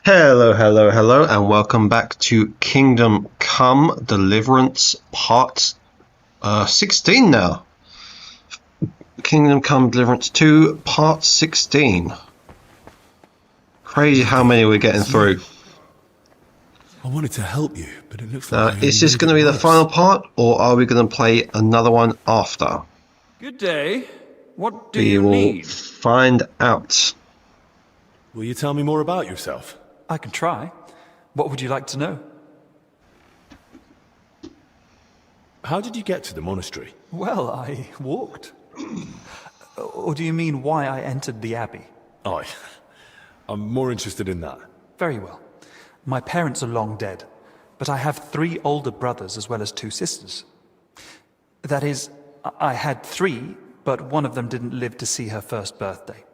Hello, hello, hello, and welcome back to Kingdom Come Deliverance Part 16 now. Kingdom Come Deliverance 2 Part 16. Crazy how many we're getting through. I wanted to help you, but it looks like Is this going to be the final part, or are we going to play another one after? Good day. What do you need? We will find out. Will you tell me more about yourself? I can try. What would you like to know? How did you get to the monastery? Well, I walked. Or do you mean why I entered the abbey? I'm more interested in that. Very well. My parents are long dead, but I have 3 older brothers as well as 2 sisters. That is, I had 3, but one of them didn't live to see her first birthday.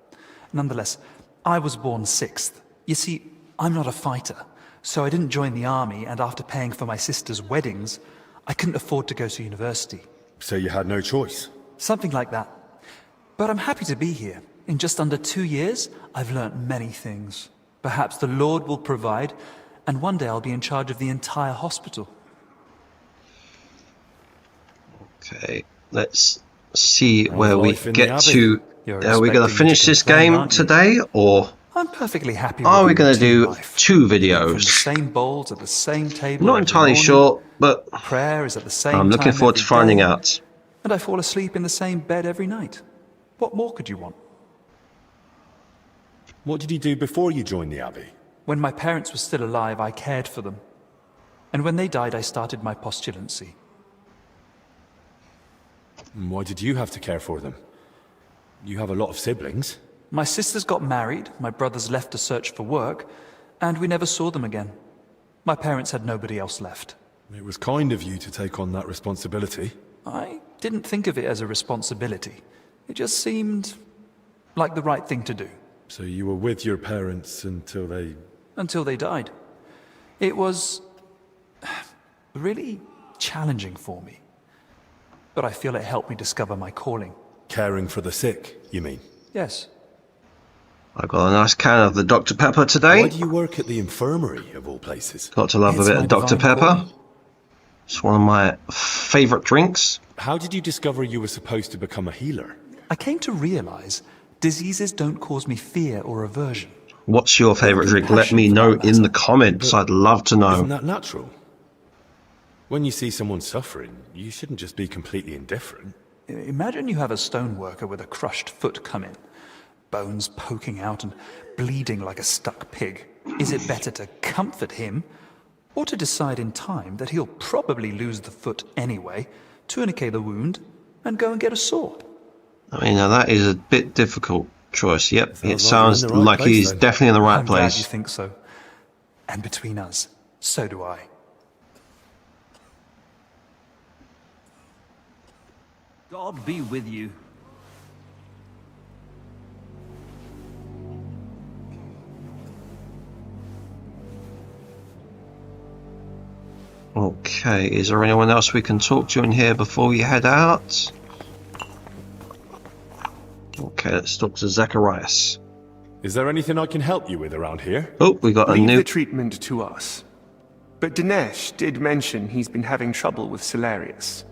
Nonetheless, I was born 6th. You see, I'm not a fighter, so I didn't join the army, and after paying for my sister's weddings, I couldn't afford to go to university. So you had no choice? Something like that. But I'm happy to be here. In just under 2 years, I've learnt many things. Perhaps the Lord will provide, and one day I'll be in charge of the entire hospital. Okay, let's see where we get to. Are we going to finish this game today, or I'm perfectly happy. Are we going to do life. 2 From videos? the same bowls at the same table. Not entirely sure, but prayer is at the same I'm looking time forward to every finding day, out. And I fall asleep in the same bed every night. What more could you want? What did you do before you joined the abbey? When my parents were still alive, I cared for them. And when they died, I started my postulancy. And why did you have to care for them? You have a lot of siblings. My sisters got married, my brothers left to search for work, and we never saw them again. My parents had nobody else left. It was kind of you to take on that responsibility. I didn't think of it as a responsibility. It just seemed like the right thing to do. So you were with your parents until they... Until they died. It was really challenging for me. But I feel it helped me discover my calling. Caring for the sick, you mean? Yes. I got a nice can of the Dr. Pepper today. Why do you work at the infirmary, of all places? Got to love a bit of Dr. Pepper. It's one of my favourite drinks. How did you discover you were supposed to become a healer? I came to realize diseases don't cause me fear or aversion. What's your favourite drink? Let me know in the comments. I'd love to know. Isn't that natural? When you see someone suffering, you shouldn't just be completely indifferent. Imagine you have a stoneworker with a crushed foot come in, bones poking out and bleeding like a stuck pig. Is it better to comfort him, or to decide in time that he'll probably lose the foot anyway, tourniquet the wound, and go and get a saw? I mean, now that is a bit difficult choice. Yep, it sounds sounds like you're in the right like place, he's then. definitely in the right I'm glad you place. think so. And between us, so do I. God be with you. Okay, is there anyone else we can talk to in here before we head out? Okay, let's talk to Zacharias. Is there anything I can help you with around here? Oh, we got a Leave new... the treatment to us. But Dinesh did mention he's been having trouble with Solarius.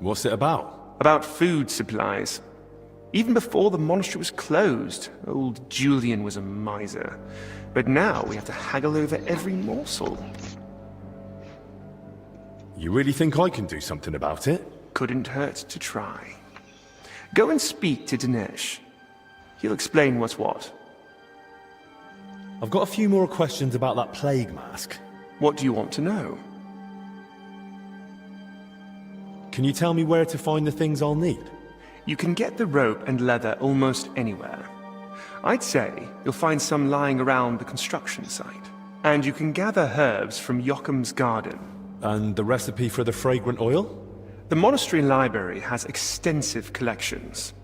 What's it about? About food supplies. Even before the monastery was closed, old Julian was a miser. But now we have to haggle over every morsel. You really think I can do something about it? Couldn't hurt to try. Go and speak to Dinesh. He'll explain what's what. I've got a few more questions about that plague mask. What do you want to know? Can you tell me where to find the things I'll need? You can get the rope and leather almost anywhere. I'd say you'll find some lying around the construction site. And you can gather herbs from Yocham's garden. And the recipe for the fragrant oil? The monastery library has extensive collections.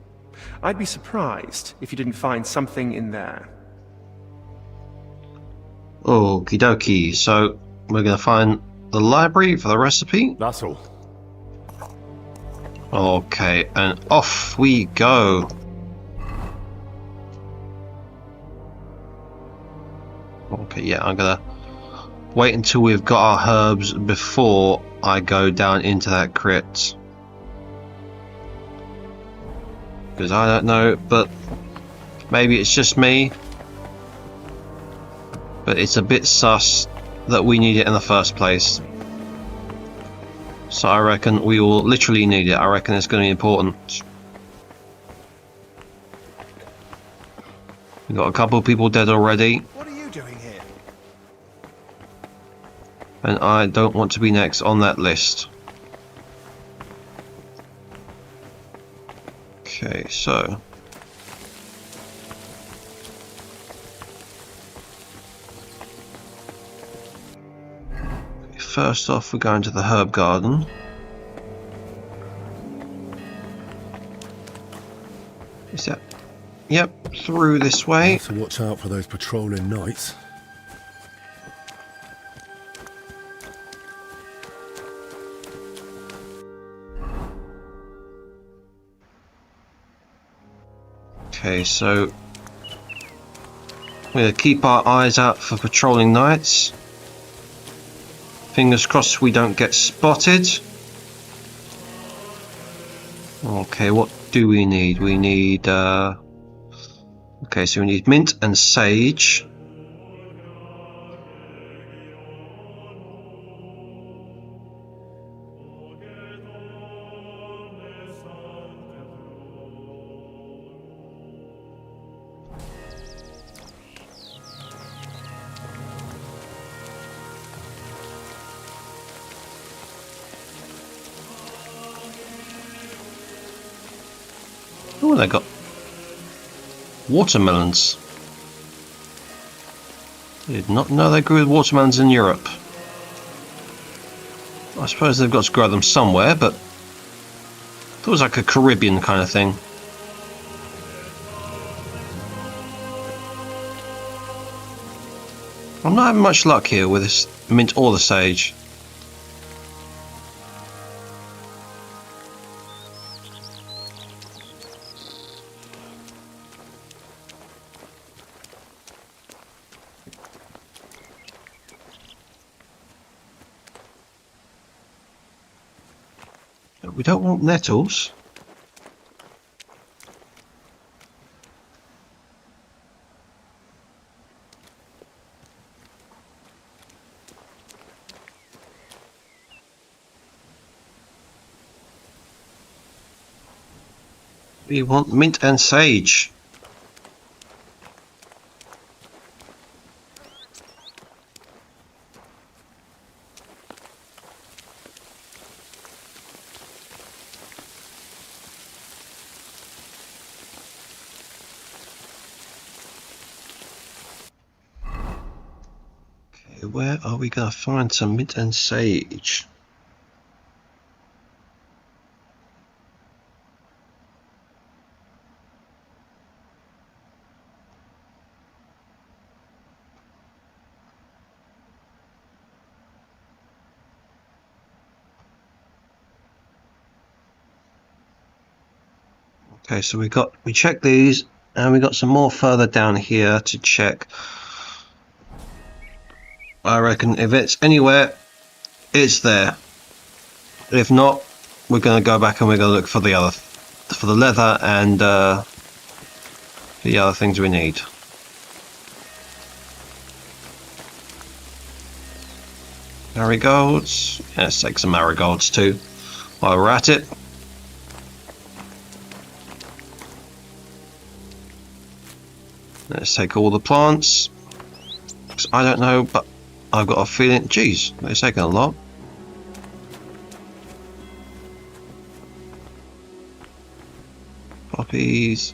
I'd be surprised if you didn't find something in there. Okie dokie, so we're going to find the library for the recipe. That's all. Okay, and off we go. Okay, yeah, I'm gonna wait until we've got our herbs before I go down into that crypt. Because I don't know, but maybe it's just me. But it's a bit sus that we need it in the first place. So I reckon we will literally need it. I reckon it's going to be important. We've got a couple of people dead already. What are you doing here? And I don't want to be next on that list. Okay, so... First off, we're going to the herb garden. Is that... Yep, through this way. So watch out for those patrolling knights. Okay, so... We're going to keep our eyes out for patrolling knights. Fingers crossed we don't get spotted. Okay, what do we need? We need... Okay, so we need mint and sage. Oh, they got watermelons. I did not know they grew watermelons in Europe. I suppose they've got to grow them somewhere, but it was like a Caribbean kind of thing. I'm not having much luck here with this mint or the sage. We don't want nettles. We want mint and sage. Where are we going to find some mint and sage? Okay, so we checked these, and we got some more further down here to check. I reckon if it's anywhere, it's there. If not, we're going to go back and we're going to look for the other, for the leather and the other things we need. Marigolds. Yeah, let's take some marigolds too while we're at it. Let's take all the plants. I don't know, but I've got a feeling, geez, they're taking a lot. Poppies.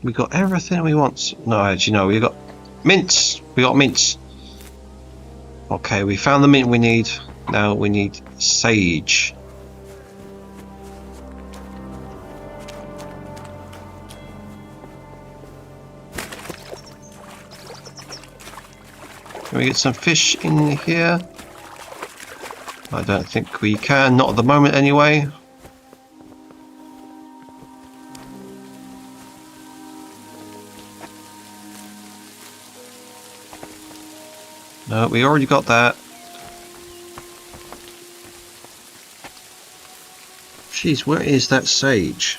We got everything we want. No, actually, no, we got mints. We got mints. Okay, we found the mint we need. Now we need sage. Can we get some fish in here? I don't think we can, not at the moment anyway. No, we already got that. Jeez, where is that sage?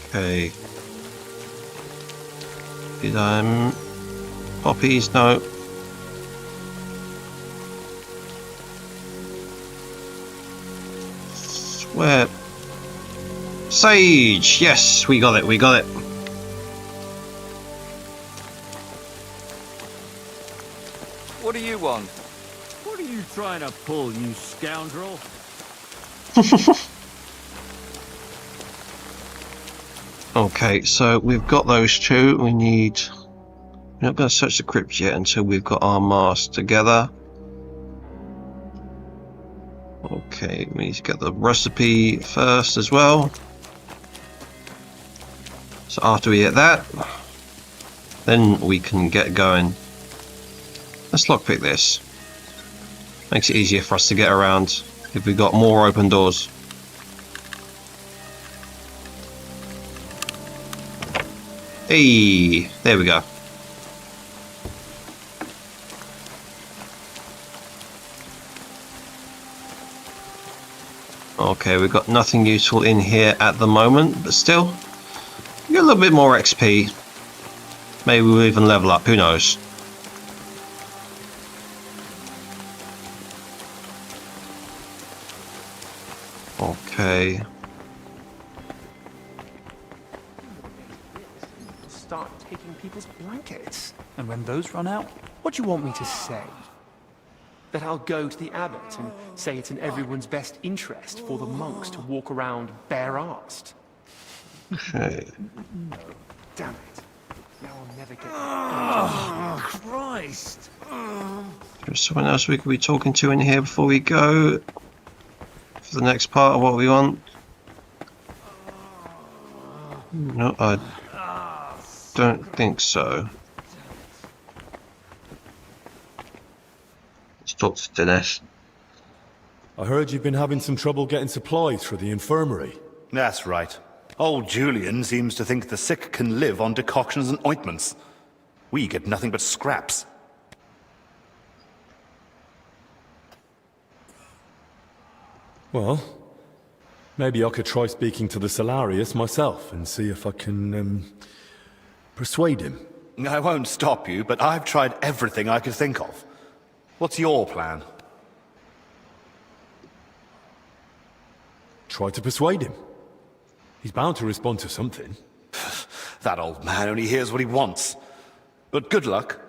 Okay. Did I... poppies? No. Where? Sage! Yes, we got it, we got it. What do you want? What are you trying to pull, you scoundrel? Okay, so we've got those two. We need... We're not going to search the crypt yet until we've got our masks together. Okay, we need to get the recipe first as well. So after we get that, then we can get going. Let's lockpick this. Makes it easier for us to get around if we've got more open doors. Hey, there we go. Okay, we've got nothing useful in here at the moment, but still, we get a little bit more XP. Maybe we'll even level up, who knows. Okay. Start taking people's blankets. And when those run out, What do you want me to say? That I'll go to the abbot and say it's in everyone's best interest for the monks to walk around bare-assed? Okay. Damn it. Now I'll never get... Christ! There's someone else we could be talking to in here before we go for the next part of what we want. No, I don't think so. Let's talk to Dinesh. I heard you've been having some trouble getting supplies for the infirmary. That's right. Old Julian seems to think the sick can live on decoctions and ointments. We get nothing but scraps. Well, maybe I could try speaking to the Solarius myself and see if I can, persuade him. I won't stop you, but I've tried everything I could think of. What's your plan? Try to persuade him. He's bound to respond to something. That old man only hears what he wants. But good luck.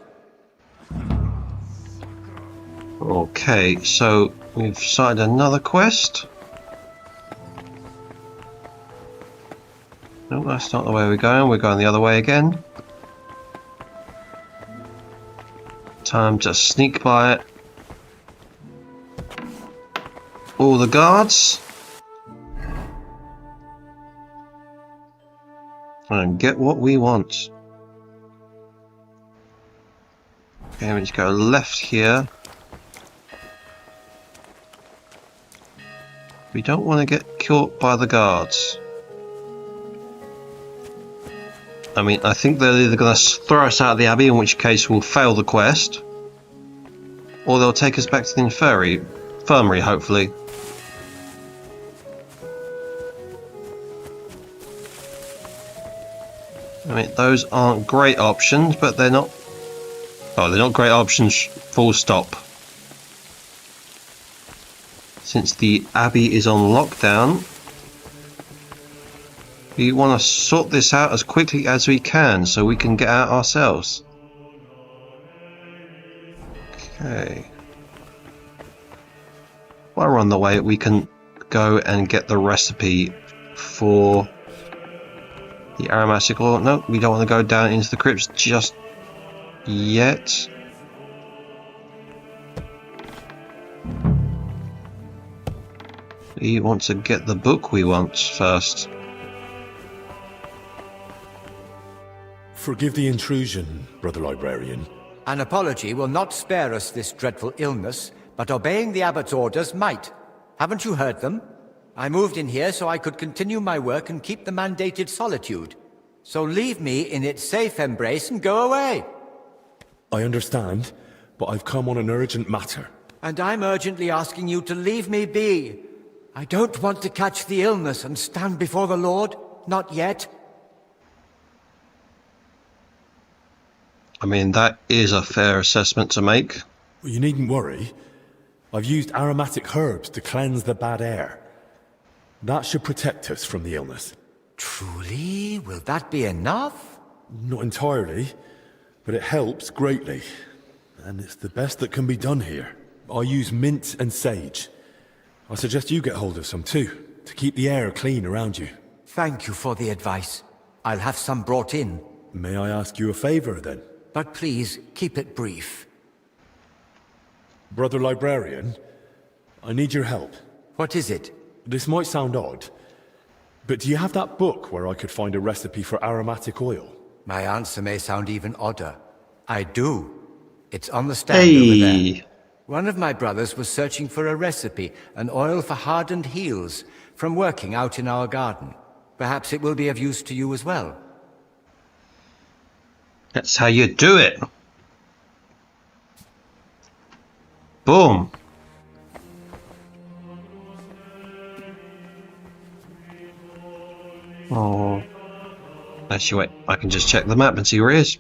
Okay, so we've started another quest. No, that's not the way we're going. We're going the other way again. Time to sneak by all the guards and get what we want. Okay, we just go left here. We don't want to get caught by the guards. I mean, I think they're either going to throw us out of the abbey, in which case we'll fail the quest, or they'll take us back to the infirmary, hopefully. I mean, those aren't great options, but they're not... Oh, they're not great options, full stop. Since the abbey is on lockdown, we want to sort this out as quickly as we can so we can get out ourselves. Okay. While we're on the way, we can go and get the recipe for the aromatic oil. No, we don't want to go down into the crypts just yet. We want to get the book we want first. Forgive the intrusion, Brother Librarian. An apology will not spare us this dreadful illness, but obeying the abbot's orders might. Haven't you heard them? I moved in here so I could continue my work and keep the mandated solitude. So leave me in its safe embrace and go away. I understand, but I've come on an urgent matter. And I'm urgently asking you to leave me be. I don't want to catch the illness and stand before the Lord. Not yet. I mean, that is a fair assessment to make. Well, you needn't worry. I've used aromatic herbs to cleanse the bad air. That should protect us from the illness. Truly? Will that be enough? Not entirely, but it helps greatly. And it's the best that can be done here. I use mint and sage. I suggest you get hold of some too, to keep the air clean around you. Thank you for the advice. I'll have some brought in. May I ask you a favor then? But please, keep it brief. Brother Librarian, I need your help. What is it? This might sound odd, but do you have that book where I could find a recipe for aromatic oil? My answer may sound even odder. I do. It's on the stand over there. One of my brothers was searching for a recipe, an oil for hardened heels, from working out in our garden. Perhaps it will be of use to you as well. That's how you do it. Boom. Oh. Actually, wait. I can just check the map and see where it is.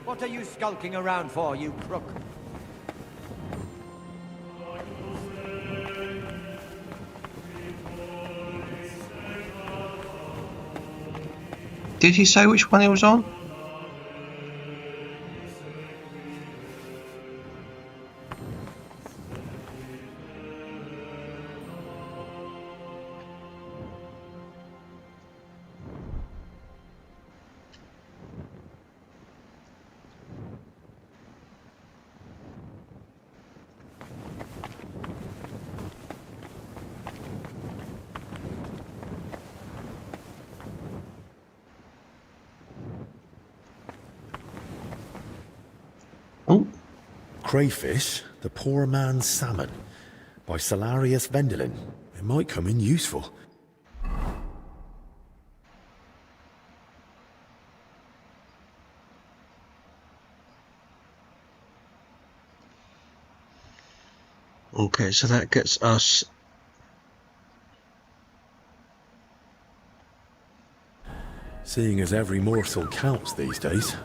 What are you skulking around for, you crook? Did he say which one he was on? Oh. Crayfish, the Poor Man's Salmon, by Salarius Vendelin. It might come in useful. Okay, so that gets us... Seeing as every morsel counts these days.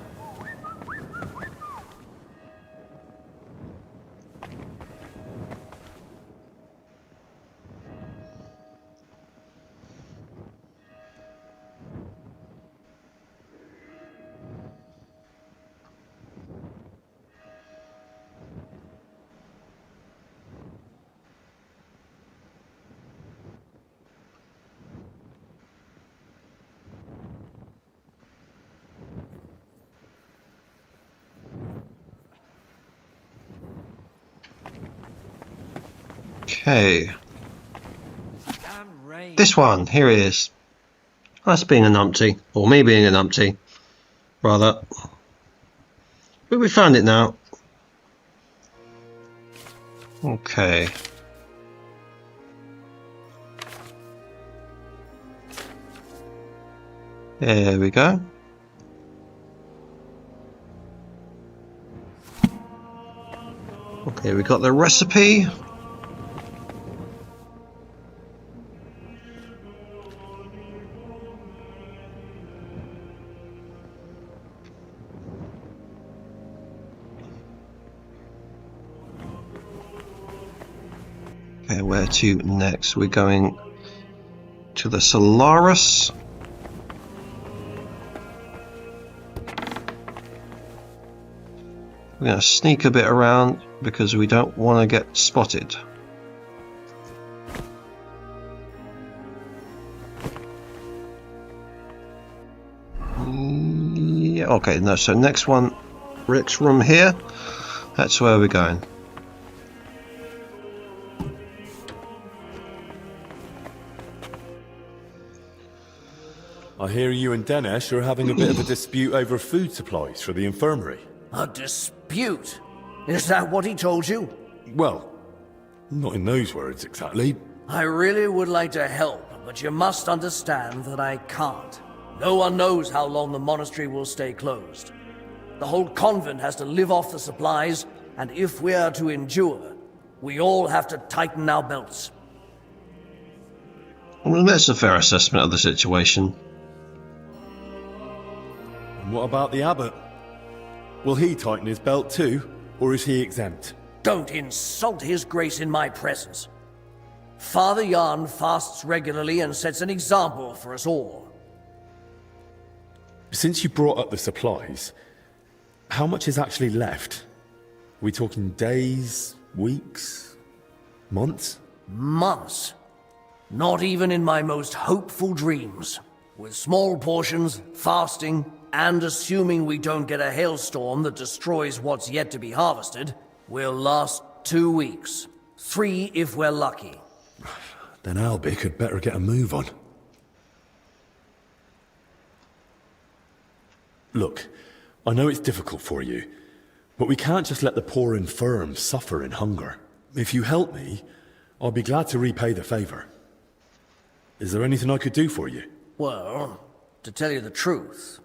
Okay. This one, here it is. Us being a numpty, or me being a numpty, rather. But we found it now. Okay. There we go. Okay, we got the recipe. Okay, where to next? We're going to the Solaris. We're going to sneak a bit around because we don't want to get spotted. Yeah, okay, no, so next one, Rick's room here. That's where we're going. I hear you and Dinesh are having a bit of a dispute over food supplies for the infirmary. A dispute? Is that what he told you? Well, not in those words exactly. I really would like to help, but you must understand that I can't. No one knows how long the monastery will stay closed. The whole convent has to live off the supplies, and if we are to endure, we all have to tighten our belts. Well, that's a fair assessment of the situation. And what about the abbot? Will he tighten his belt too, or is he exempt? Don't insult his grace in my presence. Father Jan fasts regularly and sets an example for us all. Since you brought up the supplies, how much is actually left? Are we talking days, weeks, months? Months. Not even in my most hopeful dreams. With small portions, fasting, and assuming we don't get a hailstorm that destroys what's yet to be harvested, we'll last 2 weeks. 3 if we're lucky. Then Albie could better get a move on. Look, I know it's difficult for you, but we can't just let the poor infirm suffer in hunger. If you help me, I'll be glad to repay the favor. Is there anything I could do for you? Well, to tell you the truth,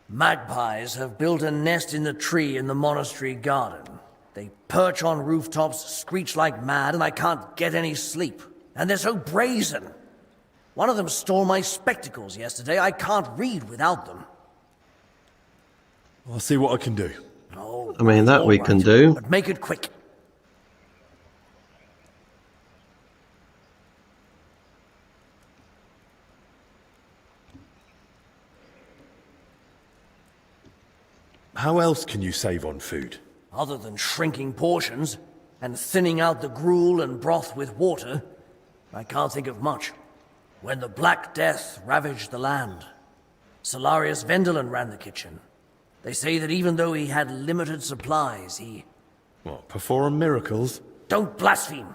magpies have built a nest in the tree in the monastery garden. They perch on rooftops, screech like mad, and I can't get any sleep. And they're so brazen. One of them stole my spectacles yesterday. I can't read without them. I'll see what I can do. Oh, I mean, that all we right, can do. but make it quick. How else can you save on food? Other than shrinking portions and thinning out the gruel and broth with water, I can't think of much. When the Black Death ravaged the land, Solarius Vendelin ran the kitchen. They say that even though he had limited supplies, he... What, perform miracles? Don't blaspheme!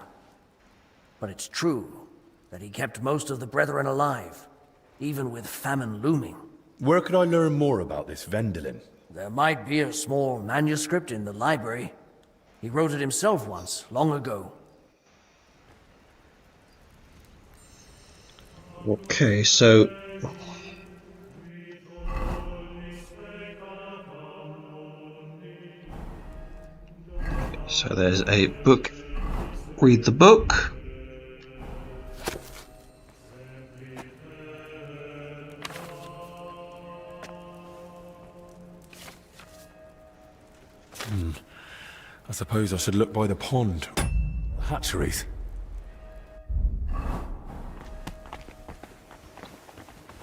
But it's true that he kept most of the brethren alive, even with famine looming. Where could I learn more about this Vendelin? There might be a small manuscript in the library. He wrote it himself once, long ago. Okay, so... So there's a book. Read the book. I suppose I should look by the pond. Hatcheries.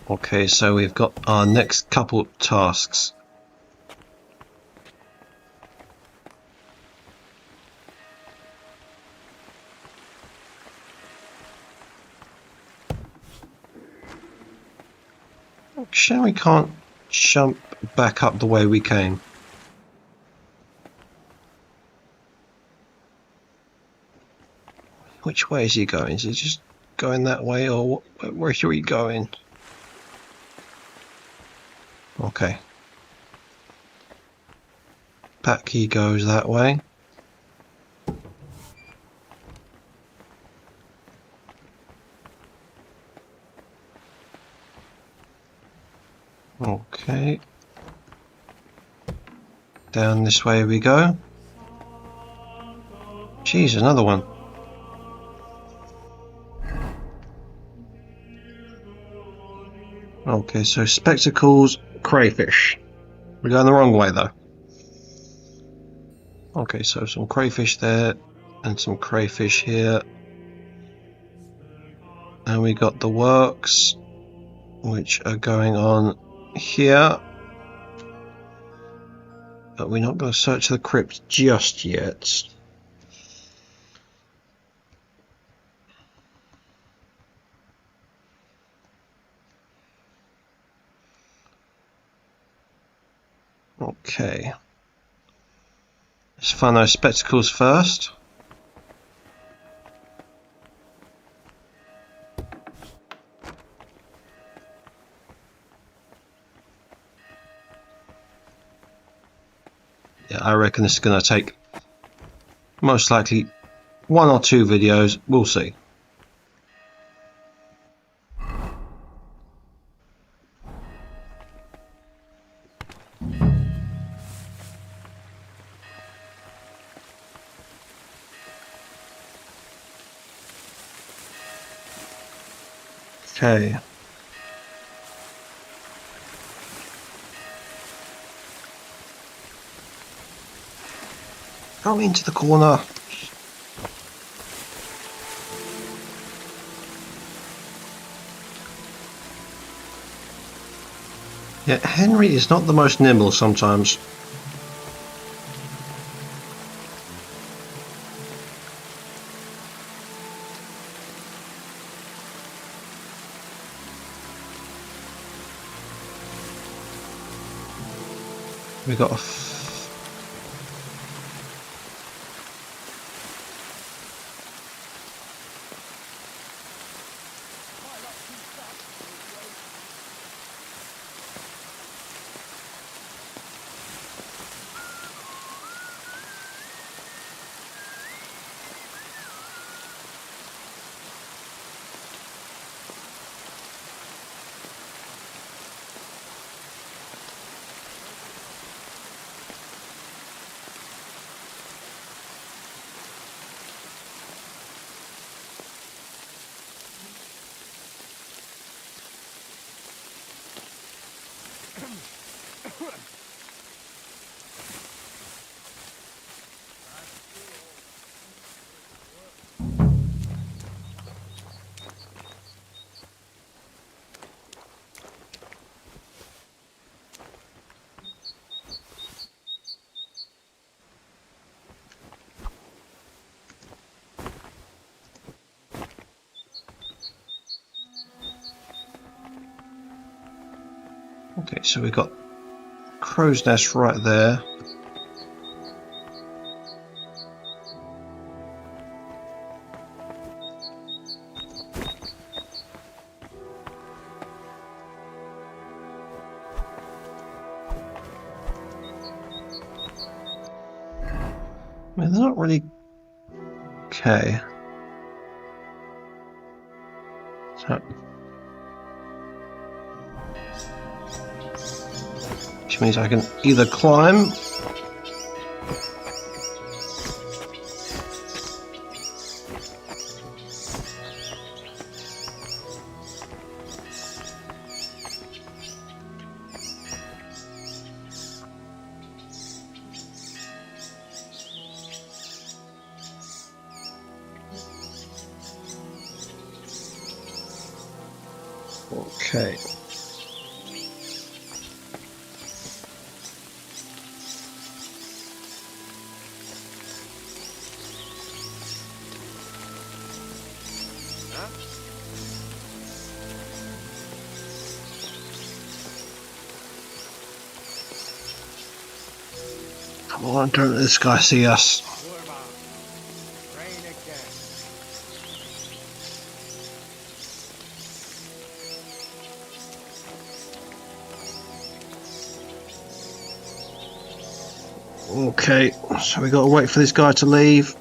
Okay, so we've got our next couple tasks. Shall we can't jump back up the way we came? Which way is he going? Is he just going that way, or where should we going? Okay. Back he goes that way. Okay. Down this way we go. Jeez, another one. Okay, so spectacles, crayfish. We're going the wrong way though. Okay, so some crayfish there and some crayfish here. And we got the works, which are going on here. But we're not going to search the crypt just yet. Okay. Let's find those spectacles first. Yeah, I reckon this is going to take most likely 1 or 2 videos. We'll see. Okay. Come into the corner. Yeah, Henry is not the most nimble sometimes. We got a Okay, so we got crow's nest right there. I mean, they're not really okay. So, which means I can either climb okay. Come on, don't let this guy see us. Okay, so we got to wait for this guy to leave.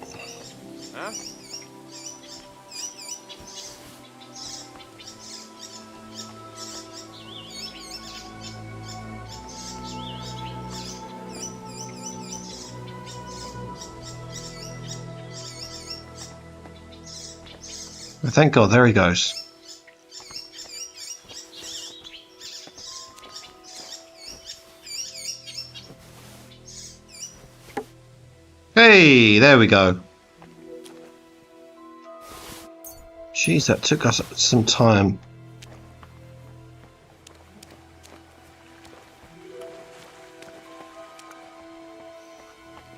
Thank God, there he goes. Hey, there we go. Jeez, that took us some time.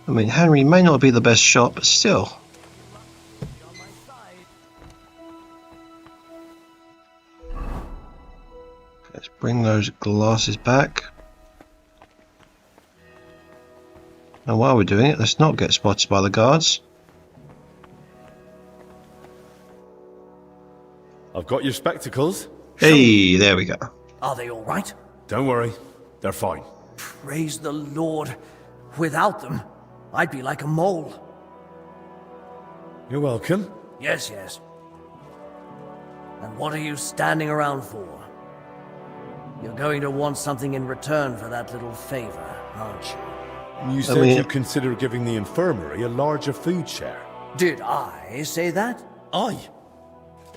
I mean, Henry may not be the best shot, but still. Let's bring those glasses back. And while we're doing it, let's not get spotted by the guards. I've got your spectacles. Hey, there we go. Are they all right? Don't worry, they're fine. Praise the Lord. Without them, I'd be like a mole. You're welcome. Yes, yes. And what are you standing around for? You're going to want something in return for that little favor, aren't you? You said you'd consider giving the infirmary a larger food share. Did I say that? Aye.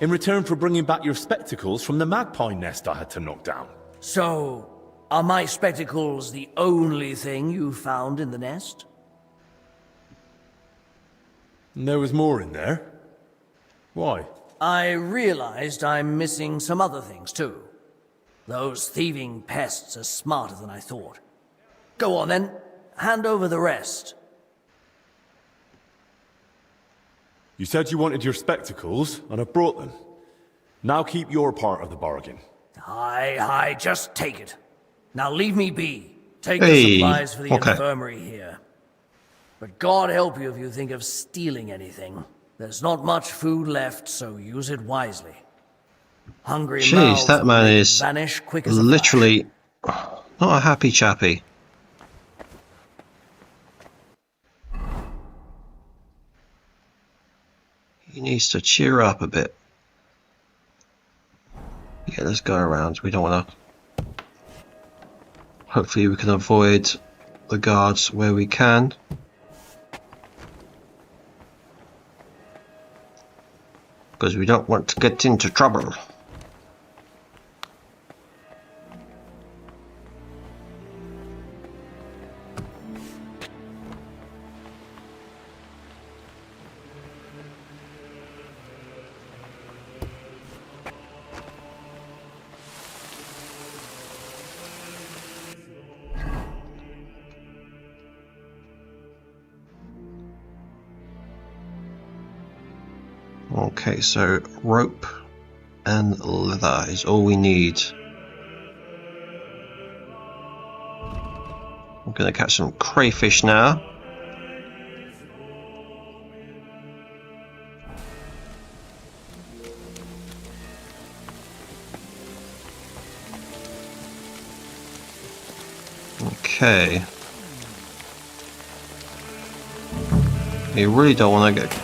In return for bringing back your spectacles from the magpie nest I had to knock down. So, are my spectacles the only thing you found in the nest? There was more in there. Why? I realized I'm missing some other things too. Those thieving pests are smarter than I thought. Go on then, hand over the rest. You said you wanted your spectacles, and I brought them. Now keep your part of the bargain. Aye, just take it. Now leave me be. Take the supplies for the infirmary here. But God help you if you think of stealing anything. There's not much food left, so use it wisely. Hungry mouths that man is vanish quick as a literally not a happy chappy. He needs to cheer up a bit. Yeah, let's go around. We don't want to. Hopefully we can avoid the guards where we can. Because we don't want to get into trouble. Okay, so rope and leather is all we need. I'm going to catch some crayfish now. Okay. You really don't want to get...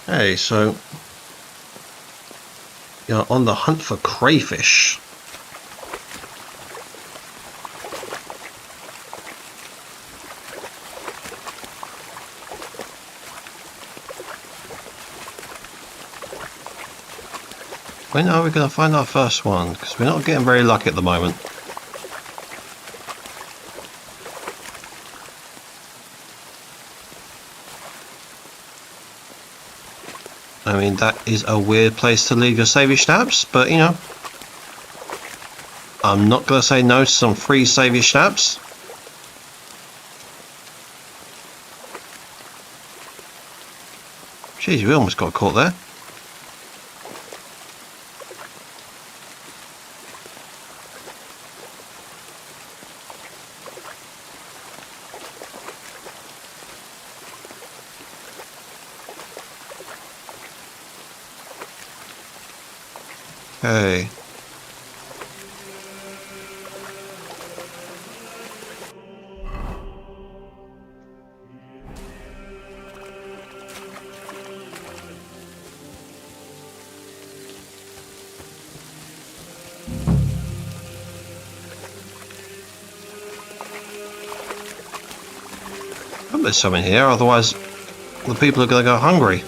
Hey, so you're on the hunt for crayfish. When are we going to find our first one? Because we're not getting very lucky at the moment. I mean, that is a weird place to leave your savvy schnapps, but you know, I'm not going to say no to some free savvy schnapps. Jeez, we almost got caught there. Okay. hope there's some in here, otherwise the people are going to go hungry.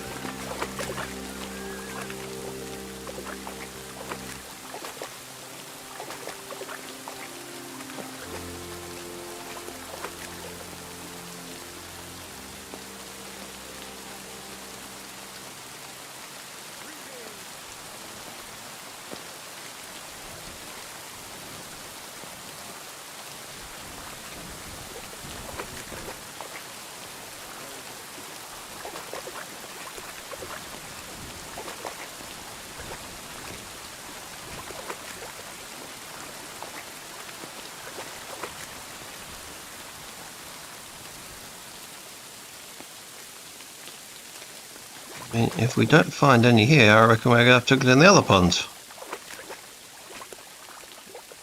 If we don't find any here, I reckon we're going to have to look in the other ponds.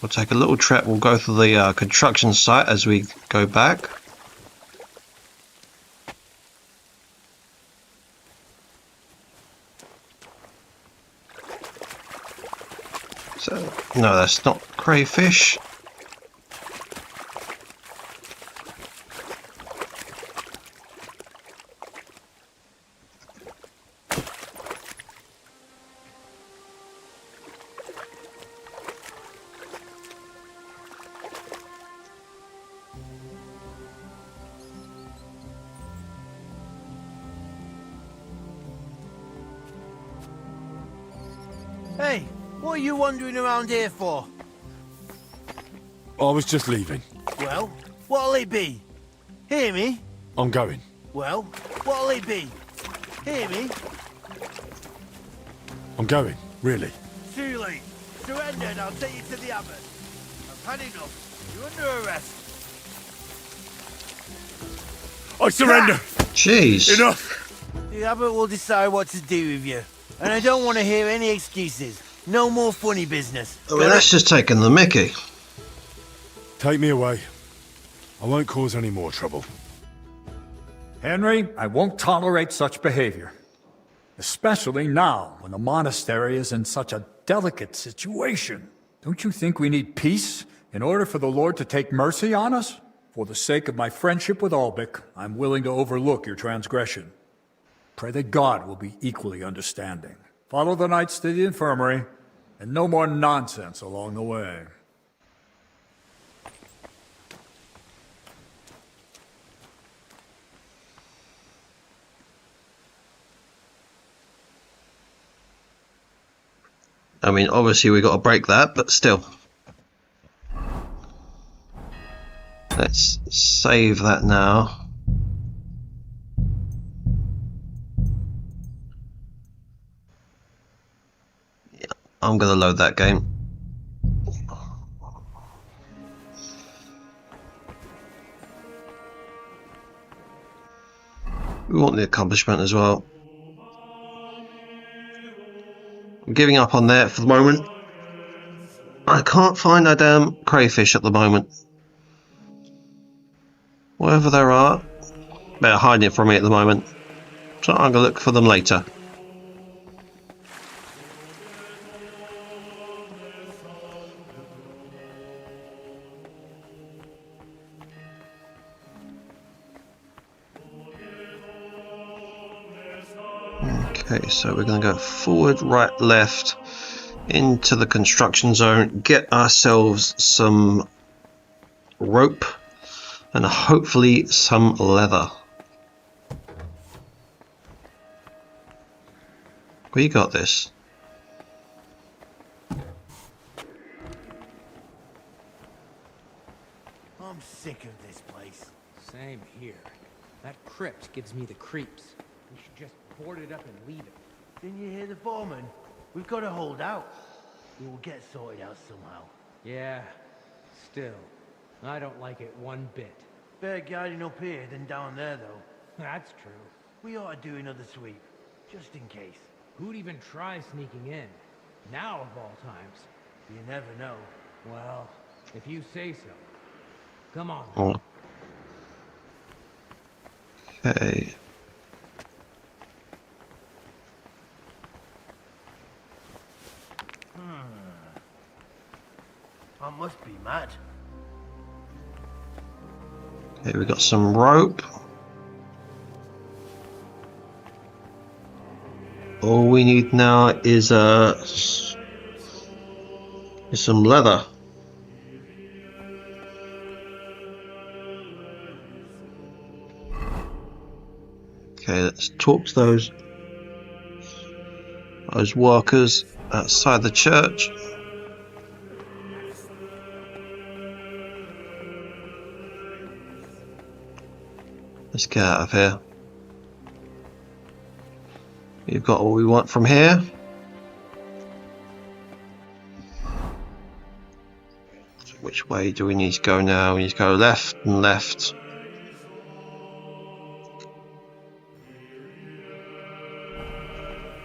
We'll take a little trek, we'll go through the construction site as we go back. So, no, that's not crayfish. Hey, what are you wandering around here for? I was just leaving. Well, what'll it be? Hear me? I'm going. Well, what'll it be? Hear me? I'm going, really. Too late. Surrender and I'll take you to the abbot. I've had enough. You're under arrest. I surrender! Jeez. Enough! The abbot will decide what to do with you. And I don't want to hear any excuses. No more funny business. I mean, that's just taking the mickey. Take me away. I won't cause any more trouble. Henry, I won't tolerate such behavior. Especially now, when the monastery is in such a delicate situation. Don't you think we need peace in order for the Lord to take mercy on us? For the sake of my friendship with Ulbec, I'm willing to overlook your transgression. Pray that God will be equally understanding. Follow the knights to the infirmary, and no more nonsense along the way. I mean, obviously we got to break that, but still. Let's save that now. Yeah, I'm gonna load that game. We want the accomplishment as well. I'm giving up on that for the moment. I can't find a damn crayfish at the moment. Wherever there are, they're hiding it from me at the moment. So I'm going to look for them later. Okay, so we're going to go forward, right, left, into the construction zone, get ourselves some rope, and hopefully some leather. We got this. I'm sick of this place. Same here. That crypt gives me the creeps. We should just board it up and leave it. Didn't you hear the foreman? We've got to hold out. We will get sorted out somehow. Yeah, still. I don't like it one bit. Better guarding up here than down there, though. That's true. We ought to do another sweep, just in case. Who'd even try sneaking in? Now of all times. You never know. Well, if you say so. Come on. Oh. Okay. I must be mad. Okay, we got some rope. All we need now is some leather. Okay, let's talk to those workers outside the church. Let's get out of here. We've got all we want from here. So which way do we need to go now? We need to go left and left.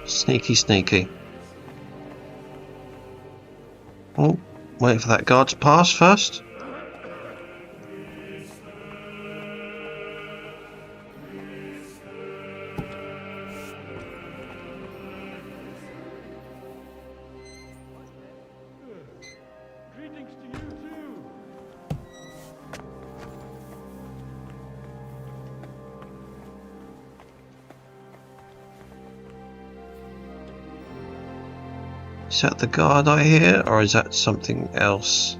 Sneaky, sneaky. Oh, wait for that guard to pass first. Is that the guard I hear, or is that something else?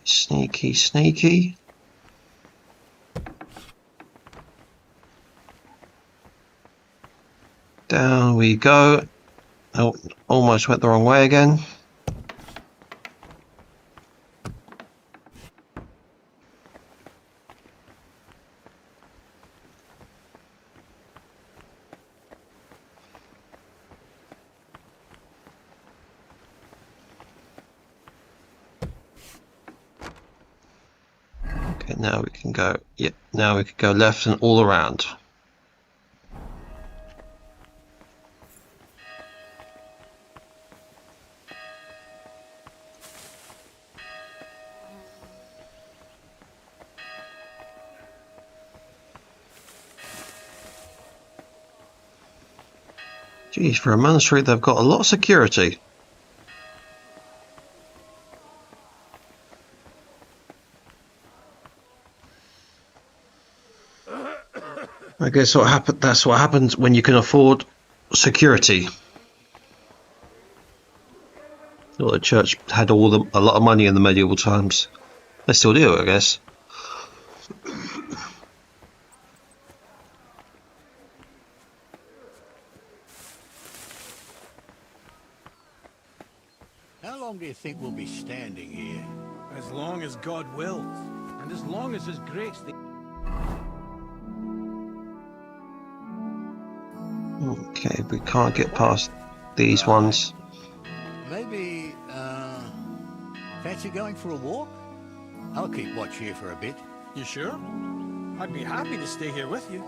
Sneaky, sneaky. Down we go. Oh, almost went the wrong way again. Okay, now we can go. Yep, now we can go left and all around. Geez, for a monastery, they've got a lot of security. I guess that's what happens when you can afford security. Well, the church had a lot of money in the medieval times. They still do, I guess. How long do you think we'll be standing here? As long as God wills, and as long as His grace... Okay, we can't get past these ones. Maybe, fancy going for a walk? I'll keep watch here for a bit. You sure? I'd be happy to stay here with you.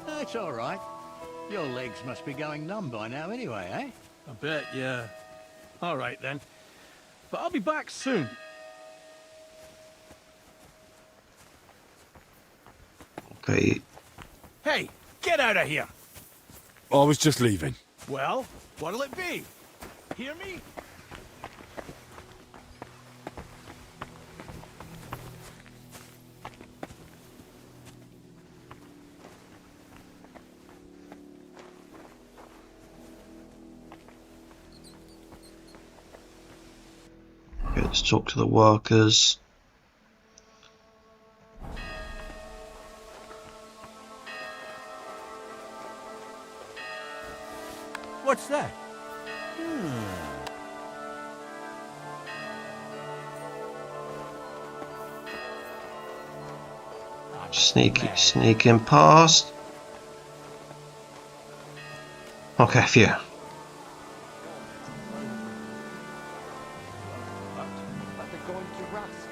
That's all right. Your legs must be going numb by now anyway, eh? I bet, yeah. All right, then. But I'll be back soon. Okay. Hey, get out of here! I was just leaving. Well, what'll it be? Hear me? Okay, let's talk to the workers. What's that? Sneaking past. Okay, phew. But they're going to rust.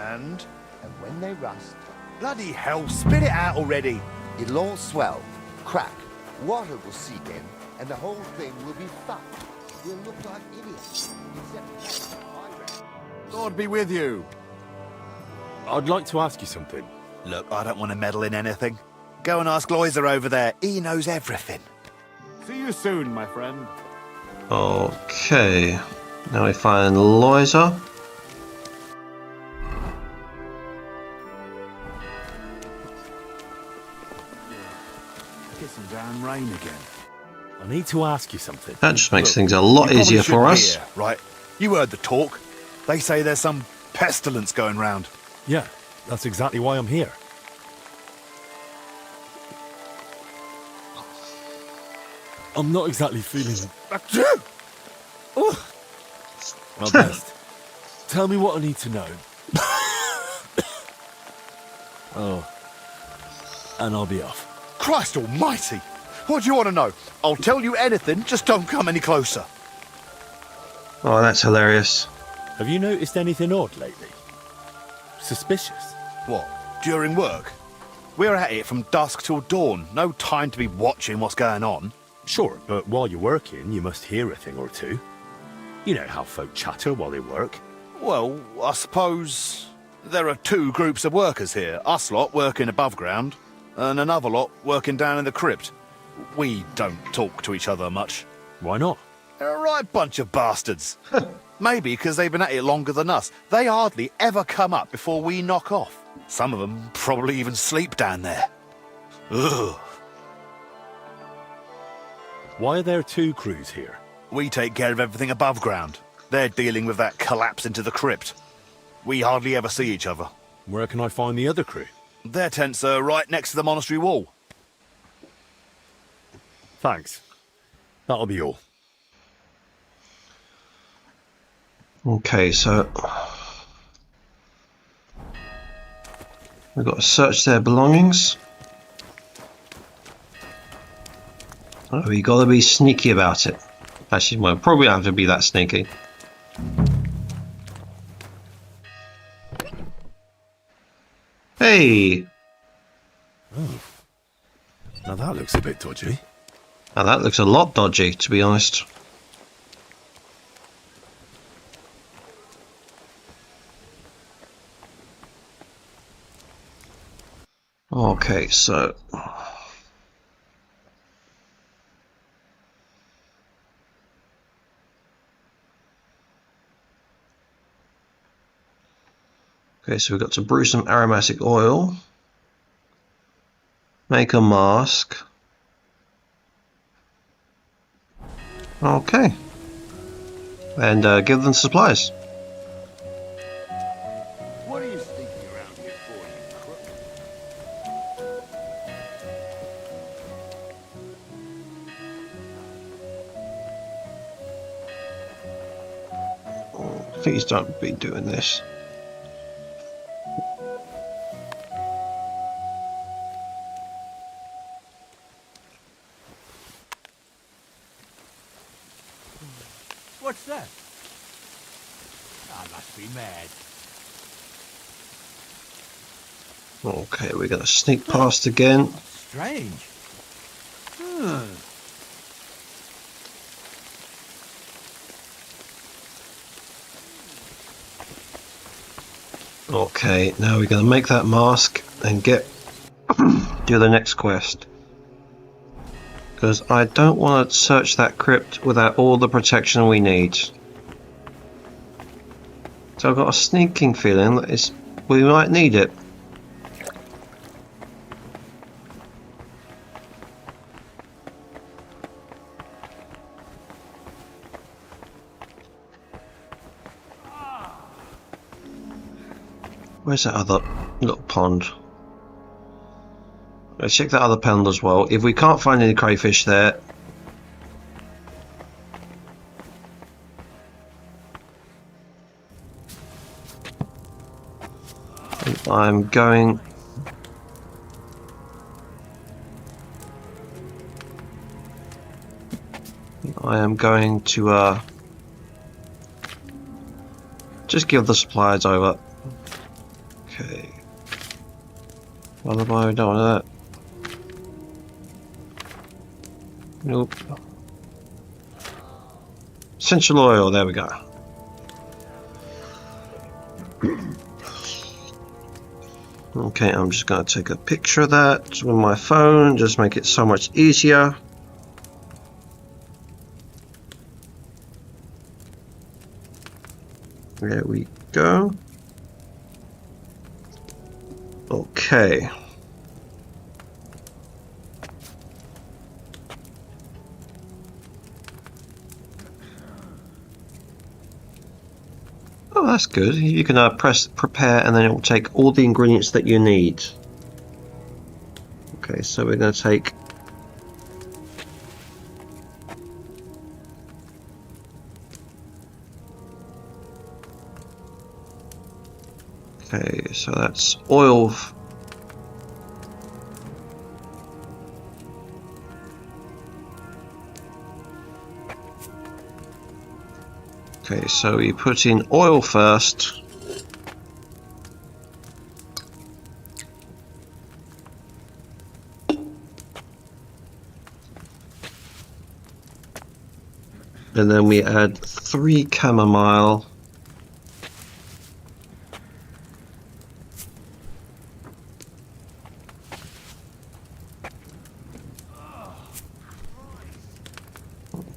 And And when they rust, bloody hell, spit it out already. it'll all swell, crack, water will seep in, and the whole thing will be fucked. We'll look like idiots. Except I reckon. Lord be with you. I'd like to ask you something. Look, I don't want to meddle in anything. Go and ask Loiser over there. He knows everything. See you soon, my friend. Okay. Now we find Loiza. Kissing down rain again. I need to ask you something. That just makes things a lot easier for us. Here, right? You heard the talk. They say there's some pestilence going round. Yeah, that's exactly why I'm here. I'm not exactly feeling my best. Tell me what I need to know. Oh, and I'll be off. Christ almighty! What do you want to know? I'll tell you anything, just don't come any closer. Oh, that's hilarious. Have you noticed anything odd lately? Suspicious? What, during work? We're at it from dusk till dawn. No time to be watching what's going on. Sure, but while you're working, you must hear a thing or two. You know how folk chatter while they work. Well, I suppose there are two groups of workers here. Us lot working above ground, and another lot working down in the crypt. We don't talk to each other much. Why not? They're a right bunch of bastards. Maybe because they've been at it longer than us. They hardly ever come up before we knock off. Some of them probably even sleep down there. Ugh. Why are there two crews here? We take care of everything above ground. They're dealing with that collapse into the crypt. We hardly ever see each other. Where can I find the other crew? Their tents are right next to the monastery wall. Thanks. That'll be all. Okay, so we've got to search their belongings. Oh, we got to be sneaky about it. Actually, well, probably don't have to be that sneaky. Hey! Oh. Now that looks a bit dodgy. Now that looks a lot dodgy, to be honest. Okay, so we've got to brew some aromatic oil, make a mask. Okay, and give them supplies. What are you sneaking around here for, you crook? Please don't be doing this. What's that? I must be mad. Okay, we're going to sneak past again. Strange. Okay, now we're going to make that mask and do the next quest. Because I don't want to search that crypt without all the protection we need. So I've got a sneaking feeling that we might need it. Where's that other little pond? Let's check that other pond as well. If we can't find any crayfish there, I'm going to just give the supplies over. Okay. Otherwise, we don't want that. Nope. Essential oil, there we go. Okay, I'm just going to take a picture of that with my phone, just make it so much easier. There we go. Okay. Oh, that's good. You can press prepare and then it will take all the ingredients that you need. Okay, so we're going to take okay, so that's oil. Okay, so we put in oil first. And then we add 3 chamomile.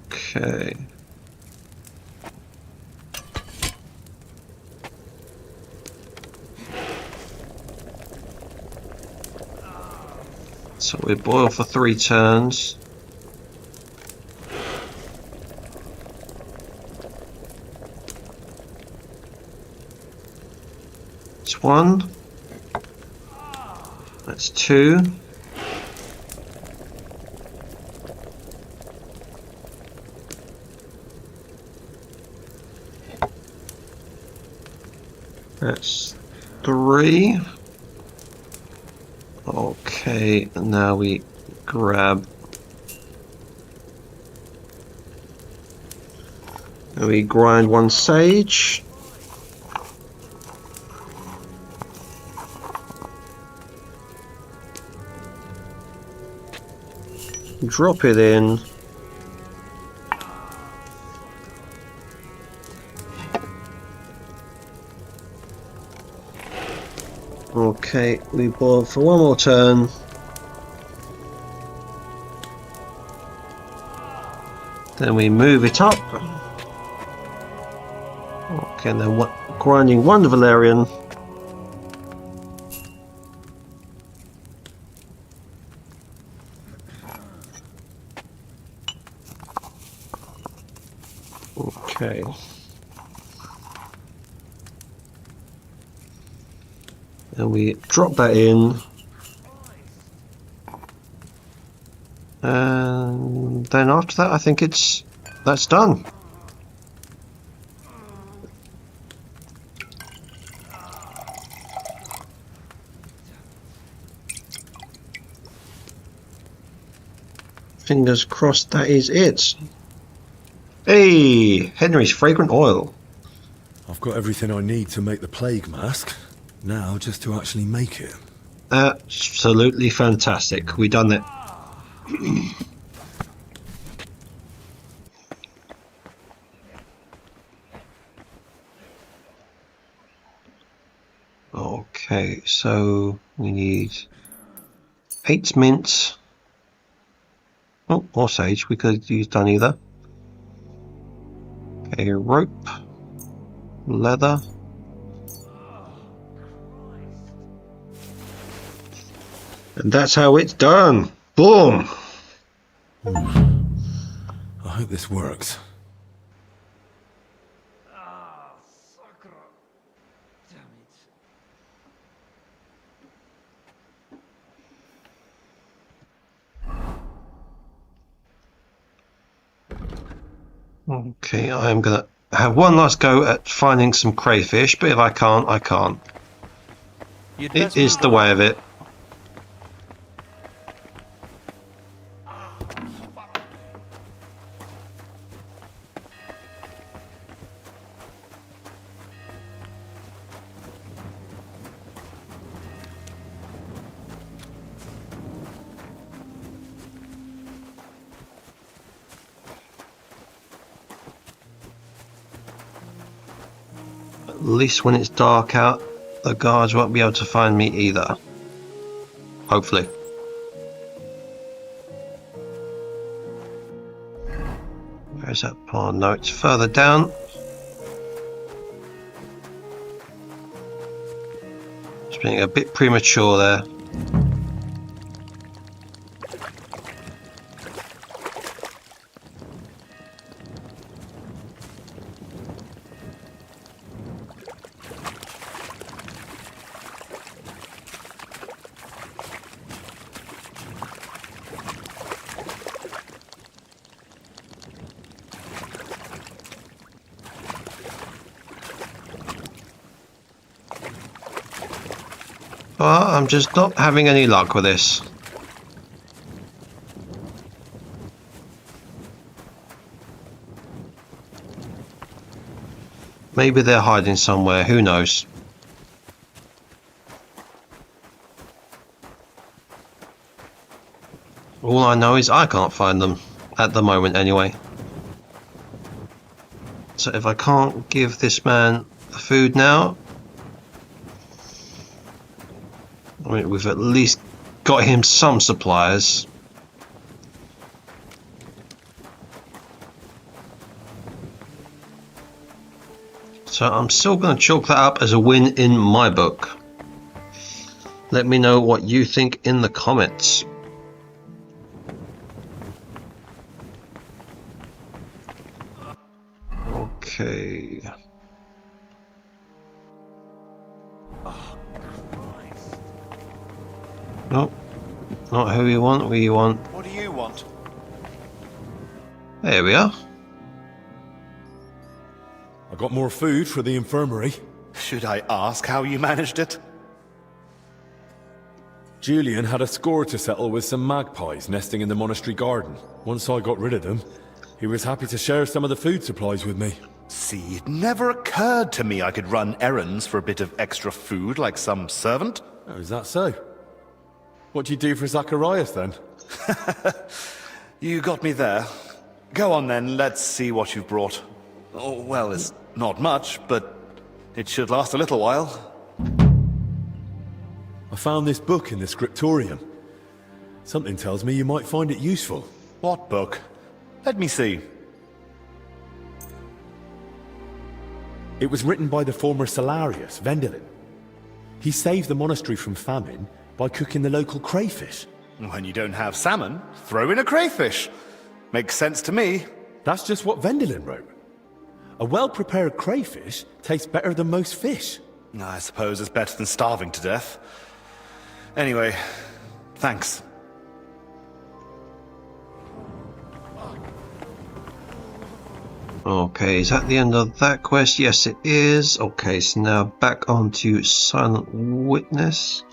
Okay. So we boil for 3 turns. That's 1. That's 2. That's 3. Okay, and now we grab and we grind 1 sage. Drop it in. Okay, we boil for 1 more turn. Then we move it up. Okay, and then grinding 1 valerian. Okay. And we drop that in. And then after that, I think that's done. Fingers crossed that is it. Hey, Henry's fragrant oil. I've got everything I need to make the plague mask. Now, just to actually make it. Absolutely fantastic. We done it. Okay, so we need 8 mint. Oh, or sage. We could use done either. Okay, rope, leather. And that's how it's done. Boom! I hope this works. Okay, I'm gonna have one last go at finding some crayfish, but if I can't, I can't. It is the way of it. At least when it's dark out, the guards won't be able to find me either. Hopefully. Where's that pawn? No, it's further down. being a bit premature there. But I'm just not having any luck with this. Maybe they're hiding somewhere, who knows? All I know is I can't find them, at the moment anyway. So if I can't give this man food now, I mean, we've at least got him some supplies. So I'm still going to chalk that up as a win in my book. Let me know what you think in the comments. Okay. Nope, not who you want, we want. What do you want? There we are. I got more food for the infirmary. Should I ask how you managed it? Julian had a score to settle with some magpies nesting in the monastery garden. Once I got rid of them, he was happy to share some of the food supplies with me. See, it never occurred to me I could run errands for a bit of extra food like some servant. Oh, is that so? What do you do for Zacharias then? You got me there. Go on then, let's see what you've brought. Oh, well, it's not much, but it should last a little while. I found this book in the scriptorium. Something tells me you might find it useful. What book? Let me see. It was written by the former Salarius, Vendelin. He saved the monastery from famine by cooking the local crayfish. When you don't have salmon, throw in a crayfish. Makes sense to me. That's just what Vendelin wrote. A well-prepared crayfish tastes better than most fish. I suppose it's better than starving to death. Anyway, thanks. Okay, is that the end of that quest? Yes, it is. Okay, so now back on to Silent Witness.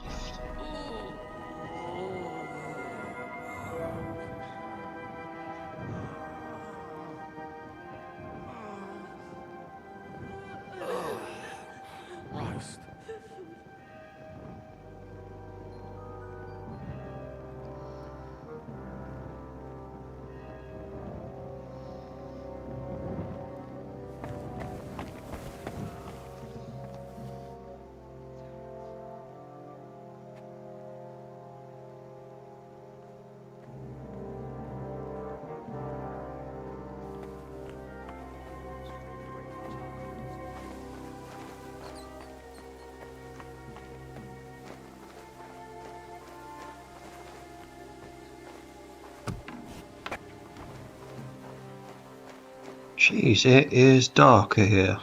Jeez, it is darker here.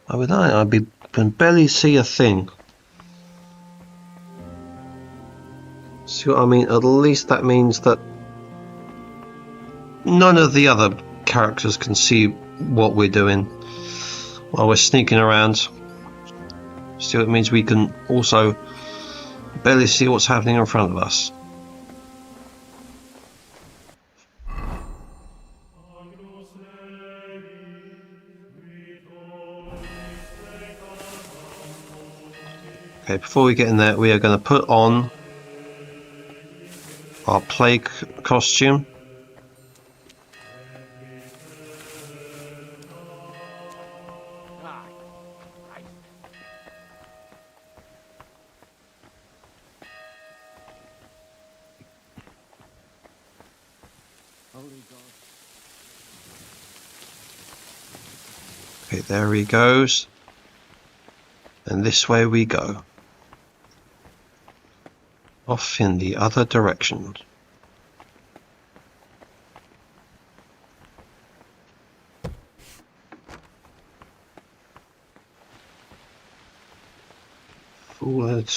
I can barely see a thing. See what I mean? At least that means that none of the other characters can see what we're doing while we're sneaking around. Still, it means we can also barely see what's happening in front of us. Okay, before we get in there, we are going to put on our plague costume. Okay, there he goes. And this way we go. Off in the other direction. Forward.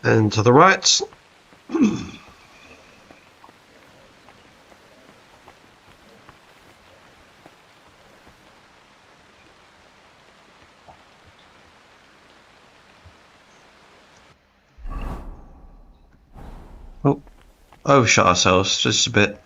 And to the right. Oh, overshot ourselves just a bit.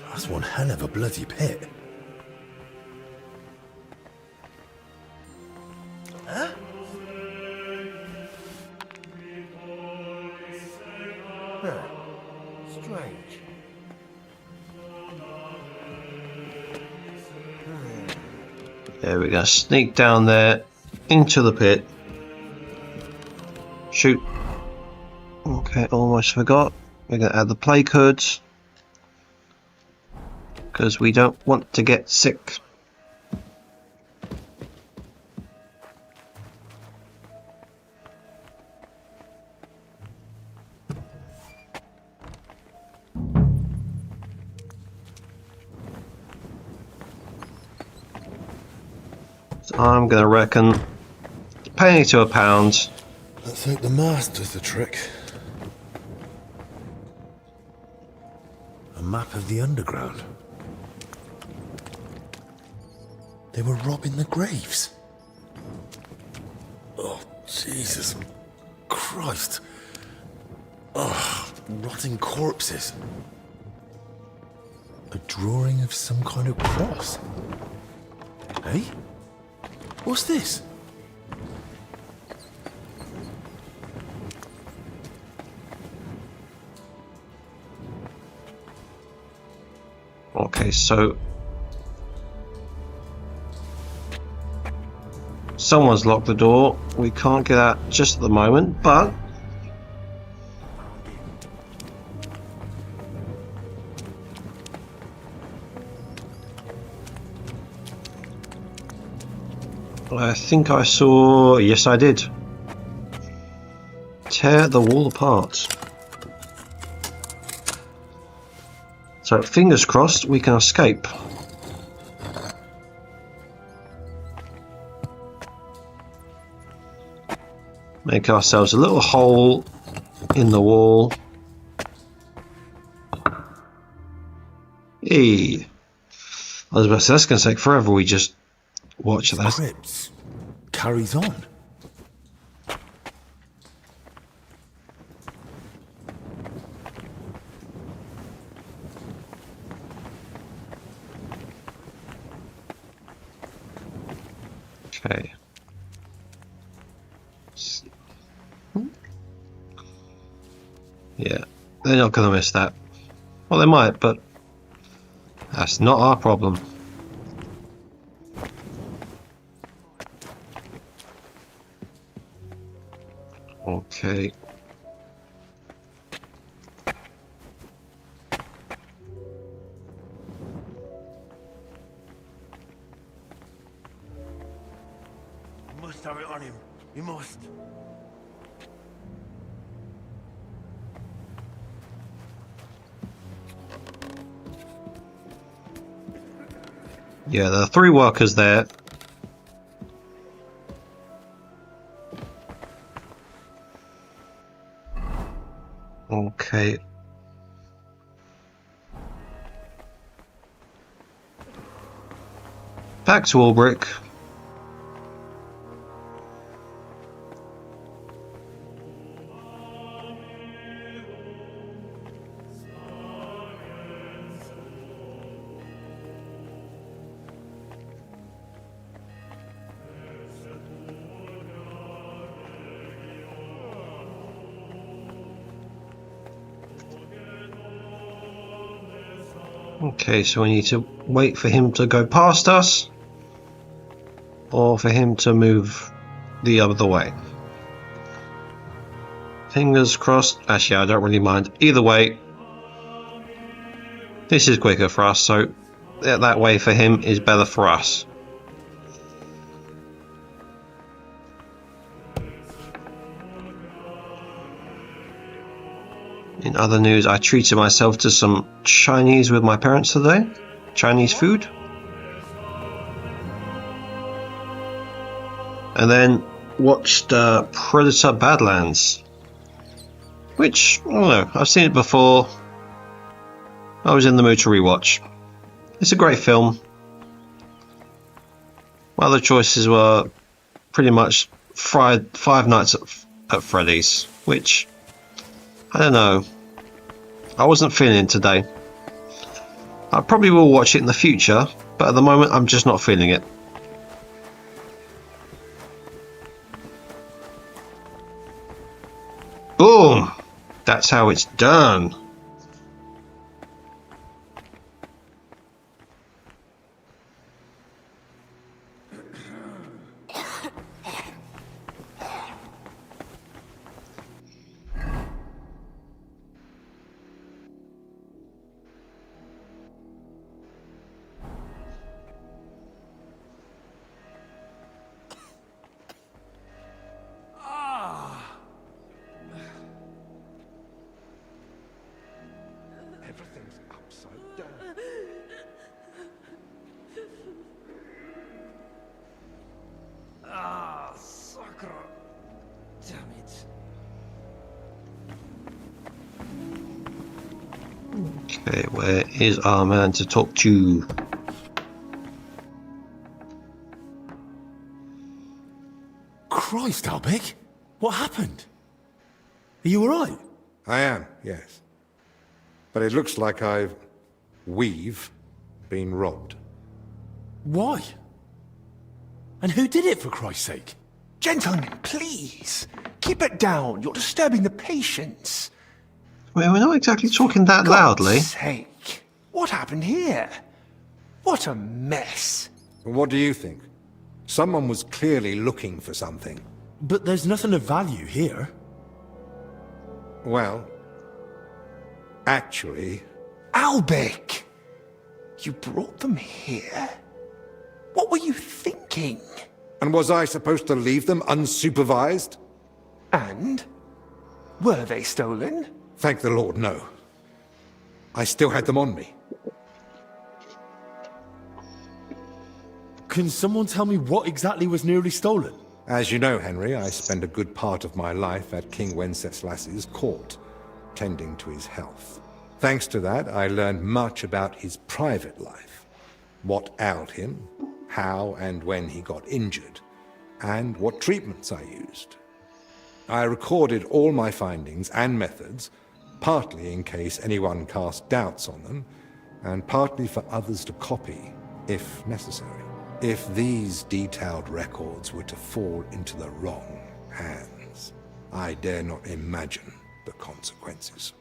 That's one hell of a bloody pit. Huh? Huh. Strange. There we go. Sneak down there into the pit. Shoot. Okay, almost forgot. We're going to add the plague hoods because we don't want to get sick. So I'm going to reckon a penny to a pound. Let's hope the mast does the trick. A map of the underground. They were robbing the graves. Oh, Jesus Christ. Oh, rotting corpses. A drawing of some kind of cross. Hey? What's this? Okay, so someone's locked the door. We can't get out just at the moment, but I think I saw, yes I did, tear the wall apart. So fingers crossed we can escape. Make ourselves a little hole in the wall. Hey, I was about to say, that's going to take forever. We just watch that. Crypts carries on. Okay. Yeah, they're not going to miss that. Well, they might, but that's not our problem. Okay. You must have it on him. You must. Yeah, there are 3 workers there. Okay. Back to Albrick. Okay, so we need to wait for him to go past us, or for him to move the other way. Fingers crossed. Actually, I don't really mind. Either way, this is quicker for us, so that way for him is better for us. In other news, I treated myself to some Chinese with my parents today. Chinese food. And then watched Predator Badlands. Which, I don't know, I've seen it before. I was in the mood to rewatch. It's a great film. My other choices were pretty much Five Nights at Freddy's, which, I don't know, I wasn't feeling it today. I probably will watch it in the future, but at the moment I'm just not feeling it. Boom! That's how it's done. Everything's upside down. Ah, sucker. Damn it. Okay, where is our man to talk to? Christ, Albic! What happened? Are you alright? I am, yes. But it looks like we've been robbed. Why? And who did it, for Christ's sake? Gentlemen, please, keep it down. You're disturbing the patients. Well, we're not exactly talking that God's loudly. sake. What happened here? What a mess. What do you think? Someone was clearly looking for something. But there's nothing of value here. Well, actually... Albic! You brought them here? What were you thinking? And was I supposed to leave them unsupervised? And? Were they stolen? Thank the Lord, no. I still had them on me. Can someone tell me what exactly was nearly stolen? As you know, Henry, I spend a good part of my life at King Wenceslas's court, tending to his health. Thanks to that, I learned much about his private life. What ailed him, how and when he got injured, and what treatments I used. I recorded all my findings and methods, partly in case anyone cast doubts on them, and partly for others to copy, if necessary. If these detailed records were to fall into the wrong hands, I dare not imagine the consequences.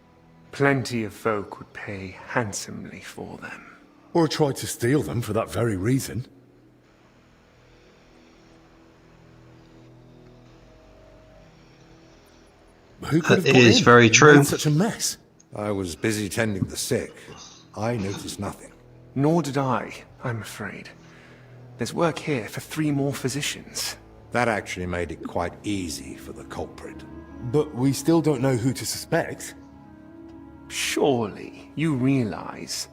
Plenty of folk would pay handsomely for them. Or tried to steal them for that very reason. Who could have That got is in very and true. made such a mess? I was busy tending the sick. I noticed nothing. Nor did I, I'm afraid. There's work here for 3 more physicians. That actually made it quite easy for the culprit. But we still don't know who to suspect. Surely you realize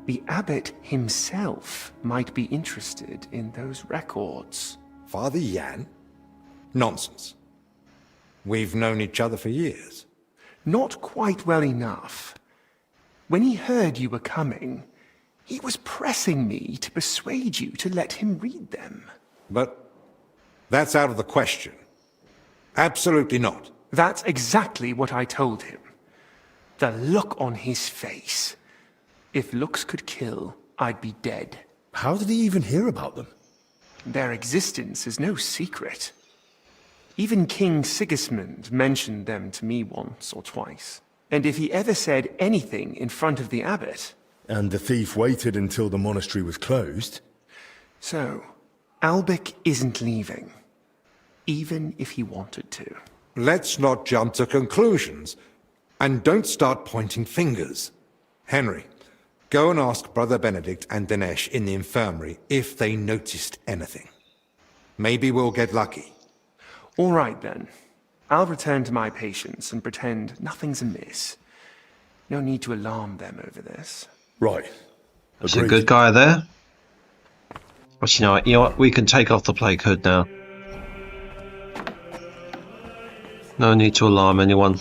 the abbot himself might be interested in those records. Father Yan? Nonsense. We've known each other for years. Not quite well enough. When he heard you were coming, he was pressing me to persuade you to let him read them. But that's out of the question. Absolutely not. That's exactly what I told him. The look on his face. If looks could kill, I'd be dead. How did he even hear about them? Their existence is no secret. Even King Sigismund mentioned them to me once or twice. And if he ever said anything in front of the abbot, And the thief waited until the monastery was closed. So, Albic isn't leaving, even if he wanted to. Let's not jump to conclusions. And don't start pointing fingers. Henry, go and ask Brother Benedict and Dinesh in the infirmary if they noticed anything. Maybe we'll get lucky. All right, then. I'll return to my patients and pretend nothing's amiss. No need to alarm them over this. Right. There's a good guy there. But you know what? We can take off the plague hood now. No need to alarm anyone.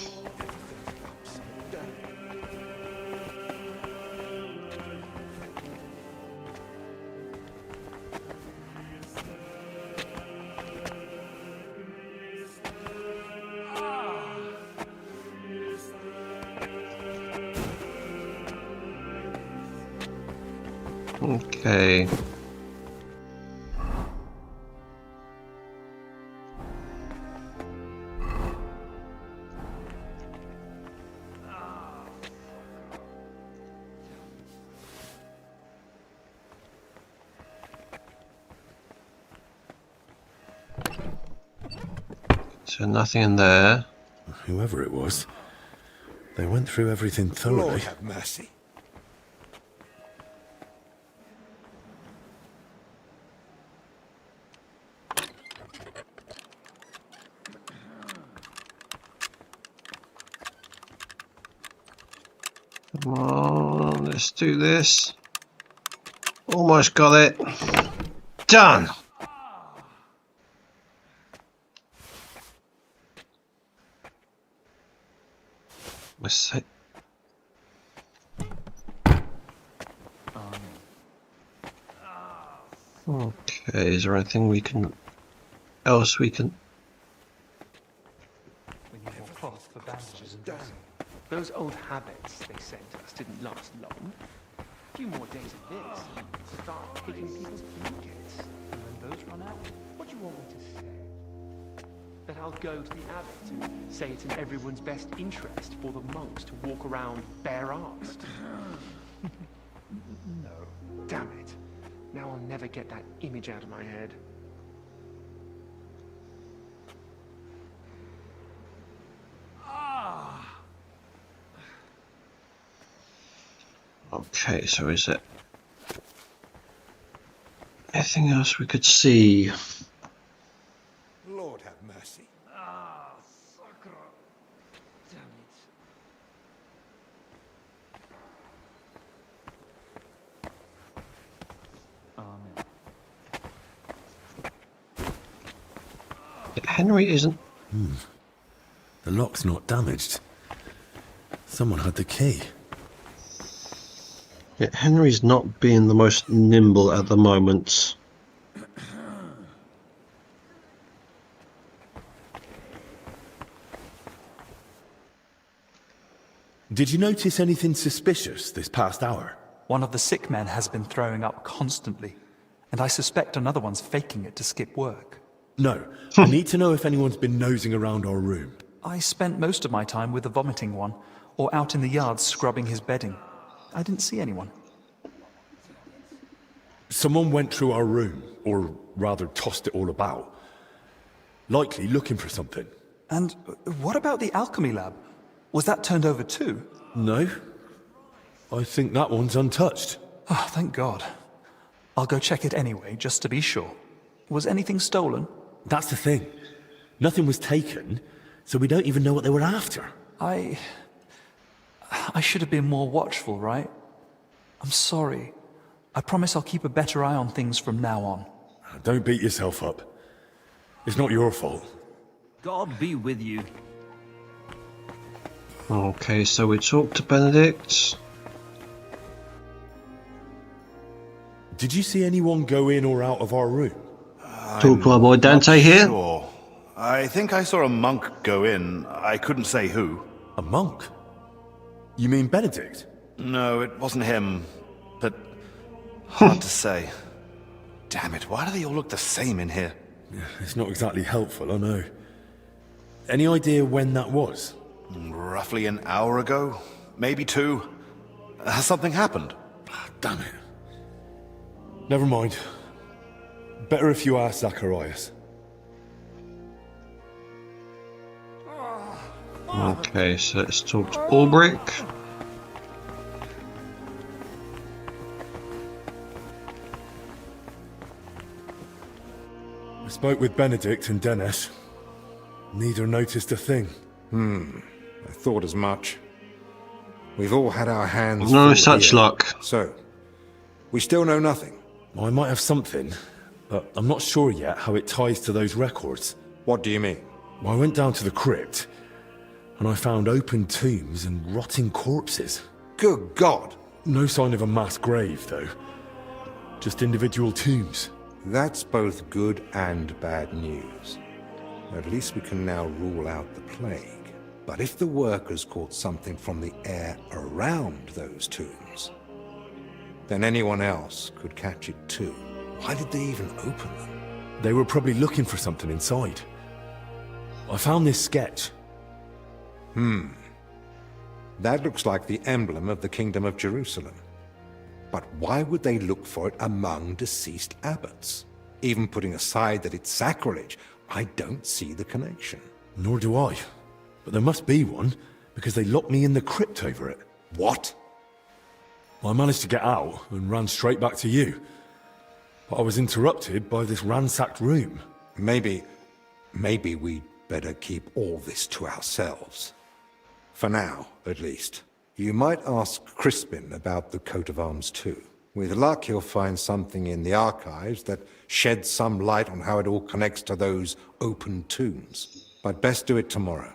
Okay. So nothing in there. Whoever it was, they went through everything thoroughly. Lord have mercy. Come on, let's do this. Almost got it. Done. Let's see. Okay, is there anything we can else we can? We need more cloth for bandages and dressing. Those old habits they sent us didn't last long. A few more days of this, and start picking people's blankets. And when those run out, What do you want me to say? That I'll go to the abbot and say it's in everyone's best interest for the monks to walk around bare-arsed? No. Damn it. Now I'll never get that image out of my head. Okay, so is it anything else we could see? Lord have mercy. Henry isn't. The lock's not damaged. Someone had the key. Yeah, Henry's not being the most nimble at the moment. Did you notice anything suspicious this past hour? one of the sick men has been throwing up constantly, and I suspect another one's faking it to skip work. No, I need to know if anyone's been nosing around our room. I spent most of my time with the vomiting one, or out in the yard scrubbing his bedding. I didn't see anyone. Someone went through our room, or rather tossed it all about. Likely looking for something. And what about the alchemy lab? Was that turned over too? No. I think that one's untouched. Oh, thank God. I'll go check it anyway, just to be sure. Was anything stolen? That's the thing. Nothing was taken, so we don't even know what they were after. I should have been more watchful, right? I'm sorry. I promise I'll keep a better eye on things from now on. Don't beat yourself up. It's not your fault. God be with you. Okay, so we talked to Benedict. Did you see anyone go in or out of our room? Talk to our boy Dante here. Sure. I think I saw a monk go in. I couldn't say who. A monk? You mean Benedict? No, it wasn't him. But hard to say. Damn it, why do they all look the same in here? It's not exactly helpful, I know. Any idea when that was? Roughly an hour ago. Maybe 2. Has something happened? Damn it. Never mind. Better if you ask Zacharias. Okay, so let's talk to Ulbrich. I spoke with Benedict and Dennis. Neither noticed a thing. I thought as much. We've all had our hands No full such here. luck. So, we still know nothing. I might have something, but I'm not sure yet how it ties to those records. What do you mean? Well, I went down to the crypt, and I found open tombs and rotting corpses. Good God! No sign of a mass grave, though. Just individual tombs. That's both good and bad news. At least we can now rule out the plague. But if the workers caught something from the air around those tombs, then anyone else could catch it too. Why did they even open them? They were probably looking for something inside. I found this sketch. That looks like the emblem of the Kingdom of Jerusalem. But why would they look for it among deceased abbots? Even putting aside that it's sacrilege, I don't see the connection. Nor do I. But there must be one, because they locked me in the crypt over it. What? I managed to get out and ran straight back to you. But I was interrupted by this ransacked room. Maybe we'd better keep all this to ourselves. For now, at least. You might ask Crispin about the coat of arms too. With luck, he'll find something in the archives that sheds some light on how it all connects to those open tombs. But best do it tomorrow.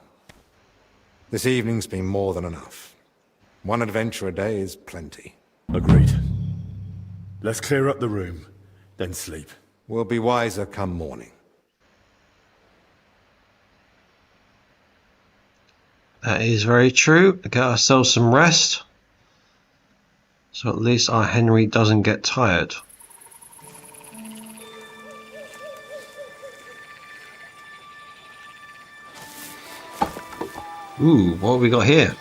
This evening's been more than enough. One adventure a day is plenty. Agreed. Let's clear up the room, then sleep. We'll be wiser come morning. That is very true. Get ourselves some rest. So at least our Henry doesn't get tired. Ooh, what have we got here?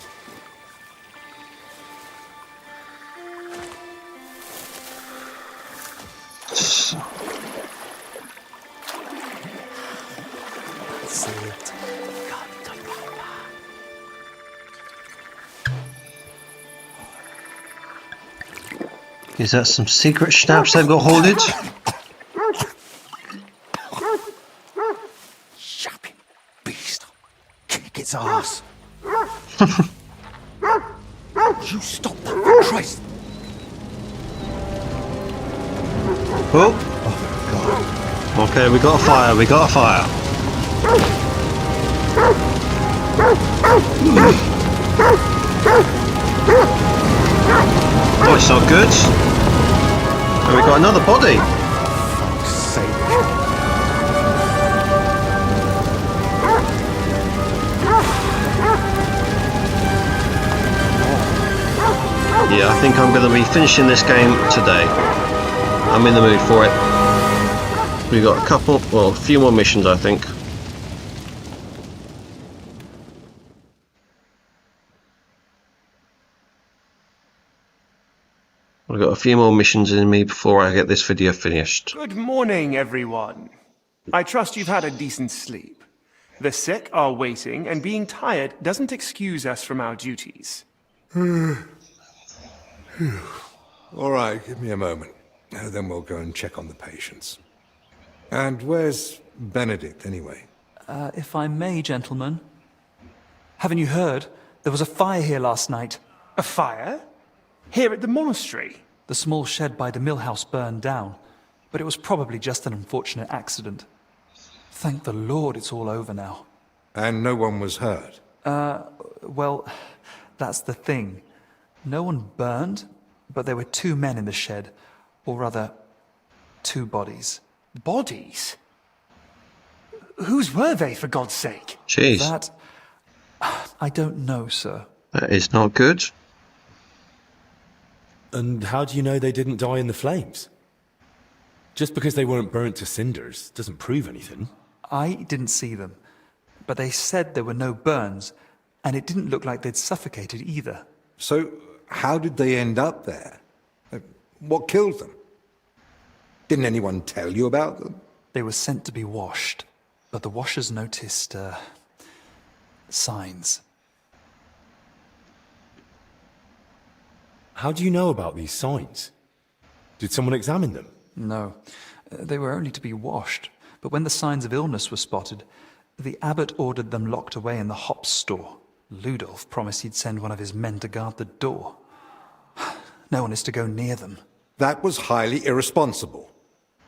Is that some secret schnapps they've got hoarded? Shappy beast. Kick its ass. You stop that for Christ. Oh. Okay, we got a fire, we got a fire. Oh, it's not good. And we got another body. Fuck's sake. Yeah, I think I'm going to be finishing this game today. I'm in the mood for it. We've got a few more missions, I think. I've got a few more missions in me before I get this video finished. Good morning, everyone. I trust you've had a decent sleep. The sick are waiting, and being tired doesn't excuse us from our duties. All right, give me a moment. Then we'll go and check on the patients. And where's Benedict, anyway? If I may, gentlemen. Haven't you heard? There was a fire here last night. A fire? Here at the monastery? The small shed by the mill house burned down, but it was probably just an unfortunate accident. Thank the Lord it's all over now. And no one was hurt? Well, that's the thing. No one burned, but there were 2 men in the shed. Or rather, 2 bodies. Bodies? Whose were they, for God's sake? Jeez. That... I don't know, sir. That is not good. And how do you know they didn't die in the flames? Just because they weren't burnt to cinders doesn't prove anything. I didn't see them, but they said there were no burns, and it didn't look like they'd suffocated either. So, how did they end up there? What killed them? Didn't anyone tell you about them? They were sent to be washed, but the washers noticed, signs. How do you know about these signs? Did someone examine them? No, they were only to be washed, but when the signs of illness were spotted, the abbot ordered them locked away in the hops store. Ludolf promised he'd send one of his men to guard the door. No one is to go near them. That was highly irresponsible.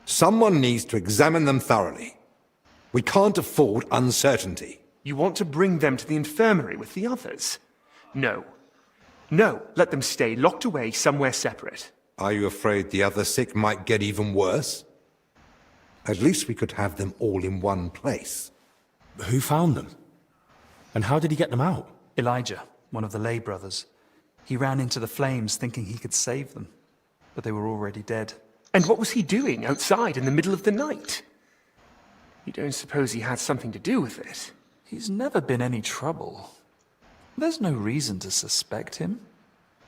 Someone needs to examine them thoroughly. We can't afford uncertainty. You want to bring them to the infirmary with the others? No. No, let them stay locked away somewhere separate. Are you afraid the other sick might get even worse? At least we could have them all in one place. Who found them? And how did he get them out? Elijah, one of the lay brothers. He ran into the flames thinking he could save them, but they were already dead. And what was he doing outside in the middle of the night? You don't suppose he had something to do with it? He's never been any trouble. There's no reason to suspect him.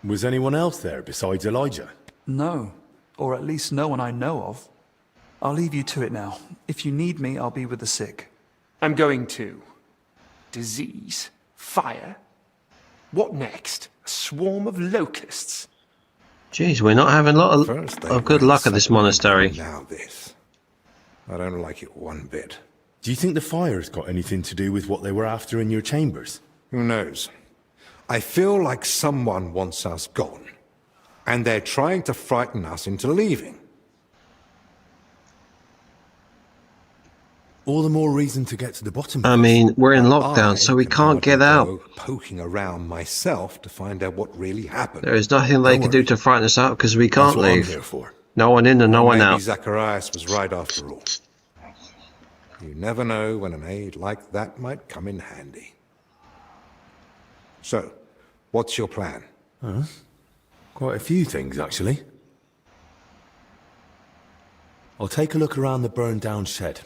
Was anyone else there besides Elijah? No, or at least no one I know of. I'll leave you to it now. If you need me, I'll be with the sick. I'm going too. Disease? Fire? What next? A swarm of locusts? Jeez, we're not having a lot of good luck at this monastery. Now this. I don't like it one bit. Do you think the fire's got anything to do with what they were after in your chambers? Who knows? I feel like someone wants us gone. And they're trying to frighten us into leaving. All the more reason to get to the bottom of I mean, we're in lockdown, so we can't get out. Poking around myself to find out what really happened. There is nothing they can do to frighten us out because we can't leave. Here for. No one in and no one out. Maybe Zacharias was right after all. You never know when an aid like that might come in handy. So, what's your plan? Quite a few things, actually. I'll take a look around the burned down shed.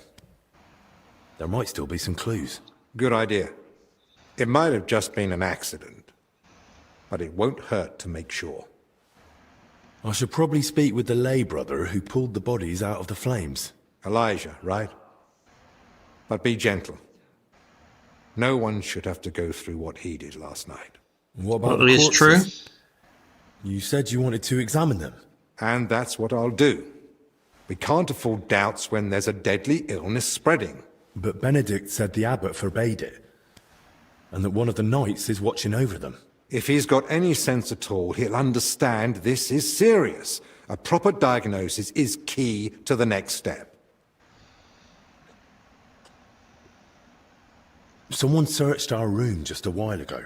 There might still be some clues. Good idea. It might have just been an accident, but it won't hurt to make sure. I should probably speak with the lay brother who pulled the bodies out of the flames. Elijah, right? But be gentle. No one should have to go through what he did last night. What about Well, the it's corpses? true. You said you wanted to examine them. And that's what I'll do. We can't afford doubts when there's a deadly illness spreading. But Benedict said the abbot forbade it, and that one of the knights is watching over them. If he's got any sense at all, he'll understand this is serious. A proper diagnosis is key to the next step. Someone searched our room just a while ago,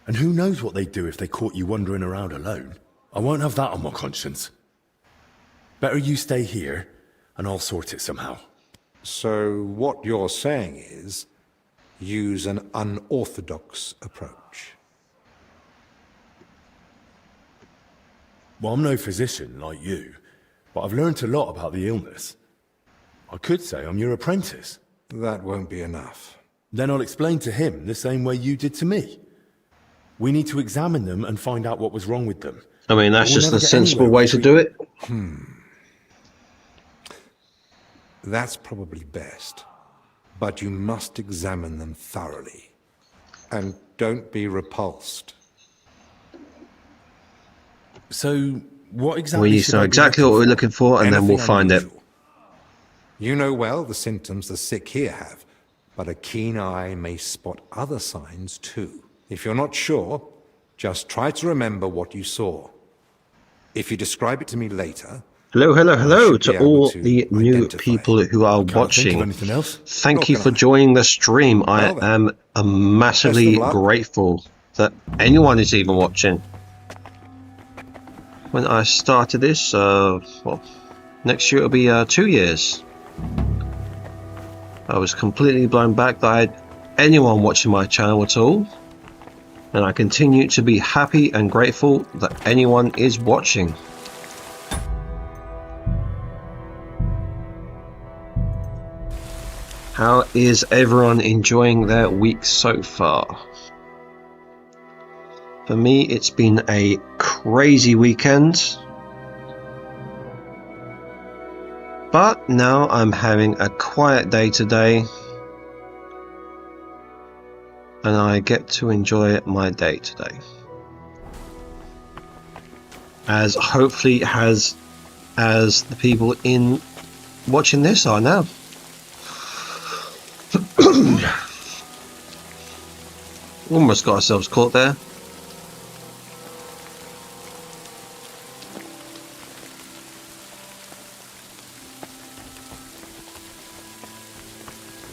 and who knows what they'd do if they caught you wandering around alone. I won't have that on my conscience. Better you stay here, and I'll sort it somehow. So what you're saying is, use an unorthodox approach. Well, I'm no physician like you, but I've learnt a lot about the illness. I could say I'm your apprentice. That won't be enough. Then I'll explain to him the same way you did to me. We need to examine them and find out what was wrong with them. I mean, that's just the sensible way to do it. That's probably best. But you must examine them thoroughly. And don't be repulsed. So, what exactly We need to know exactly what we're looking for, and then we'll find it. You know well the symptoms the sick here have, but a keen eye may spot other signs too. If you're not sure, just try to remember what you saw. If you describe it to me later... Hello to all the new people who are watching. Thank you for joining the stream. I am massively grateful that anyone is even watching. When I started this, well, next year it'll be 2 years. I was completely blown back that I had anyone watching my channel at all. And I continue to be happy and grateful that anyone is watching. How is everyone enjoying their week so far? For me, it's been a crazy weekend. But now I'm having a quiet day today, and I get to enjoy my day today, as hopefully as the people in watching this are now. Almost got ourselves caught there.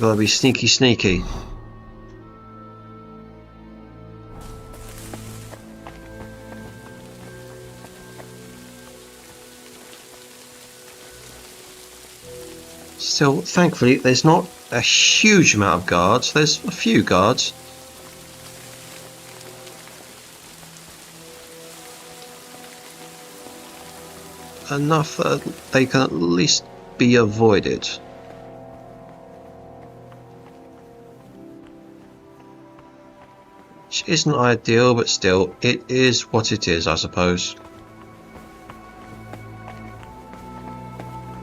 Gotta be sneaky. Still, thankfully, there's not a huge amount of guards. There's a few guards. Enough that they can at least be avoided. Which isn't ideal, but still, it is what it is, I suppose.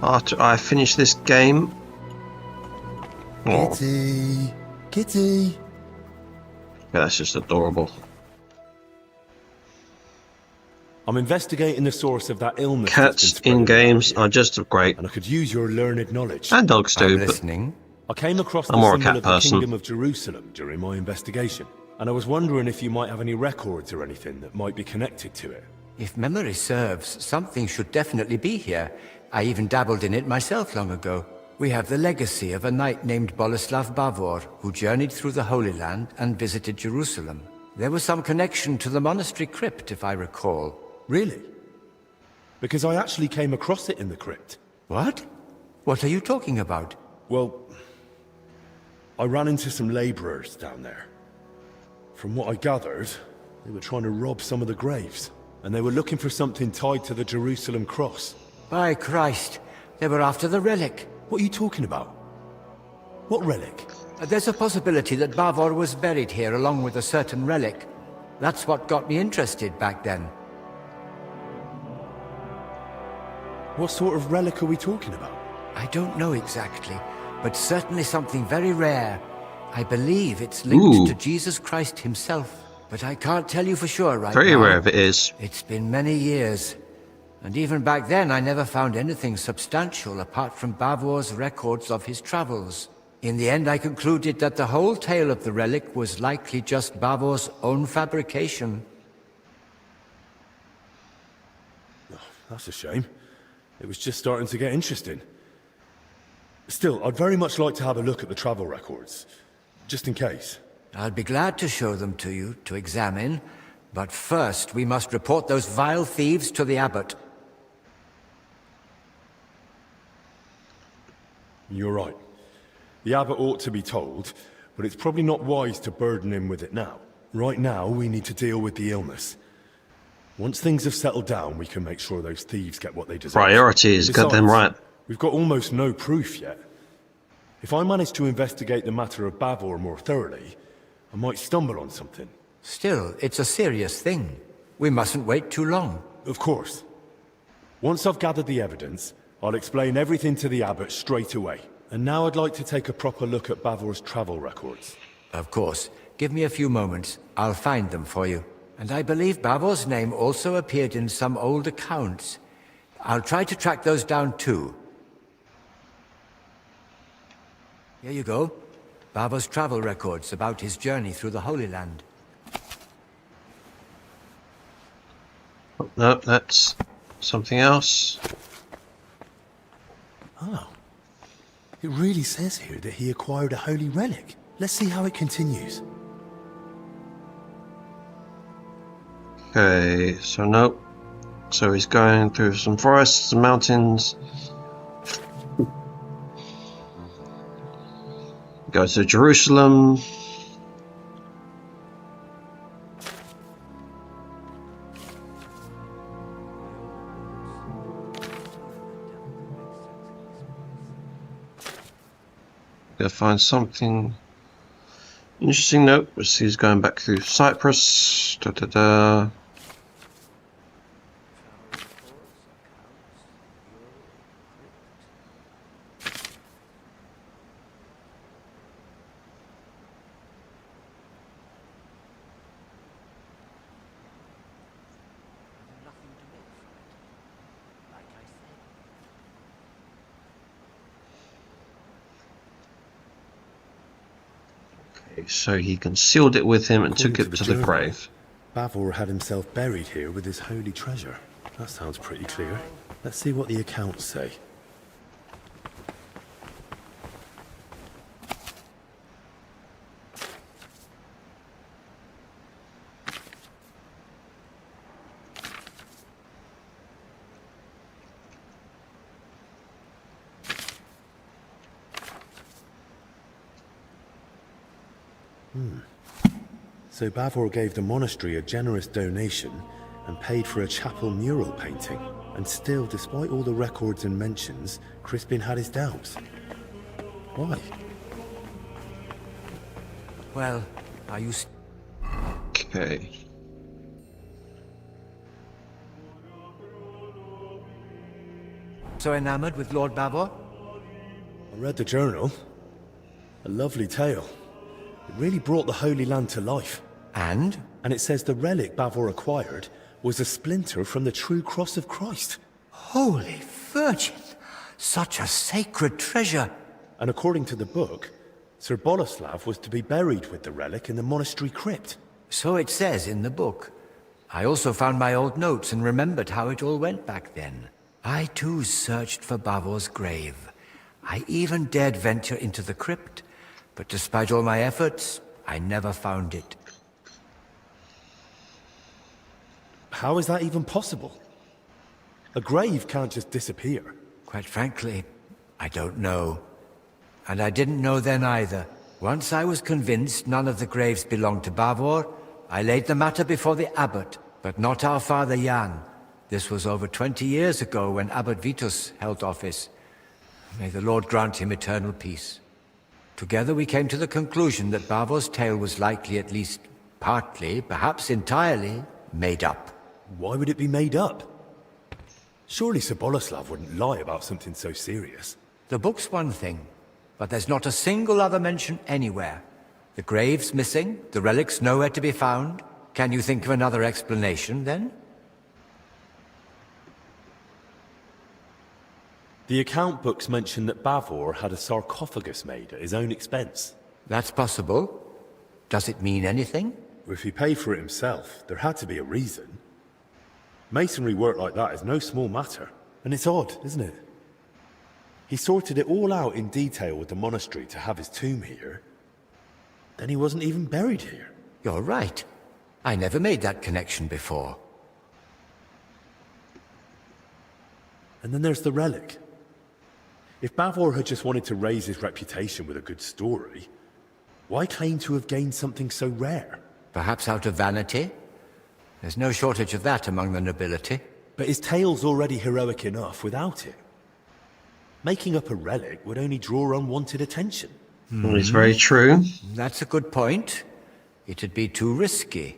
After I finish this game... Kitty! Kitty! Yeah, that's just adorable. I'm investigating the source of that illness. Cats in games are just great. And I could use your learned knowledge. And dogs too. I'm listening. I came across the I'm more a symbol cat of the person. Kingdom of Jerusalem during my investigation. And I was wondering if you might have any records or anything that might be connected to it. If memory serves, something should definitely be here. I even dabbled in it myself long ago. We have the legacy of a knight named Boleslav Bavor, who journeyed through the Holy Land and visited Jerusalem. There was some connection to the monastery crypt, if I recall. Really? Because I actually came across it in the crypt. What? What are you talking about? Well, I ran into some laborers down there. From what I gathered, they were trying to rob some of the graves, and they were looking for something tied to the Jerusalem cross. By Christ, they were after the relic. What are you talking about? What relic? There's a possibility that Bavor was buried here along with a certain relic. That's what got me interested back then. What sort of relic are we talking about? I don't know exactly, but certainly something very rare. I believe it's linked to Jesus Christ himself, but I can't tell you for sure right now. Very rare if it is. It's been many years, and even back then I never found anything substantial apart from Bavor's records of his travels. In the end I concluded that the whole tale of the relic was likely just Bavor's own fabrication. Oh, that's a shame. It was just starting to get interesting. Still, I'd very much like to have a look at the travel records. Just in case. I'll be glad to show them to you, to examine. But first, we must report those vile thieves to the abbot. You're right. The abbot ought to be told, but it's probably not wise to burden him with it now. Right now, we need to deal with the illness. Once things have settled down, we can make sure those thieves get what they deserve. Priorities, got them right. We've got almost no proof yet. If I manage to investigate the matter of Bavor more thoroughly, I might stumble on something. Still, it's a serious thing. We mustn't wait too long. Of course. Once I've gathered the evidence, I'll explain everything to the abbot straight away. And now I'd like to take a proper look at Bavor's travel records. Of course. Give me a few moments. I'll find them for you. And I believe Bavor's name also appeared in some old accounts. I'll try to track those down too. Here you go. Bavor's travel records about his journey through the Holy Land. No, that's something else. Oh. It really says here that he acquired a holy relic. Let's see how it continues. Okay, so nope. So he's going through some forests and mountains. Goes to Jerusalem. Gotta find something interesting. Nope, he's going back through Cyprus. Da da da. Okay, so he concealed it with him and took it to the grave. Bavor had himself buried here with his holy treasure. That sounds pretty clear. Let's see what the accounts say. So Bavor gave the monastery a generous donation and paid for a chapel mural painting. And still, despite all the records and mentions, Crispin had his doubts. Why? Well, are you... Okay. So enamored with Lord Bavor? I read the journal. A lovely tale. It really brought the Holy Land to life. And? And it says the relic Bavor acquired was a splinter from the true cross of Christ. Holy Virgin! Such a sacred treasure! And according to the book, Sir Boleslav was to be buried with the relic in the monastery crypt. So it says in the book. I also found my old notes and remembered how it all went back then. I too searched for Bavor's grave. I even dared venture into the crypt, but despite all my efforts, I never found it. How is that even possible? A grave can't just disappear. Quite frankly, I don't know. And I didn't know then either. Once I was convinced none of the graves belonged to Bavor, I laid the matter before the abbot, but not our father Jan. This was over 20 years ago when Abbot Vitus held office. May the Lord grant him eternal peace. Together we came to the conclusion that Bavor's tale was likely at least partly, perhaps entirely, made up. Why would it be made up? Surely Sir Boleslav wouldn't lie about something so serious. The book's one thing, but there's not a single other mention anywhere. The grave's missing, the relic's nowhere to be found. Can you think of another explanation, then? The account books mention that Bavor had a sarcophagus made at his own expense. That's possible. Does it mean anything? If he paid for it himself, there had to be a reason. Masonry work like that is no small matter. And it's odd, isn't it? He sorted it all out in detail with the monastery to have his tomb here. Then he wasn't even buried here. You're right. I never made that connection before. And then there's the relic. If Bavor had just wanted to raise his reputation with a good story, why claim to have gained something so rare? Perhaps out of vanity? There's no shortage of that among the nobility. But his tale's already heroic enough without it. Making up a relic would only draw unwanted attention. Well, it's very true. That's a good point. It'd be too risky.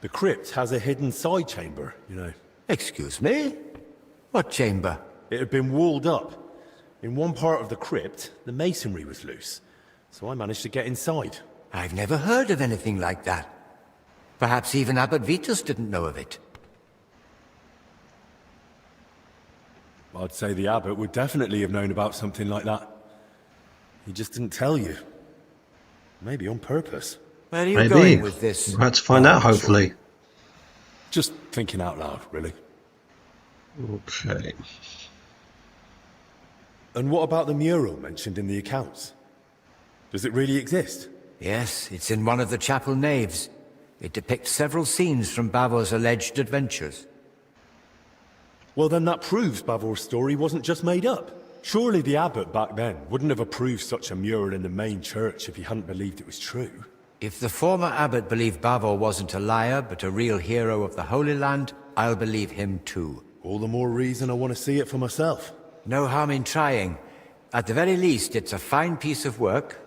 The crypt has a hidden side chamber, you know. Excuse me? What chamber? It had been walled up. In one part of the crypt, the masonry was loose, so I managed to get inside. I've never heard of anything like that. Perhaps even Abbot Vitus didn't know of it. I'd say the abbot would definitely have known about something like that. He just didn't tell you. Maybe on purpose. Where are you going with this? We'll have to find out, hopefully. Just thinking out loud, really. Okay. And what about the mural mentioned in the accounts? Does it really exist? Yes, it's in one of the chapel naves. It depicts several scenes from Bavor's alleged adventures. Well, then that proves Bavor's story wasn't just made up. Surely the abbot back then wouldn't have approved such a mural in the main church if he hadn't believed it was true. If the former abbot believed Bavor wasn't a liar, but a real hero of the Holy Land, I'll believe him too. All the more reason I want to see it for myself. No harm in trying. At the very least, it's a fine piece of work.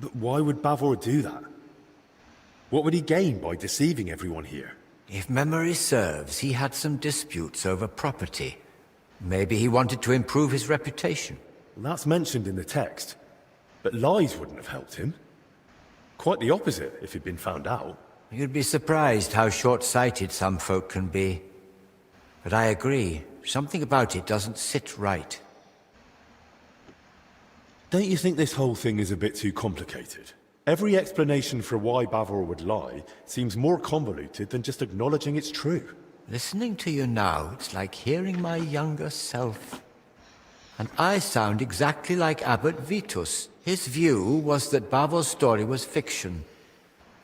But why would Bavor do that? What would he gain by deceiving everyone here? If memory serves, he had some disputes over property. Maybe he wanted to improve his reputation. Well, that's mentioned in the text. But lies wouldn't have helped him. Quite the opposite, if he'd been found out. You'd be surprised how short-sighted some folk can be. But I agree, something about it doesn't sit right. Don't you think this whole thing is a bit too complicated? Every explanation for why Bavor would lie seems more convoluted than just acknowledging it's true. Listening to you now, it's like hearing my younger self. And I sound exactly like Abbot Vitus. His view was that Bavor's story was fiction.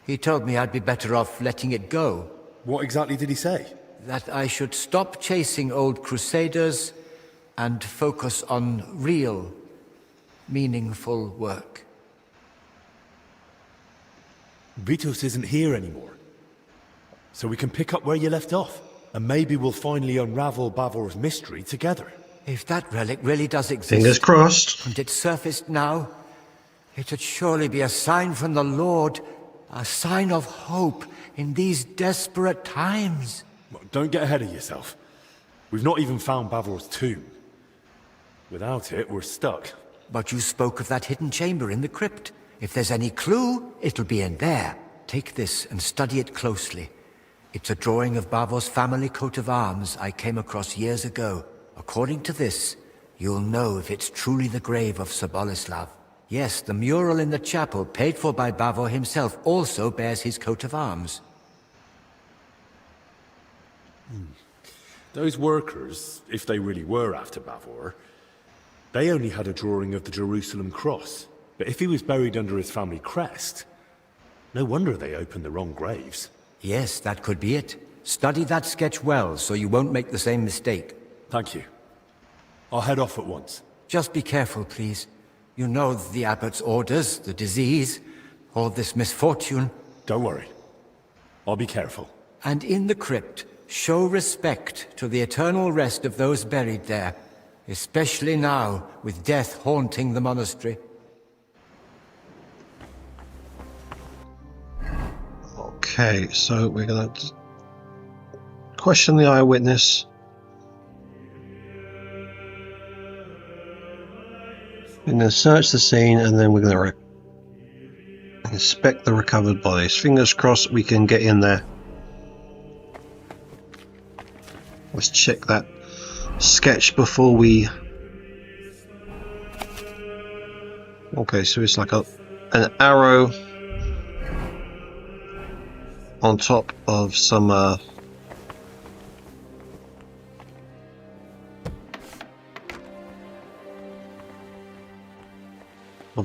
He told me I'd be better off letting it go. What exactly did he say? That I should stop chasing old crusaders and focus on real, meaningful work. Vitus isn't here anymore. So we can pick up where you left off. And maybe we'll finally unravel Bavor's mystery together. If that relic really does exist, Fingers crossed, and it surfaced now, it would surely be a sign from the Lord, a sign of hope in these desperate times. Don't get ahead of yourself. We've not even found Bavor's tomb. Without it, we're stuck. But you spoke of that hidden chamber in the crypt. If there's any clue, it'll be in there. Take this and study it closely. It's a drawing of Bavor's family coat of arms I came across years ago. According to this, you'll know if it's truly the grave of Sir Boleslav. Yes, the mural in the chapel, paid for by Bavor himself, also bears his coat of arms. Those workers, if they really were after Bavor, they only had a drawing of the Jerusalem cross. But if he was buried under his family crest, no wonder they opened the wrong graves. Yes, that could be it. Study that sketch well, so you won't make the same mistake. Thank you. I'll head off at once. Just be careful, please. You know the abbot's orders, the disease, all this misfortune. Don't worry. I'll be careful. And in the crypt, show respect to the eternal rest of those buried there, especially now, with death haunting the monastery. Okay, so we're going to question the eyewitness. We're going to search the scene, and then we're going to inspect the recovered bodies. Fingers crossed we can get in there. Let's check that sketch before we... Okay, so it's like an arrow on top of some of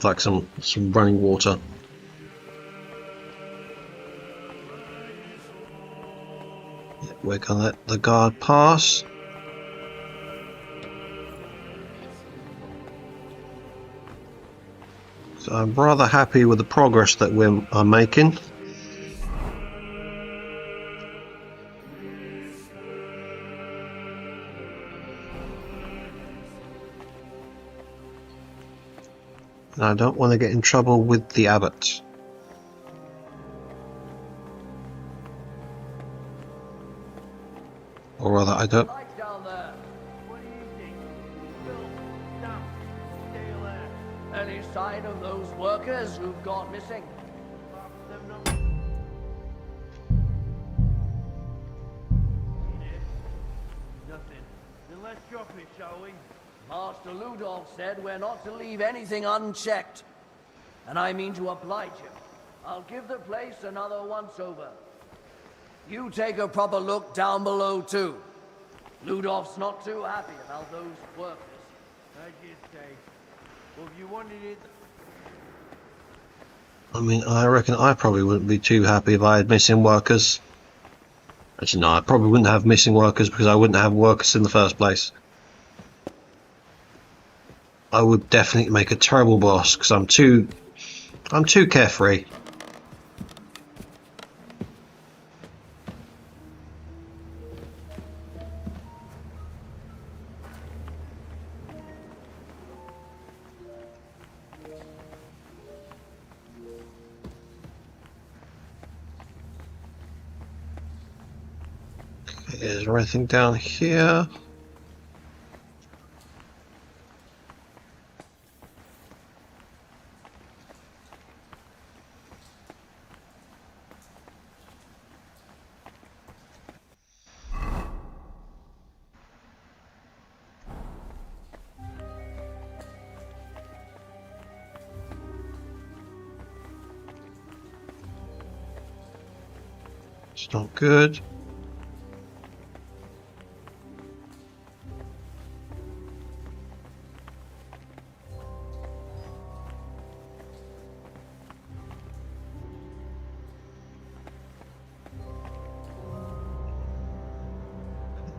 like some running water. Yeah, we're gonna let the guard pass. So I'm rather happy with the progress that we're making. And I don't want to get in trouble with the abbot. Or rather, I don't... Any sign of those workers who've gone missing? Nothing. Then let's drop it, shall we? Master Ludolf said we're not to leave anything unchecked. And I mean to oblige him. I'll give the place another once-over. You take a proper look down below, too. Ludolf's not too happy about those workers. As you say. Well, if you wanted it... I mean, I reckon I probably wouldn't be too happy if I had missing workers. Actually, no, I probably wouldn't have missing workers because I wouldn't have workers in the first place. I would definitely make a terrible boss because I'm too carefree. Okay, is there anything down here? It's not good.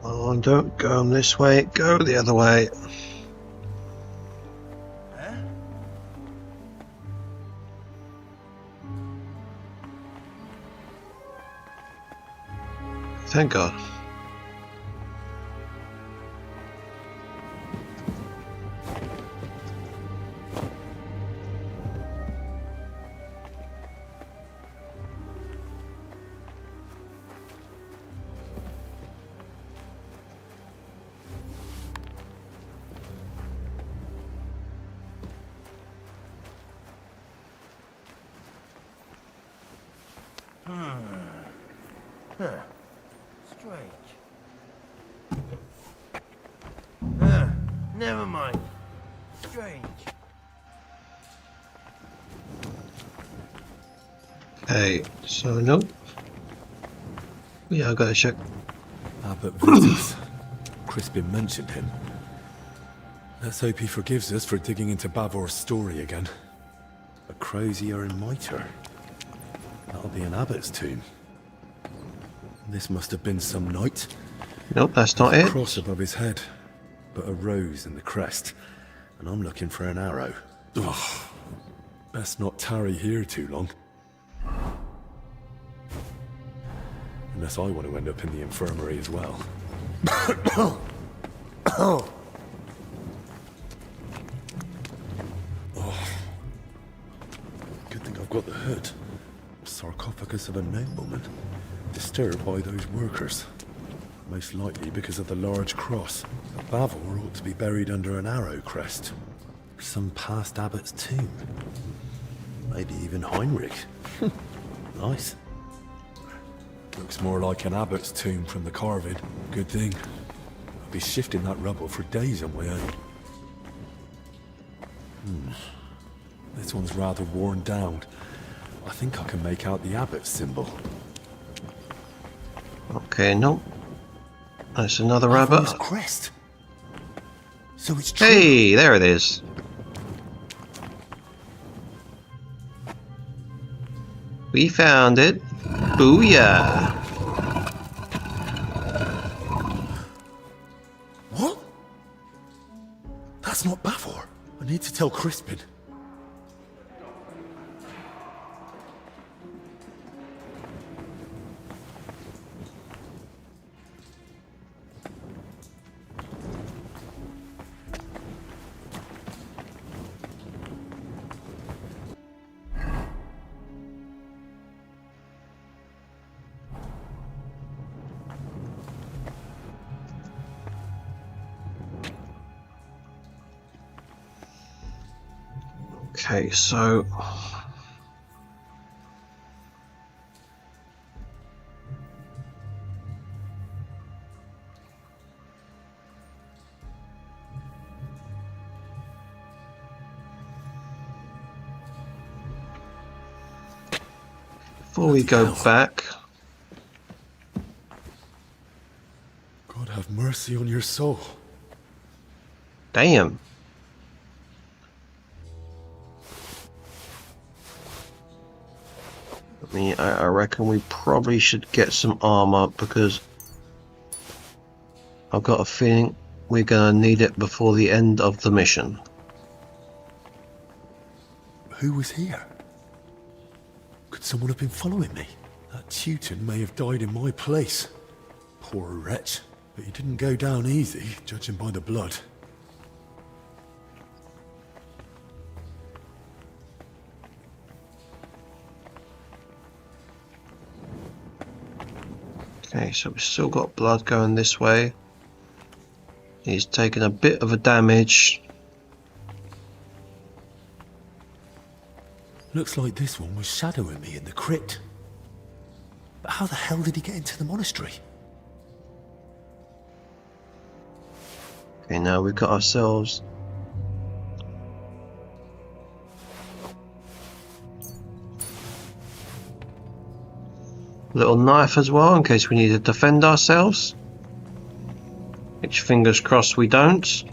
Oh, don't go this way, go the other way. Thank God. Strange. Never mind. Strange. Okay, so nope. Yeah, I gotta check. Abbot Vitus. Crispin mentioned him. Let's hope he forgives us for digging into Bavor's story again. A crozier and mitre. That'll be an abbot's tomb. This must have been some knight. Nope, that's not There's it. a cross above his head, but a rose in the crest. And I'm looking for an arrow. Ugh. Best not tarry here too long. Unless I want to end up in the infirmary as well. Oh. Good thing I've got the hood. Sarcophagus of a nobleman. Disturbed by those workers. Most likely because of the large cross. Bavor ought to be buried under an arrow crest. Some past abbot's tomb. Maybe even Heinrich. Nice. Looks more like an abbot's tomb from the carving. Good thing. I'll be shifting that rubble for days on my own. This one's rather worn down. I think I can make out the abbot's symbol. Okay, nope. That's another Bavor's rabbit. crest. So it's true. Hey, there it is. We found it. Booyah. What? That's not Bavor. I need to tell Crispin. Okay, so before we go back, God have mercy on your soul. damn. I reckon we probably should get some armor because I've got a feeling we're gonna need it before the end of the mission. Who was here? Could someone have been following me? That Teuton may have died in my place. Poor wretch. But he didn't go down easy, judging by the blood. Okay, so we've still got blood going this way. He's taken a bit of a damage. Looks like this one was shadowing me in the crypt. But how the hell did he get into the monastery? Okay, now we've got ourselves Little knife as well, in case we need to defend ourselves. Which, fingers crossed, we don't.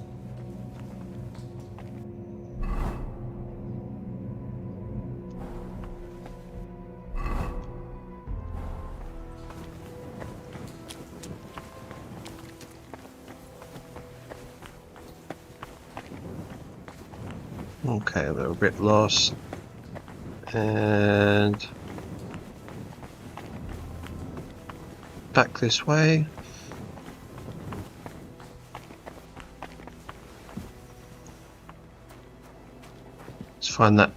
Okay, a little bit lost. And back this way. Let's find that.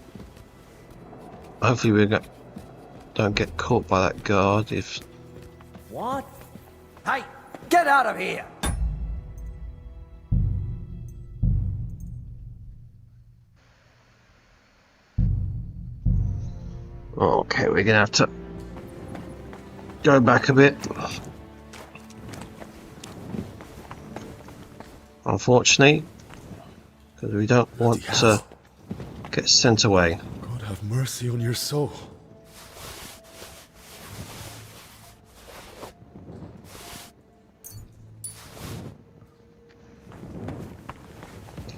Hopefully we don't get caught by that guard. If What? Hey, get out of here! okay, we're gonna have to go back a bit. Unfortunately, because we don't want to get sent away. God have mercy on your soul.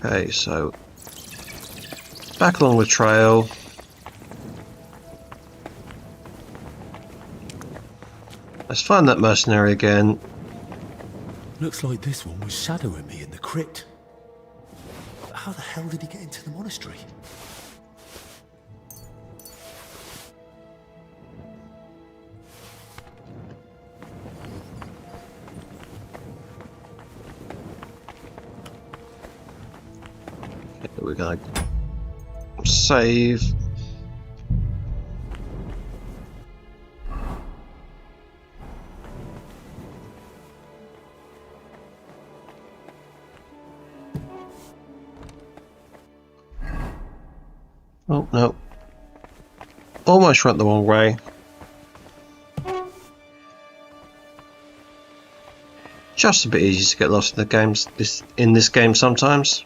Okay, so back along the trail. Let's find that mercenary again. Looks like this one was shadowing me in the crypt. How the hell did he get into the monastery? Okay, we're gonna save. Oh, no. Almost went the wrong way. Just a bit easy to get lost in the games in this game sometimes.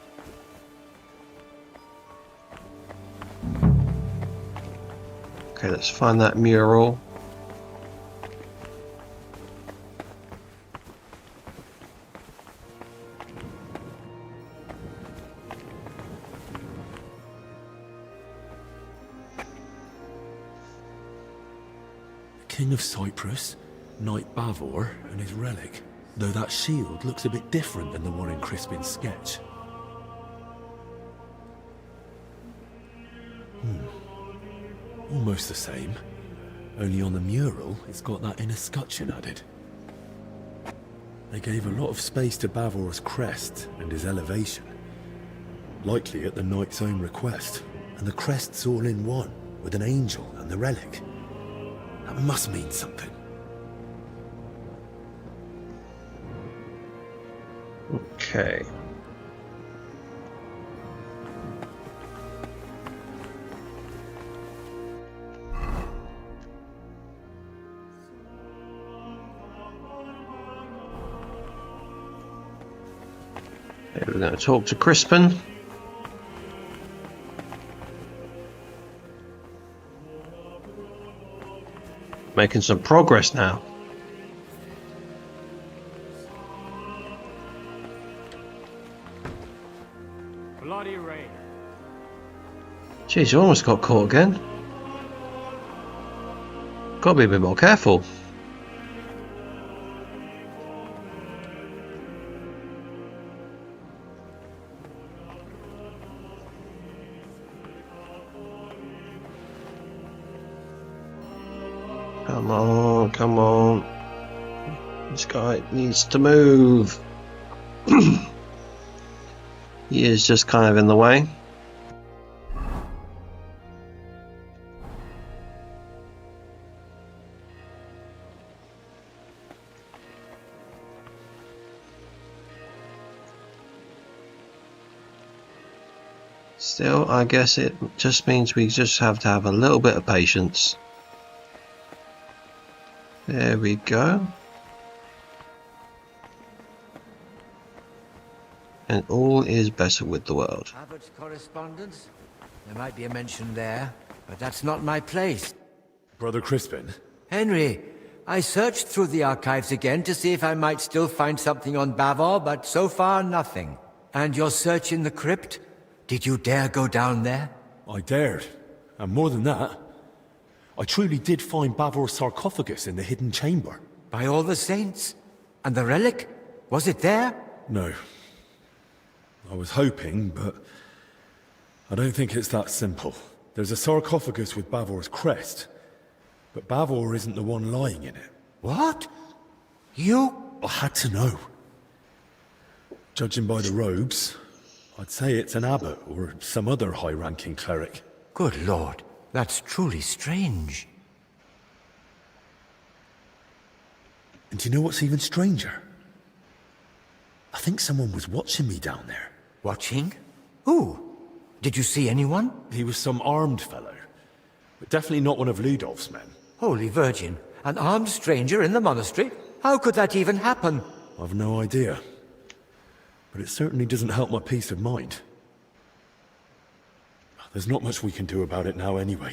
Okay, let's find that mural. King of Cyprus, Knight Bavor, and his relic. Though that shield looks a bit different than the one in Crispin's sketch. Almost the same. Only on the mural, it's got that inner scutcheon added. They gave a lot of space to Bavor's crest and his elevation. Likely at the knight's own request. And the crest's all in one, with an angel and the relic. That must mean something. Okay. We're going to talk to Crispin. Making some progress now. Bloody rain. Jeez, you almost got caught again. Got to be a bit more careful. Come on, come on. This guy needs to move. He is just kind of in the way. Still, I guess it just means we just have to have a little bit of patience. There we go. And all is better with the world. Abbott's correspondence? There might be a mention there, but that's not my place. Brother Crispin? Henry, I searched through the archives again to see if I might still find something on Bavor, but so far nothing. And your search in the crypt? Did you dare go down there? I dared. And more than that, I truly did find Bavor's sarcophagus in the hidden chamber. By all the saints? And the relic? Was it there? No. I was hoping, but I don't think it's that simple. There's a sarcophagus with Bavor's crest, but Bavor isn't the one lying in it. What? You? I had to know. Judging by the robes, I'd say it's an abbot or some other high-ranking cleric. Good lord, that's truly strange. And do you know what's even stranger? I think someone was watching me down there. Watching? Who? Did you see anyone? He was some armed fellow, but definitely not one of Ludolf's men. Holy Virgin, an armed stranger in the monastery? How could that even happen? I've no idea, but it certainly doesn't help my peace of mind. There's not much we can do about it now anyway.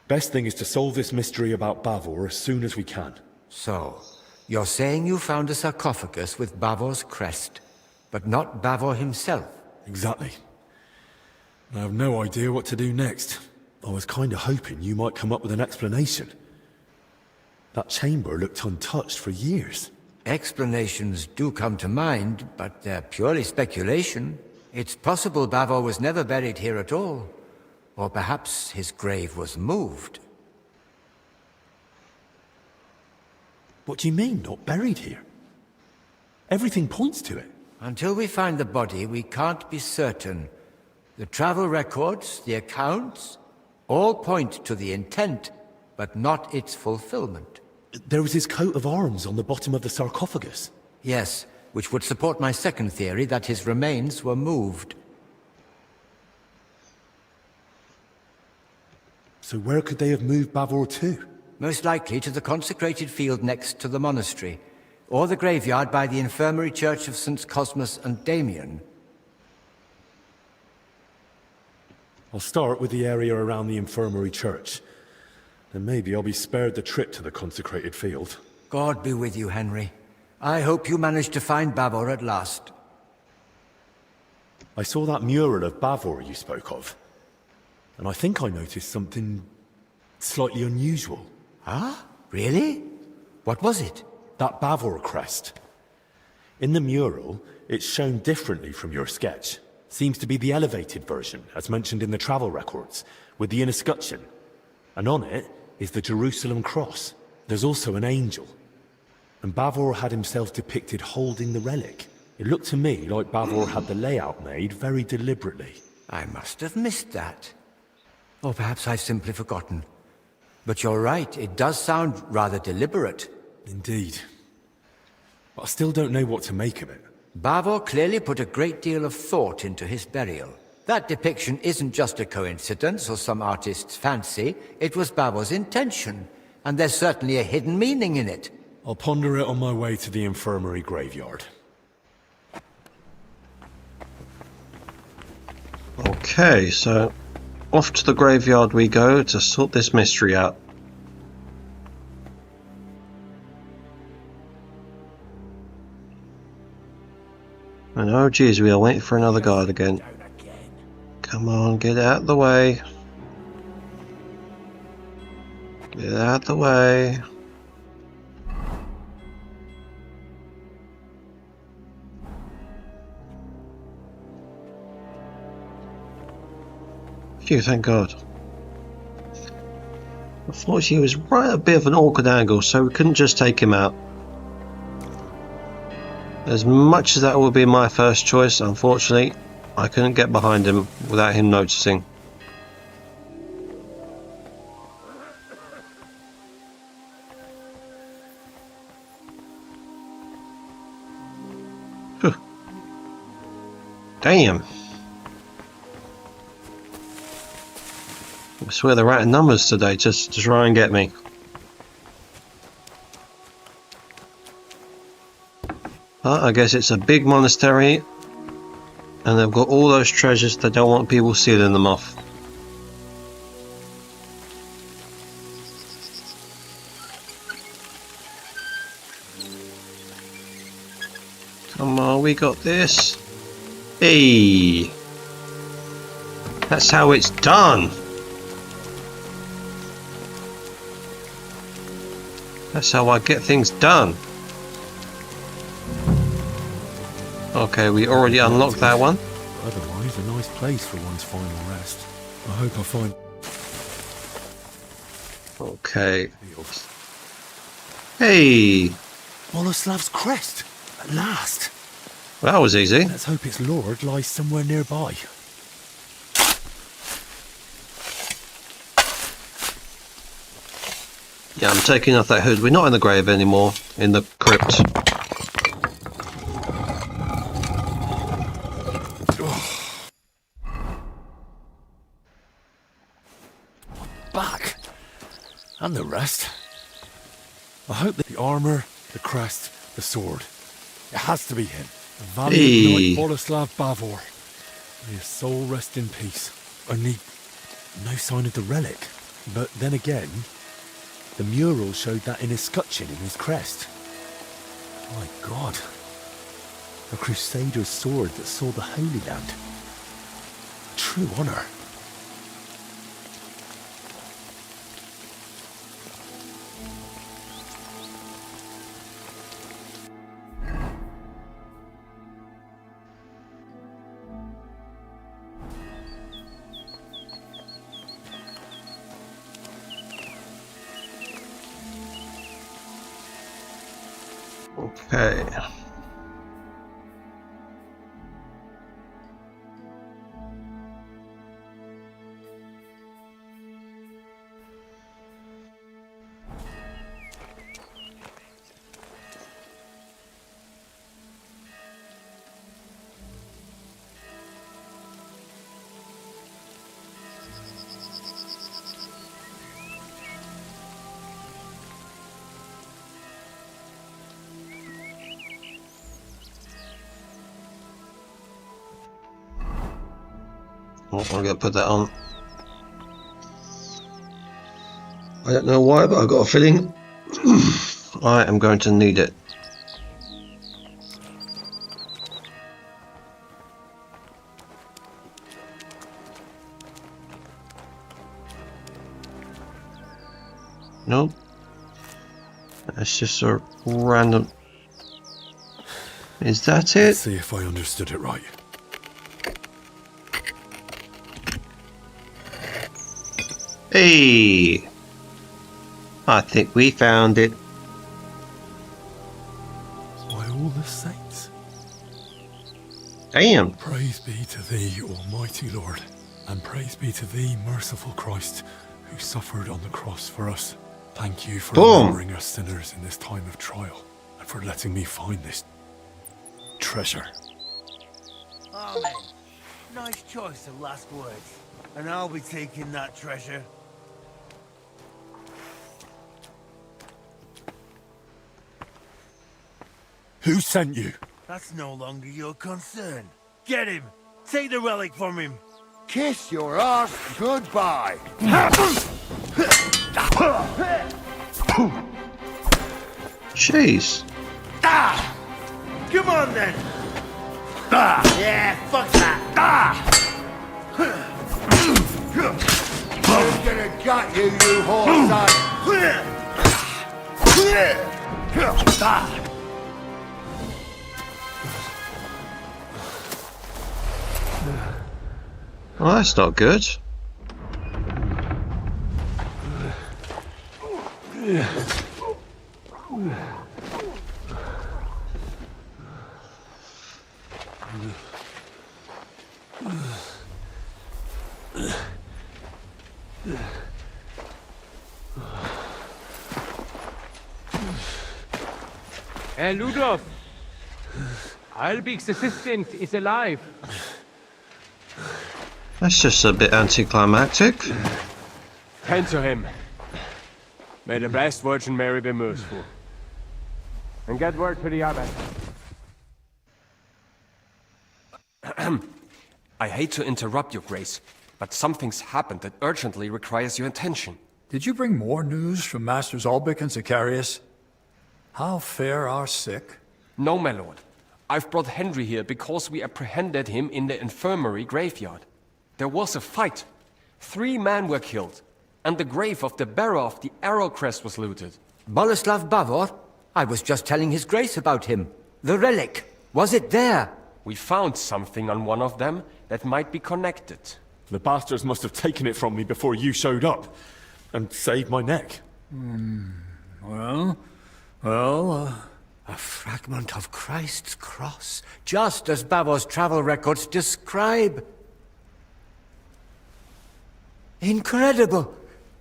Best thing is to solve this mystery about Bavor as soon as we can. So, you're saying you found a sarcophagus with Bavor's crest, but not Bavor himself? Exactly. I have no idea what to do next. I was kind of hoping you might come up with an explanation. That chamber looked untouched for years. Explanations do come to mind, but they're purely speculation. It's possible Bavor was never buried here at all. Or perhaps his grave was moved. What do you mean, not buried here? Everything points to it. Until we find the body, we can't be certain. The travel records, the accounts, all point to the intent, but not its fulfillment. There was his coat of arms on the bottom of the sarcophagus. Yes, which would support my second theory that his remains were moved. So where could they have moved Bavor to? Most likely to the consecrated field next to the monastery, or the graveyard by the infirmary church of St. Cosmas and Damian. I'll start with the area around the infirmary church. Then maybe I'll be spared the trip to the consecrated field. God be with you, Henry. I hope you managed to find Bavor at last. I saw that mural of Bavor you spoke of, and I think I noticed something slightly unusual. Ah? Really? What was it? That Bavor crest. In the mural, it's shown differently from your sketch. Seems to be the elevated version, as mentioned in the travel records, with the inner scutcheon. And on it is the Jerusalem cross. There's also an angel. And Bavor had himself depicted holding the relic. It looked to me like Bavor had the layout made very deliberately. I must have missed that. Or perhaps I've simply forgotten. But you're right, it does sound rather deliberate. Indeed. But I still don't know what to make of it. Bavor clearly put a great deal of thought into his burial. That depiction isn't just a coincidence or some artist's fancy. It was Bavor's intention, and there's certainly a hidden meaning in it. I'll ponder it on my way to the infirmary graveyard. Okay, so off to the graveyard we go to sort this mystery out. And oh geez, we are waiting for another guard again. Come on, get out the way. Get out the way. Phew, thank God. Unfortunately, he was right at a bit of an awkward angle, so we couldn't just take him out. As much as that would be my first choice, unfortunately, I couldn't get behind him without him noticing. Whew. Damn. I swear they're out of numbers today just to try and get me. But I guess it's a big monastery and they've got all those treasures they don't want people sealing them off. Come on, we got this. Hey, that's how it's done. That's how I get things done. Okay, we already unlocked that one. Otherwise, a nice place for one's final rest. I hope I find... Okay. Hey! Boleslav's crest! At last! That was easy. Let's hope its lord lies somewhere nearby. Yeah, I'm taking off that hood. We're not in the grave anymore. In the crypt. Back! And the rest. I hope that the armour, the crest, the sword. It has to be him. The valiant knight Boleslav Bavor. May his soul rest in peace. Only no sign of the relic. But then again, the mural showed that in his scutcheon in his crest. My God. A crusader's sword that saw the Holy Land. True honour. Okay. Oh, I'm going to put that on. I don't know why, but I've got a feeling I am going to need it. Nope. That's just a random... Is that it? Let's see if I understood it right. Hey! I think we found it. By all the saints. Damn. Praise be to thee, Almighty Lord, and praise be to thee, merciful Christ, who suffered on the cross for us. Thank you for remembering us sinners in this time of trial, and for letting me find this treasure. Amen. Nice choice of last words. And I'll be taking that treasure. Who sent you? That's no longer your concern. Get him! Take the relic from him! Kiss your ass goodbye! Jeez. Ah! Come on then! Ah! Yeah, fuck that! Ah! I'm gonna gut you, you whore son! Well, that's not good. Ludov! Albig's assistant is alive. That's just a bit anticlimactic. Tend to him. May the blessed Virgin Mary be merciful. And get word to the abbot. I hate to interrupt your grace, but something's happened that urgently requires your attention. Did you bring more news from Masters Albik and Zacharias? How fare our sick? No, my lord. I've brought Henry here because we apprehended him in the infirmary graveyard. There was a fight. 3 men were killed, and the grave of the bearer of the arrow crest was looted. Boleslav Bavor? I was just telling his grace about him. The relic. Was it there? We found something on one of them that might be connected. The bastards must have taken it from me before you showed up, and saved my neck. Well, a fragment of Christ's cross, just as Bavor's travel records describe. Incredible!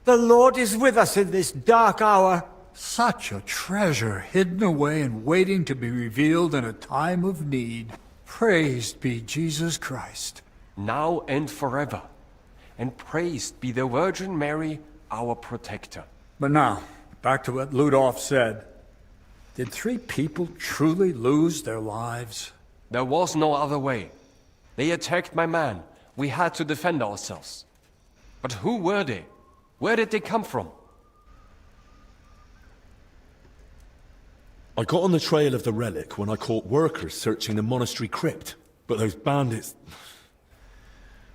The Lord is with us in this dark hour. Such a treasure hidden away and waiting to be revealed in a time of need. Praised be Jesus Christ. Now and forever. And praised be the Virgin Mary, our protector. But now, back to what Ludolf said. Did 3 people truly lose their lives? There was no other way. They attacked my man. We had to defend ourselves. But who were they? Where did they come from? I got on the trail of the relic when I caught workers searching the monastery crypt. But those bandits...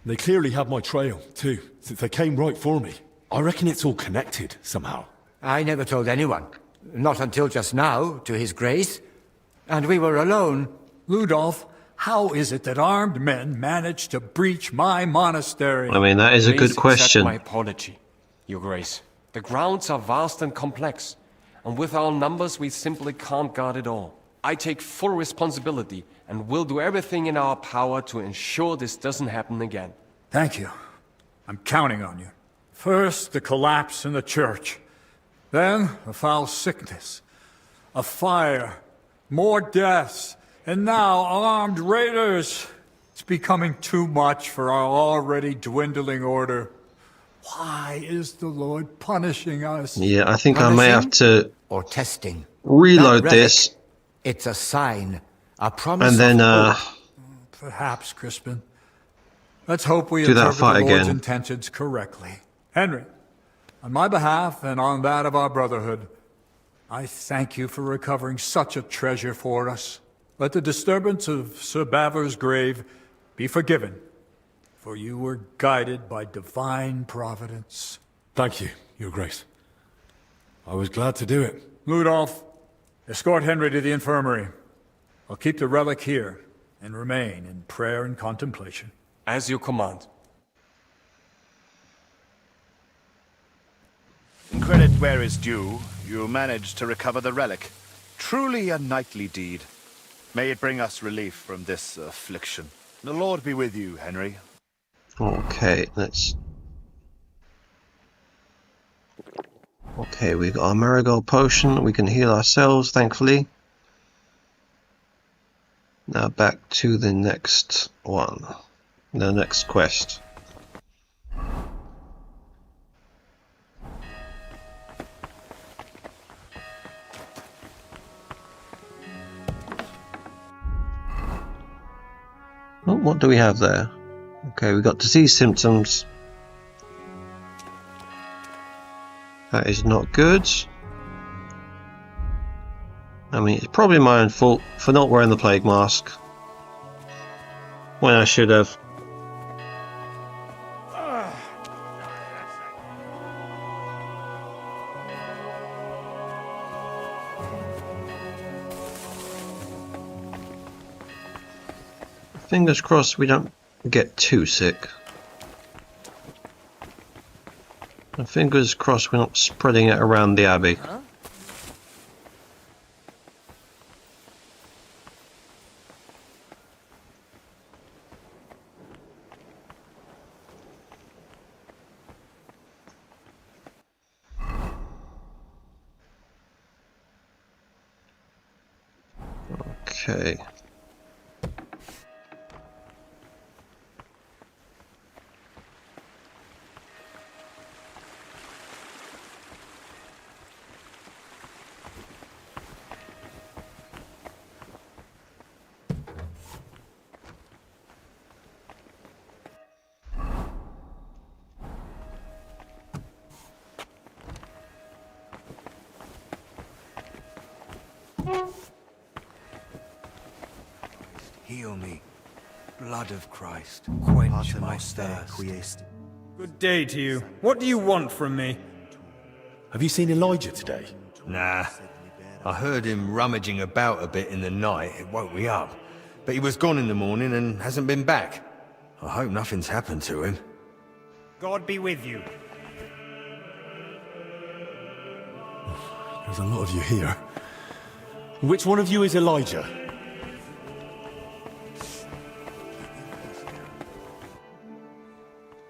They clearly have my trail, too, since they came right for me. I reckon it's all connected, somehow. I never told anyone. Not until just now, to his grace. And we were alone. Ludolf, how is it that armed men managed to breach my monastery? I mean, that is a Please good question. accept my apology, Your Grace. The grounds are vast and complex, and with our numbers we simply can't guard it all. I take full responsibility and will do everything in our power to ensure this doesn't happen again. Thank you. I'm counting on you. First, the collapse in the church. Then, a foul sickness. A fire. More deaths. And now, armed raiders. It's becoming too much for our already dwindling order. Why is the Lord punishing us? Yeah, I think I may have to... Or testing. Reload That relic, this. It's a sign. A promise And then, of hope. Perhaps, Crispin. Let's hope we Do that interpret fight the Lord's again. intentions correctly. Henry, on my behalf and on that of our brotherhood, I thank you for recovering such a treasure for us. Let the disturbance of Sir Bavor's grave be forgiven, for you were guided by divine providence. Thank you, Your Grace. I was glad to do it. Ludolf, escort Henry to the infirmary. I'll keep the relic here and remain in prayer and contemplation. As you command. Credit where is due, you managed to recover the relic. Truly a knightly deed. May it bring us relief from this affliction. The Lord be with you, Henry. Okay, let's... Okay, we got our marigold potion. We can heal ourselves, thankfully. Now back to the next one. The next quest. Oh, what do we have there? Okay, we got disease symptoms. That is not good. I mean, it's probably my own fault for not wearing the plague mask when I should have. Fingers crossed we don't get too sick. And fingers crossed we're not spreading it around the abbey. Huh? Okay. Heal me. Blood of Christ, quench my thirst. Good day to you. What do you want from me? Have you seen Elijah today? Nah. I heard him rummaging about a bit in the night. It woke me up. But he was gone in the morning and hasn't been back. I hope nothing's happened to him. God be with you. There's a lot of you here. Which one of you is Elijah?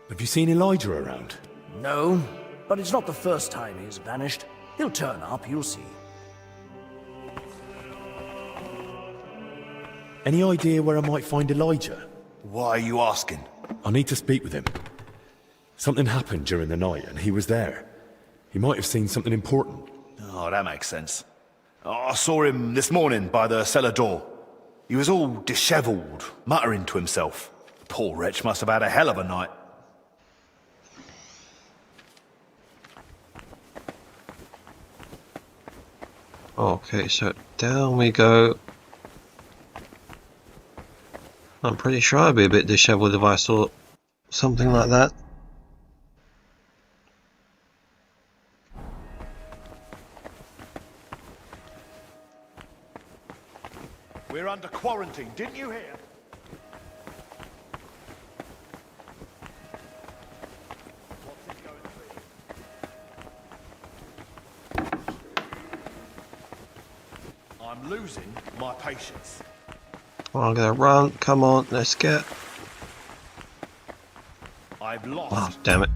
Have you seen Elijah around? No, but it's not the first time he's vanished. He'll turn up, you'll see. Any idea where I might find Elijah? Why are you asking? I need to speak with him. Something happened during the night and he was there. He might have seen something important. Oh, that makes sense. I saw him this morning by the cellar door. He was all dishevelled, muttering to himself. The poor wretch must have had a hell of a night. Okay, so down we go. I'm pretty sure I'd be a bit dishevelled if I saw something like that. We're under quarantine, didn't you hear? I'm losing my patience. I'm gonna run. Come on, let's get. I've lost. Oh, damn it.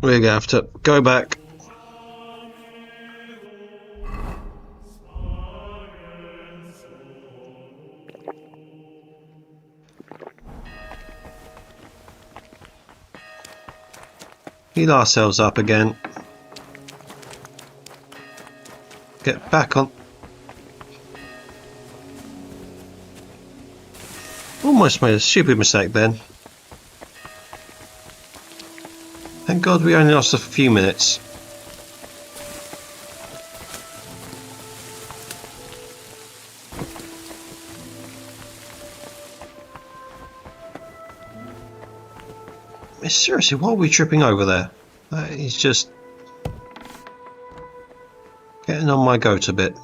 We're gonna have to go back. Heal ourselves up again. Get back on. Almost made a stupid mistake then. Thank God we only lost a few minutes. Seriously, what are we tripping over there? That is just getting on my goat a bit.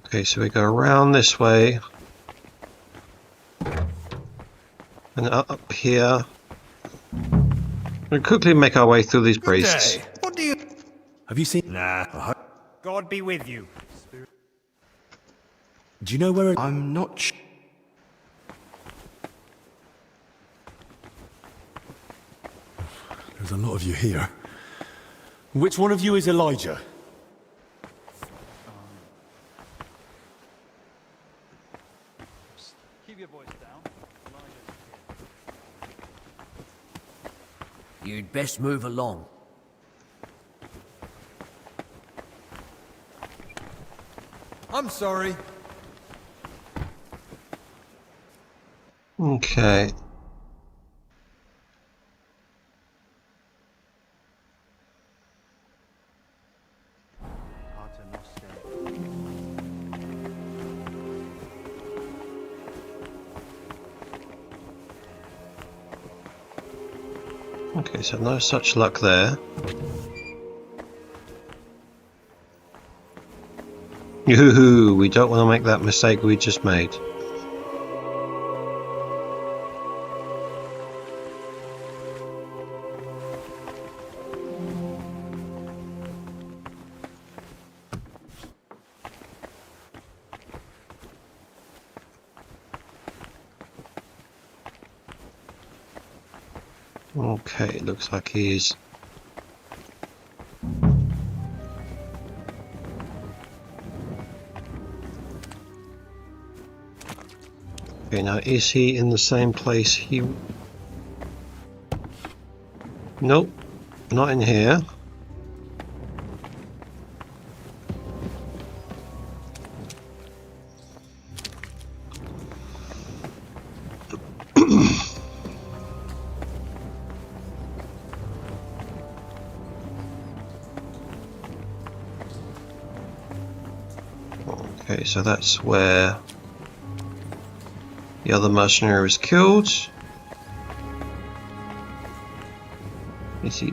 Okay, so we go around this way and up here. We'll quickly make our way through these priests. What do you... Have you seen... Nah. God be with you. Do you know where... I'm not... There's a lot of you here. Which one of you is Elijah? Keep your voice down. You'd best move along. I'm sorry. Okay. Okay, so no such luck there. Yoo-hoo, we don't want to make that mistake we just made. Okay, it looks like he's... Okay, now is he in the same place he... Nope, not in here. Okay, so that's where the other mercenary was killed. Is he?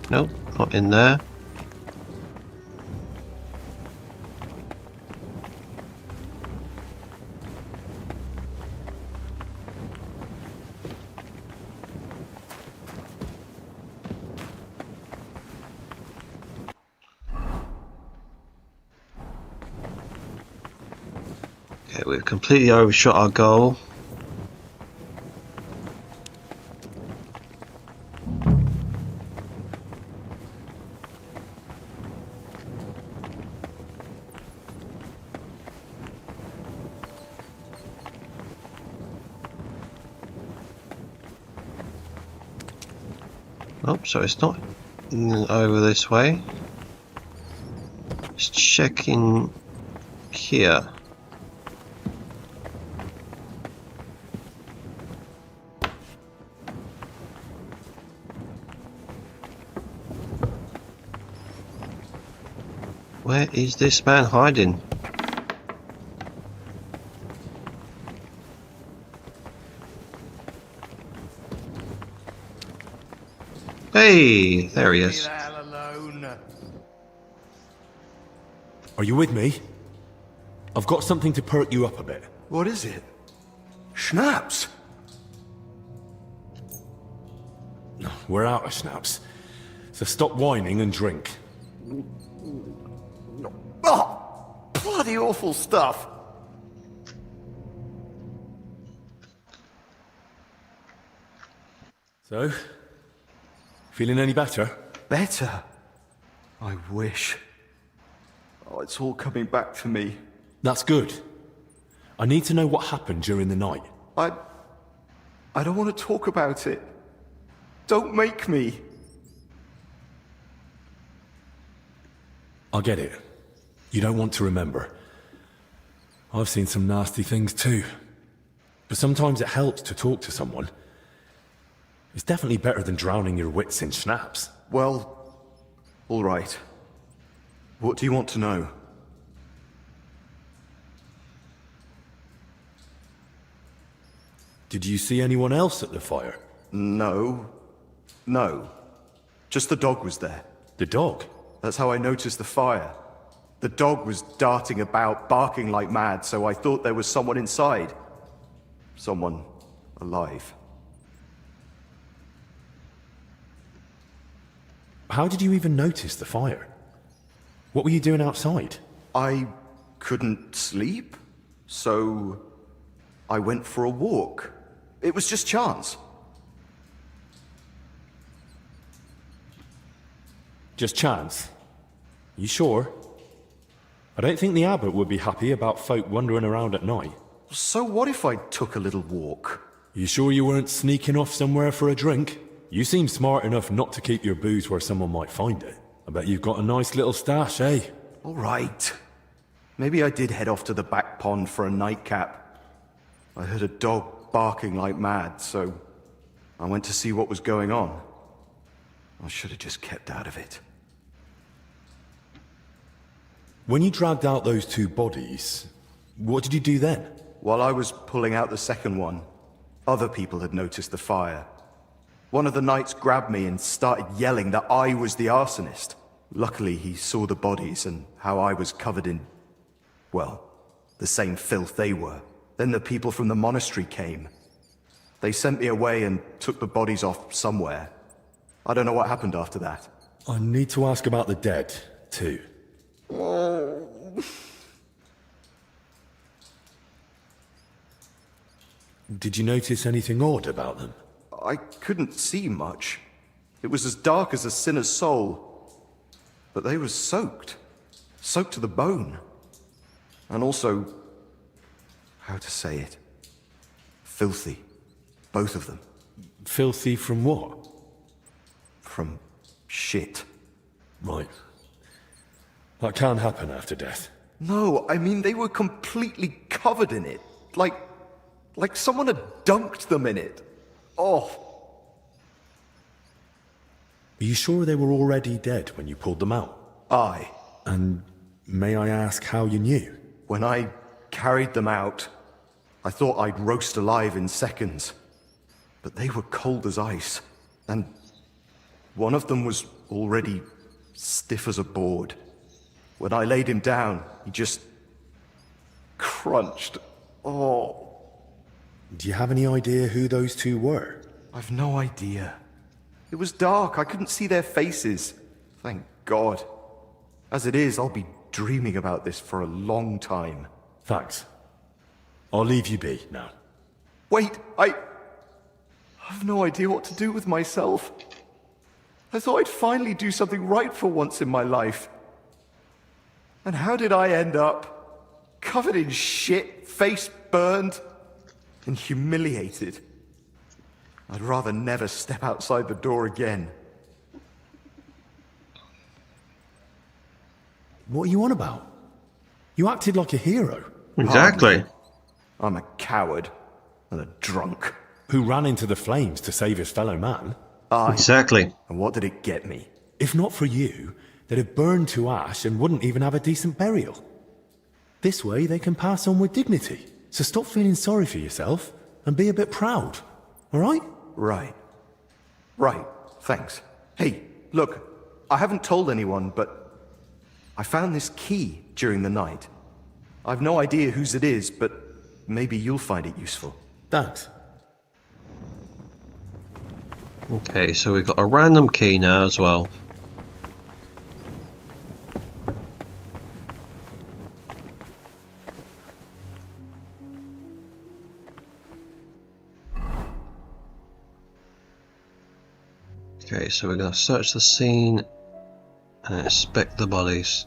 Nope, not in there. Okay, we've completely overshot our goal. Oh, so it's not over this way. Let's check in here. Where is this man hiding? Hey, there he is. Are you with me? I've got something to perk you up a bit. What is it? Schnapps? We're out of schnapps. So stop whining and drink. Oh, bloody awful stuff. So, feeling any better? Better? I wish. Oh, it's all coming back to me. That's good. I need to know what happened during the night. I don't want to talk about it. Don't make me. I get it. You don't want to remember. I've seen some nasty things too. But sometimes it helps to talk to someone. It's definitely better than drowning your wits in schnapps. Well, all right. What do you want to know? Did you see anyone else at the fire? No. No. Just the dog was there. The dog? That's how I noticed the fire. The dog was darting about, barking like mad, so I thought there was someone inside. Someone alive. How did you even notice the fire? What were you doing outside? I couldn't sleep, so I went for a walk. It was just chance. Just chance? You sure? I don't think the abbot would be happy about folk wandering around at night. So what if I took a little walk? You sure you weren't sneaking off somewhere for a drink? You seem smart enough not to keep your booze where someone might find it. I bet you've got a nice little stash, eh? All right. Maybe I did head off to the back pond for a nightcap. I heard a dog barking like mad, so I went to see what was going on. I should have just kept out of it. When you dragged out those two bodies, what did you do then? While I was pulling out the second one, other people had noticed the fire. One of the knights grabbed me and started yelling that I was the arsonist. Luckily, he saw the bodies and how I was covered in, well, the same filth they were. Then the people from the monastery came. They sent me away and took the bodies off somewhere. I don't know what happened after that. I need to ask about the dead, too. Did you notice anything odd about them? I couldn't see much. It was as dark as a sinner's soul. But they were soaked. Soaked to the bone. And also, how to say it? Filthy. Both of them. Filthy from what? From shit. Right. That can happen after death. No, I mean they were completely covered in it. Like someone had dunked them in it. Oh, Are you sure they were already dead when you pulled them out? Aye. And may I ask how you knew? When I carried them out, I thought I'd roast alive in seconds. But they were cold as ice, and one of them was already stiff as a board. When I laid him down, he just crunched. Oh. Do you have any idea who those two were? I've no idea. It was dark, I couldn't see their faces. Thank God. As it is, I'll be dreaming about this for a long time. Thanks. I'll leave you be now. Wait, I've no idea what to do with myself. I thought I'd finally do something right for once in my life. And how did I end up? Covered in shit, face burned, and humiliated. I'd rather never step outside the door again. What are you on about? You acted like a hero. Exactly. I'm a coward and a drunk. Who ran into the flames to save his fellow man. Exactly. And what did it get me? If not for you, they'd have burned to ash and wouldn't even have a decent burial. This way they can pass on with dignity. So stop feeling sorry for yourself and be a bit proud. All right? Right. Thanks. Hey, look, I haven't told anyone, but I found this key during the night. I've no idea whose it is, but maybe you'll find it useful. Thanks. Okay, so we've got a random key now as well. Okay, so we're going to search the scene and inspect the bodies.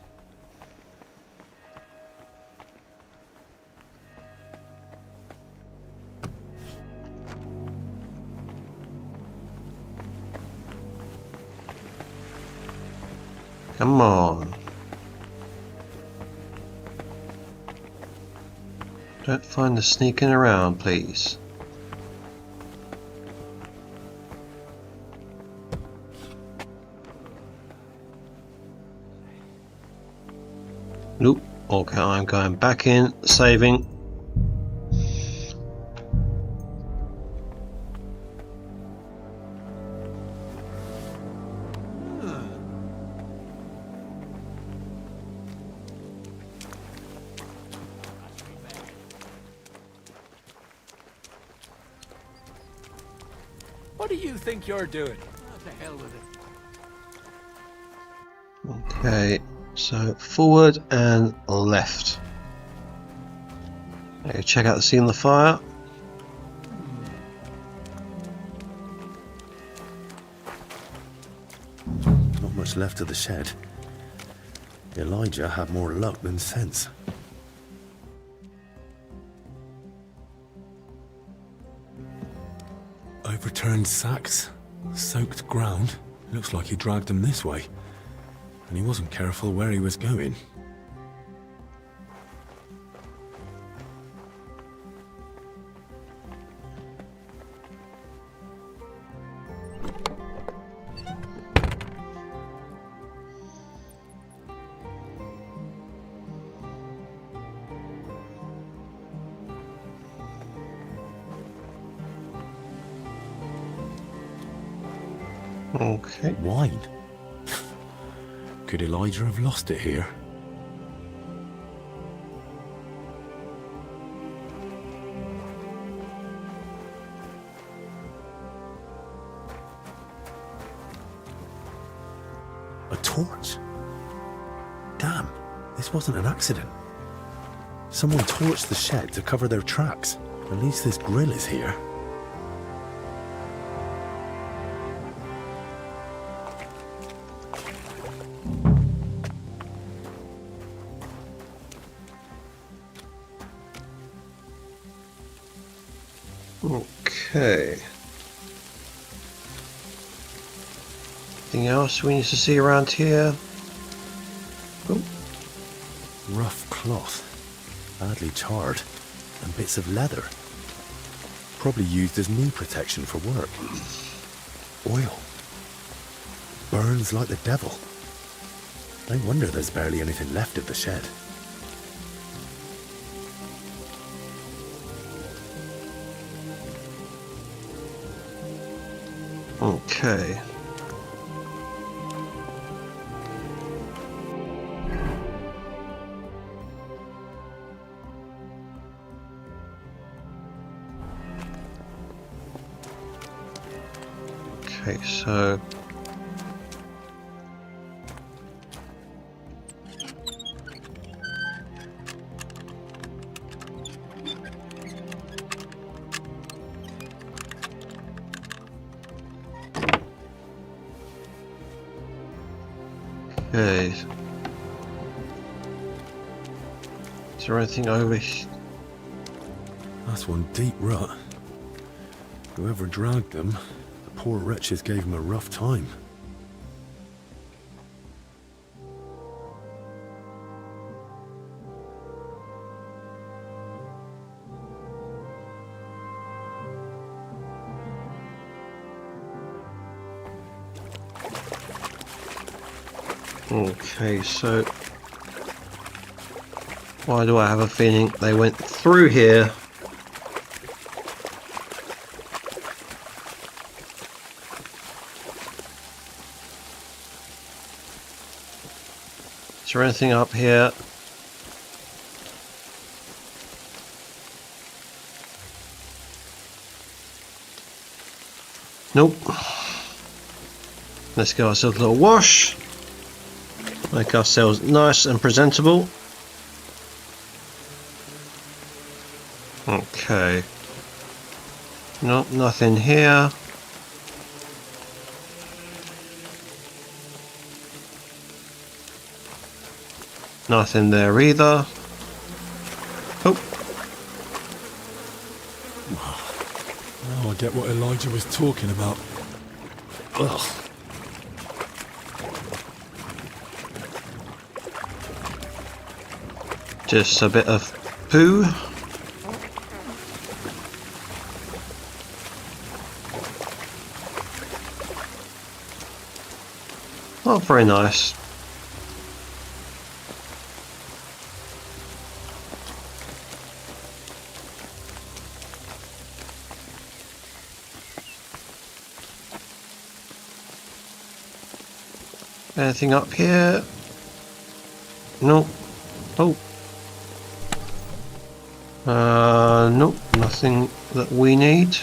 Come on. Don't find the sneaking around, please. Nope. Okay, I'm going back in, saving. What do you think you're doing? What the hell with it? Okay, so forward and left. Okay, check out the scene of the fire. Not much left of the shed. Elijah had more luck than sense. Overturned sacks, soaked ground. Looks like he dragged them this way. And he wasn't careful where he was going. Okay. Wine? Could Elijah have lost it here? A torch? Damn, this wasn't an accident. Someone torched the shed to cover their tracks. At least this grill is here. Okay. Anything else we need to see around here? Oh. Rough cloth, badly charred, and bits of leather. Probably used as knee protection for work. Oil. burns like the devil. No wonder there's barely anything left of the shed. Okay. Okay, so okay. Is there anything over here? That's one deep rut. Whoever dragged them, the poor wretches gave him a rough time. Okay, so why do I have a feeling they went through here? Is there anything up here? Nope. Let's give ourselves a little wash. Make ourselves nice and presentable. Okay. Nope, nothing here. Nothing there either. Oh. Now I get what Elijah was talking about. Ugh. Just a bit of poo. Oh, very nice. Anything up here? Nope. Oh. Nope, nothing that we need.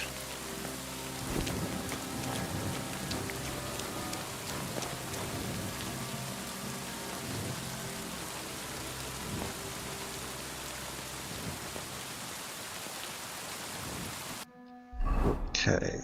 Okay.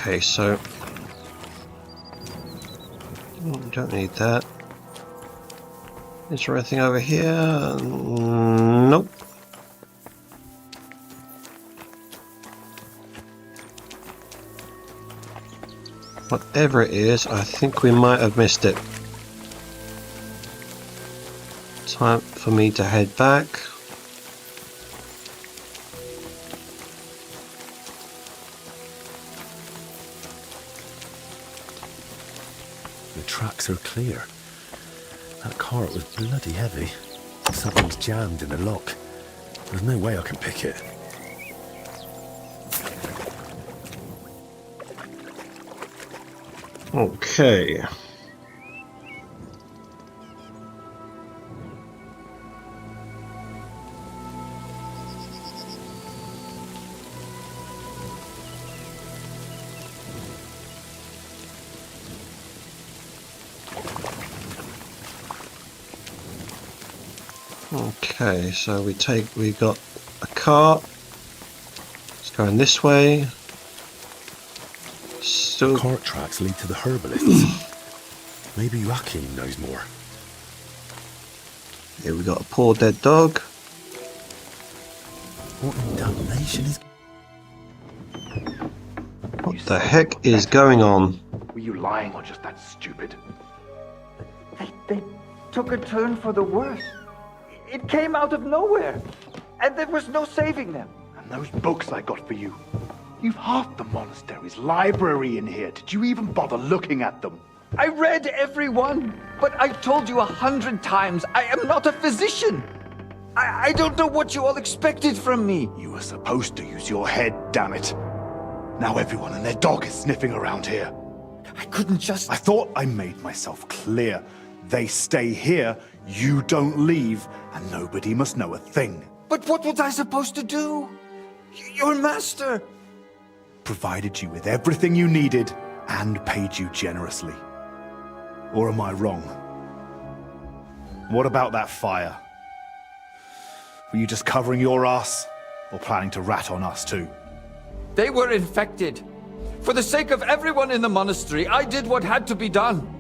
Okay, so don't need that. Is there anything over here? Nope. Whatever it is, I think we might have missed it. Time for me to head back. The tracks are clear. That cart was bloody heavy. Something's jammed in the lock. There's no way I can pick it. Okay. Okay, so we got a cart. It's going this way. Still... The cart tracks lead to the herbalists. Maybe Joachim knows more. Here we got a poor dead dog. What in damnation is... What the heck is going on? Were you lying or just that stupid? They took a turn for the worse. It came out of nowhere, and there was no saving them. And those books I got for you. You've half the monastery's library in here. Did you even bother looking at them? I read every one, but I've told you 100 times, I am not a physician. I don't know what you all expected from me. You were supposed to use your head, damn it. Now everyone and their dog is sniffing around here. I couldn't just... I thought I made myself clear. They stay here, you don't leave, and nobody must know a thing. But what was I supposed to do? Your master provided you with everything you needed and paid you generously. Or am I wrong? What about that fire? Were you just covering your ass, or planning to rat on us too? They were infected. For the sake of everyone in the monastery, I did what had to be done.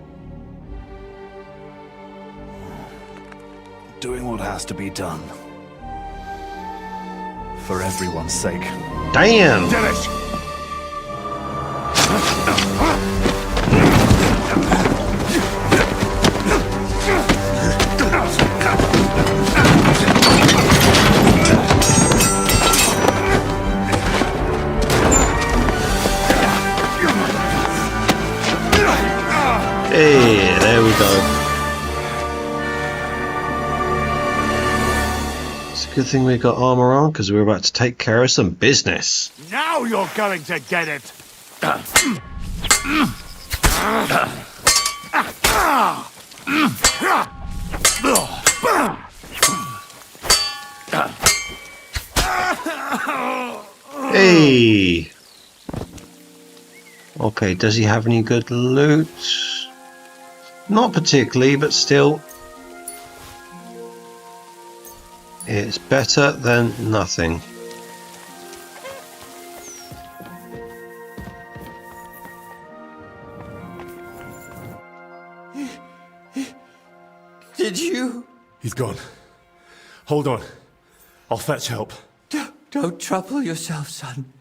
Doing what has to be done. For everyone's sake. Damn! Dennis! Hey, there we go. It's a good thing we got armor on, because we're about to take care of some business. Now you're going to get it! Hey! Okay, does he have any good loot? Not particularly, but still. It's better than nothing. Did you? He's gone. Hold on. I'll fetch help. Don't trouble yourself, son.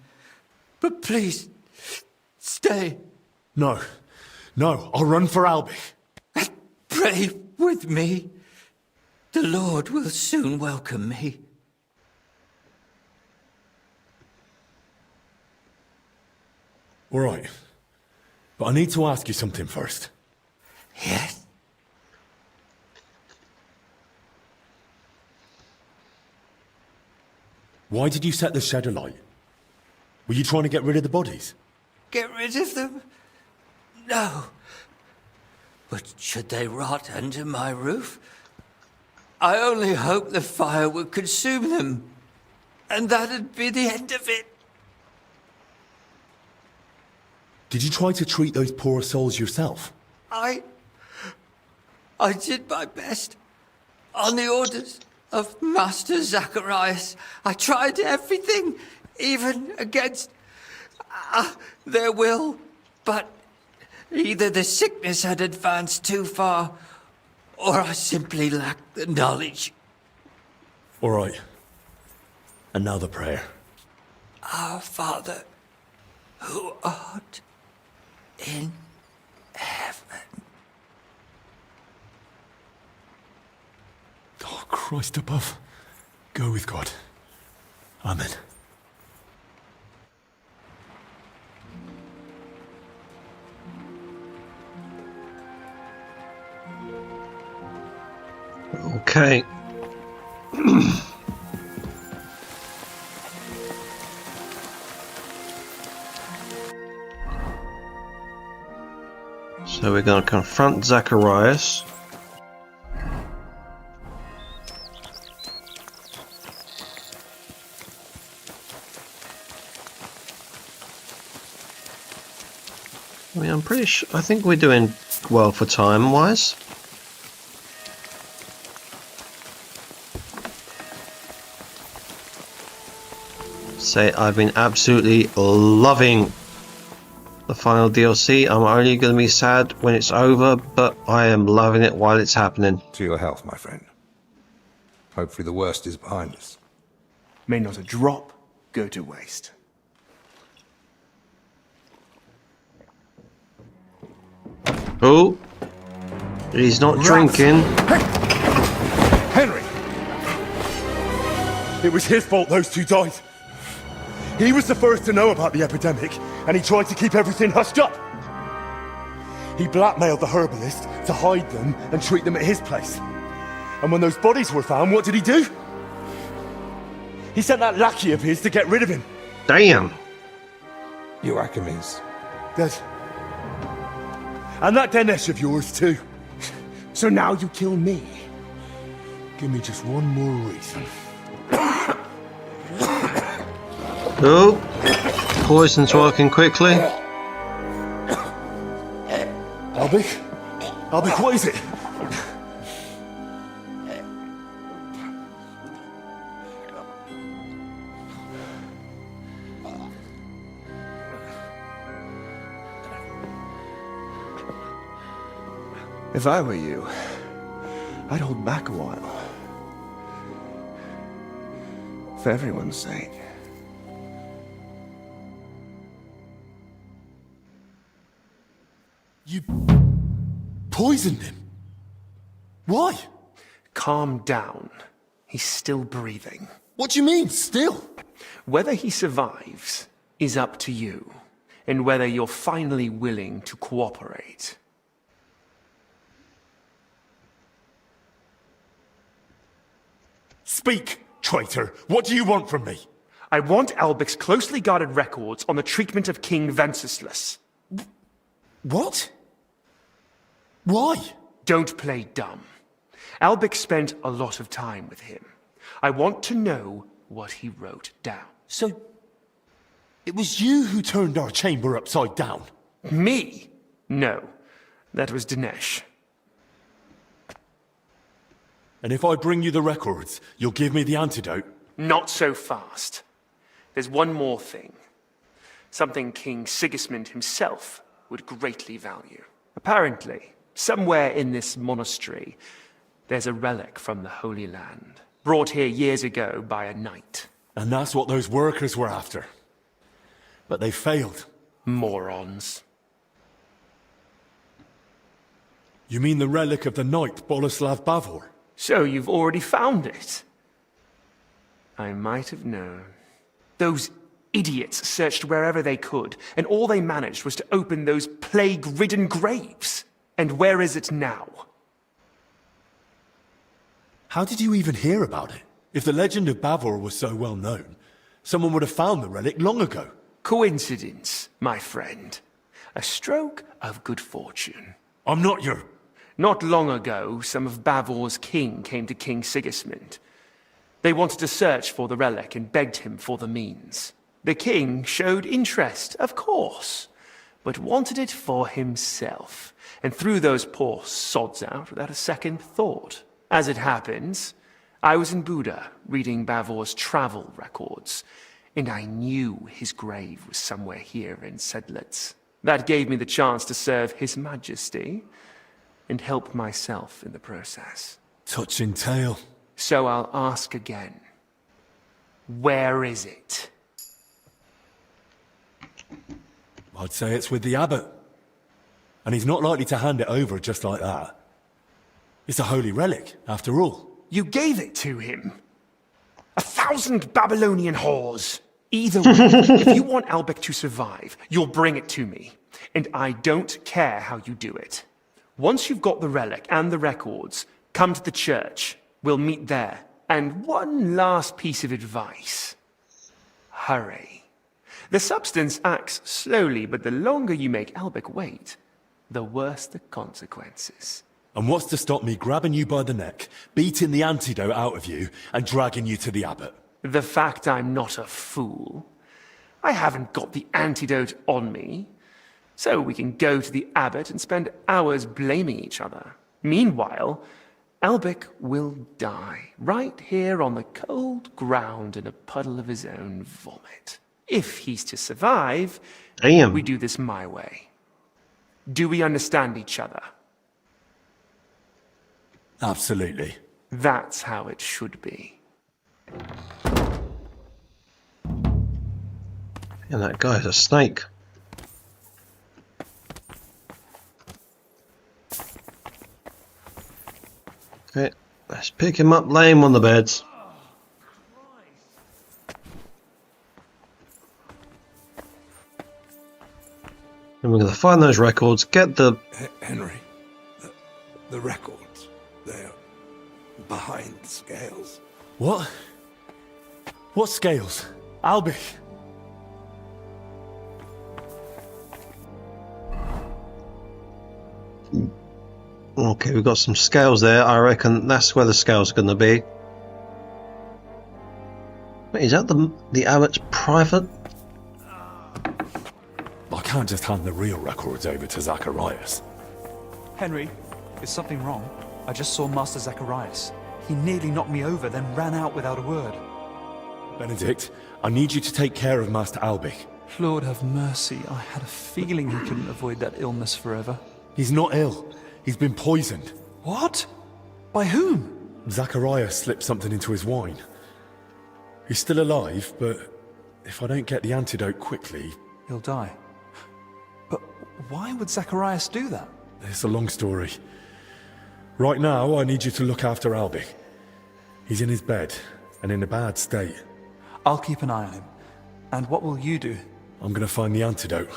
But please, stay. No. No, I'll run for Albie. Pray with me. The Lord will soon welcome me. All right. But I need to ask you something first. Yes? Why did you set the shed alight? Were you trying to get rid of the bodies? Get rid of them? No. But should they rot under my roof? I only hoped the fire would consume them, and that'd be the end of it. Did you try to treat those poor souls yourself? I did my best. On the orders of Master Zacharias, I tried everything, even against their will, but either the sickness had advanced too far, or I simply lacked the knowledge. All right. And now the prayer. Our Father, who art in heaven. Oh, Christ above. Go with God. Amen. Okay. So we're going to confront Zacharias. I mean, I'm pretty sure, I think we're doing well for time-wise. say I've been absolutely loving the final DLC. I'm only going to be sad when it's over, but I am loving it while it's happening. To your health, my friend. Hopefully the worst is behind us. May not a drop go to waste. Oh, he's not drinking. Henry! It was his fault those two died. He was the first to know about the epidemic, and he tried to keep everything hushed up. He blackmailed the herbalist to hide them and treat them at his place. And when those bodies were found, what did he do? He sent that lackey of his to get rid of him. Damn. Joachim is dead. And that Dinesh of yours too. So now you kill me? Give me just one more reason. Oh, poison's working quickly. Albik, what is it? If I were you, I'd hold back a while. For everyone's sake. You poisoned him? Why? Calm down. He's still breathing. What do you mean, still? Whether he survives is up to you, and whether you're finally willing to cooperate. Speak, traitor. What do you want from me? I want Albic's closely guarded records on the treatment of King Wenceslas. What? Why? Don't play dumb. Albic spent a lot of time with him. I want to know what he wrote down. So, it was you who turned our chamber upside down? Me? No. That was Dinesh. And if I bring you the records, you'll give me the antidote? Not so fast. There's one more thing. Something King Sigismund himself would greatly value. Apparently, somewhere in this monastery, there's a relic from the Holy Land, brought here years ago by a knight. And that's what those workers were after. But they failed. Morons. You mean the relic of the knight Boleslav Bavor? So you've already found it? I might have known. Those idiots searched wherever they could, and all they managed was to open those plague-ridden graves. And where is it now? How did you even hear about it? If the legend of Bavor was so well known, someone would have found the relic long ago. Coincidence, my friend. A stroke of good fortune. I'm not your... Not long ago, some of Bavor's king came to King Sigismund. They wanted to search for the relic and begged him for the means. The king showed interest, of course, but wanted it for himself, and threw those poor sods out without a second thought. As it happens, I was in Buda reading Bavor's travel records, and I knew his grave was somewhere here in Sedlitz. That gave me the chance to serve His Majesty and help myself in the process. Touching tale. So I'll ask again. Where is it? I'd say it's with the abbot. And he's not likely to hand it over just like that. It's a holy relic, after all. You gave it to him. 1,000 Babylonian whores. Either way, if you want Albic to survive, you'll bring it to me. And I don't care how you do it. Once you've got the relic and the records, come to the church. We'll meet there. And one last piece of advice. Hurry. The substance acts slowly, but the longer you make Albic wait, the worse the consequences. And what's to stop me grabbing you by the neck, beating the antidote out of you, and dragging you to the abbot? The fact I'm not a fool. I haven't got the antidote on me. So we can go to the abbot and spend hours blaming each other. Meanwhile, Albic will die, right here on the cold ground in a puddle of his own vomit. If he's to survive, we do this my way. Do we understand each other? Absolutely. That's how it should be. And that guy's a snake. Okay, let's pick him up, lay him on the beds. And we're going to find those records, get the... Henry, the records, they're behind the scales. What? What scales? Albic? Okay, we've got some scales there. I reckon that's where the scales are going to be. Wait, is that the abbot's private? I can't just hand the real records over to Zacharias. Henry, is something wrong? I just saw Master Zacharias. He nearly knocked me over, then ran out without a word. Benedict, I need you to take care of Master Albic. Lord have mercy. I had a feeling he couldn't avoid that illness forever. He's not ill. He's been poisoned. What? By whom? Zacharias slipped something into his wine. He's still alive, but if I don't get the antidote quickly... He'll die. But why would Zacharias do that? It's a long story. Right now, I need you to look after Albic. He's in his bed, and in a bad state. I'll keep an eye on him. And what will you do? I'm going to find the antidote,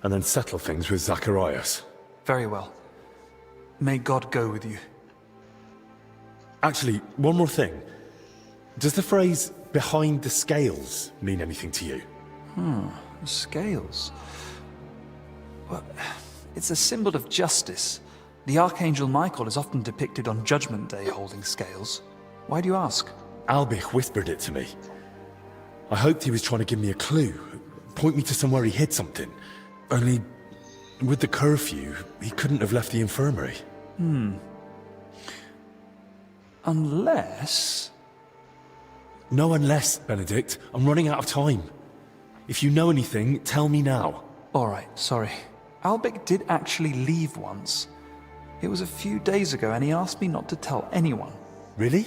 and then settle things with Zacharias. Very well. May God go with you. Actually, one more thing. Does the phrase, behind the scales, mean anything to you? The scales. Well, it's a symbol of justice. The Archangel Michael is often depicted on Judgment Day holding scales. Why do you ask? Albic whispered it to me. I hoped he was trying to give me a clue, point me to somewhere he hid something. Only, with the curfew, he couldn't have left the infirmary. Unless... No unless, Benedict. I'm running out of time. If you know anything, tell me now. All right, sorry. Albic did actually leave once. It was a few days ago, and he asked me not to tell anyone. Really?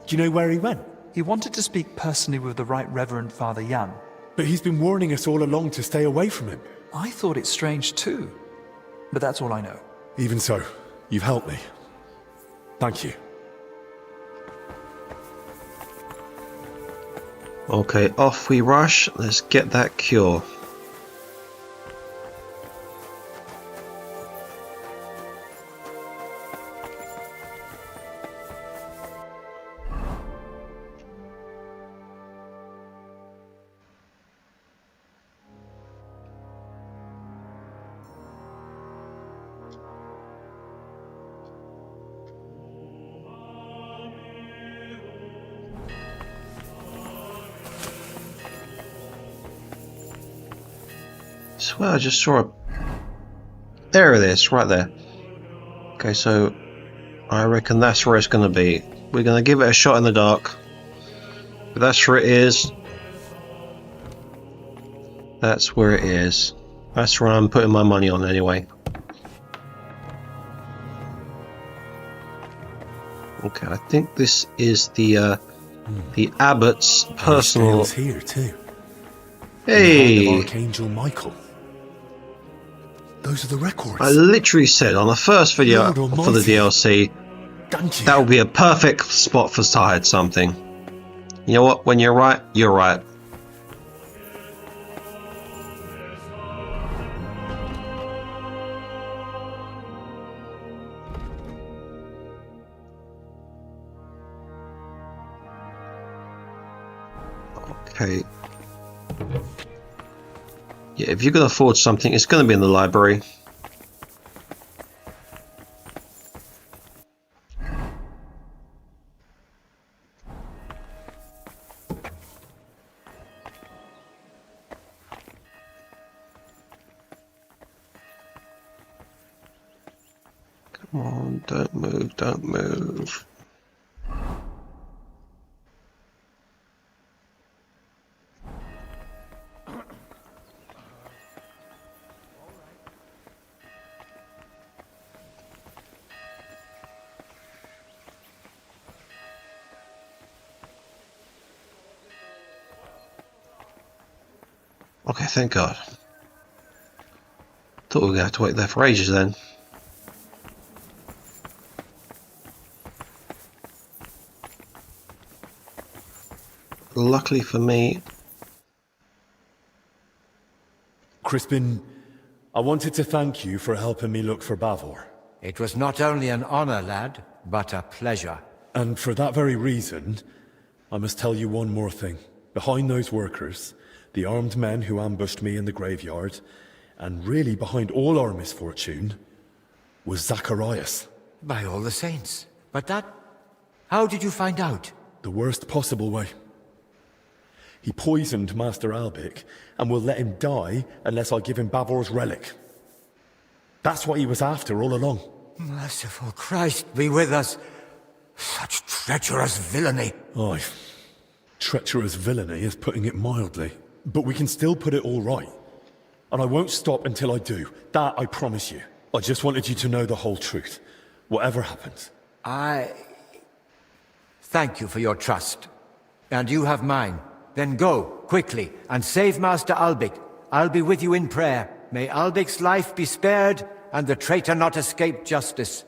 Do you know where he went? He wanted to speak personally with the Right Reverend Father Jan. But he's been warning us all along to stay away from him. I thought it strange too. But that's all I know. Even so, you've helped me. Thank you. Okay, off we rush. Let's get that cure. I swear I just saw a... There it is, right there. Okay, so I reckon that's where it's going to be. We're going to give it a shot in the dark. But that's where it is. That's where it is. That's where I'm putting my money on anyway. Okay, I think this is the abbot's personal... here too. Hey! The Archangel Michael. Those are the records. I literally said on the first video for the DLC, that would be a perfect spot for to hide something. You know what? When you're right, you're right. Okay. Yeah, if you can afford something, it's going to be in the library. Come on, don't move, don't move. Okay, thank God. Thought we were going to have to wait there for ages then. Luckily for me... Crispin, I wanted to thank you for helping me look for Bavor. It was not only an honor, lad, but a pleasure. And for that very reason, I must tell you one more thing. Behind those workers, the armed men who ambushed me in the graveyard, and really behind all our misfortune, was Zacharias. By all the saints. But that... how did you find out? The worst possible way. He poisoned Master Albic, and will let him die unless I give him Bavor's relic. That's what he was after all along. Merciful Christ, be with us. Such treacherous villainy. Aye. Treacherous villainy is putting it mildly. But we can still put it all right. And I won't stop until I do. That I promise you. I just wanted you to know the whole truth. Whatever happens. I... thank you for your trust. And you have mine. Then go, quickly, and save Master Albic. I'll be with you in prayer. May Albic's life be spared, and the traitor not escape justice.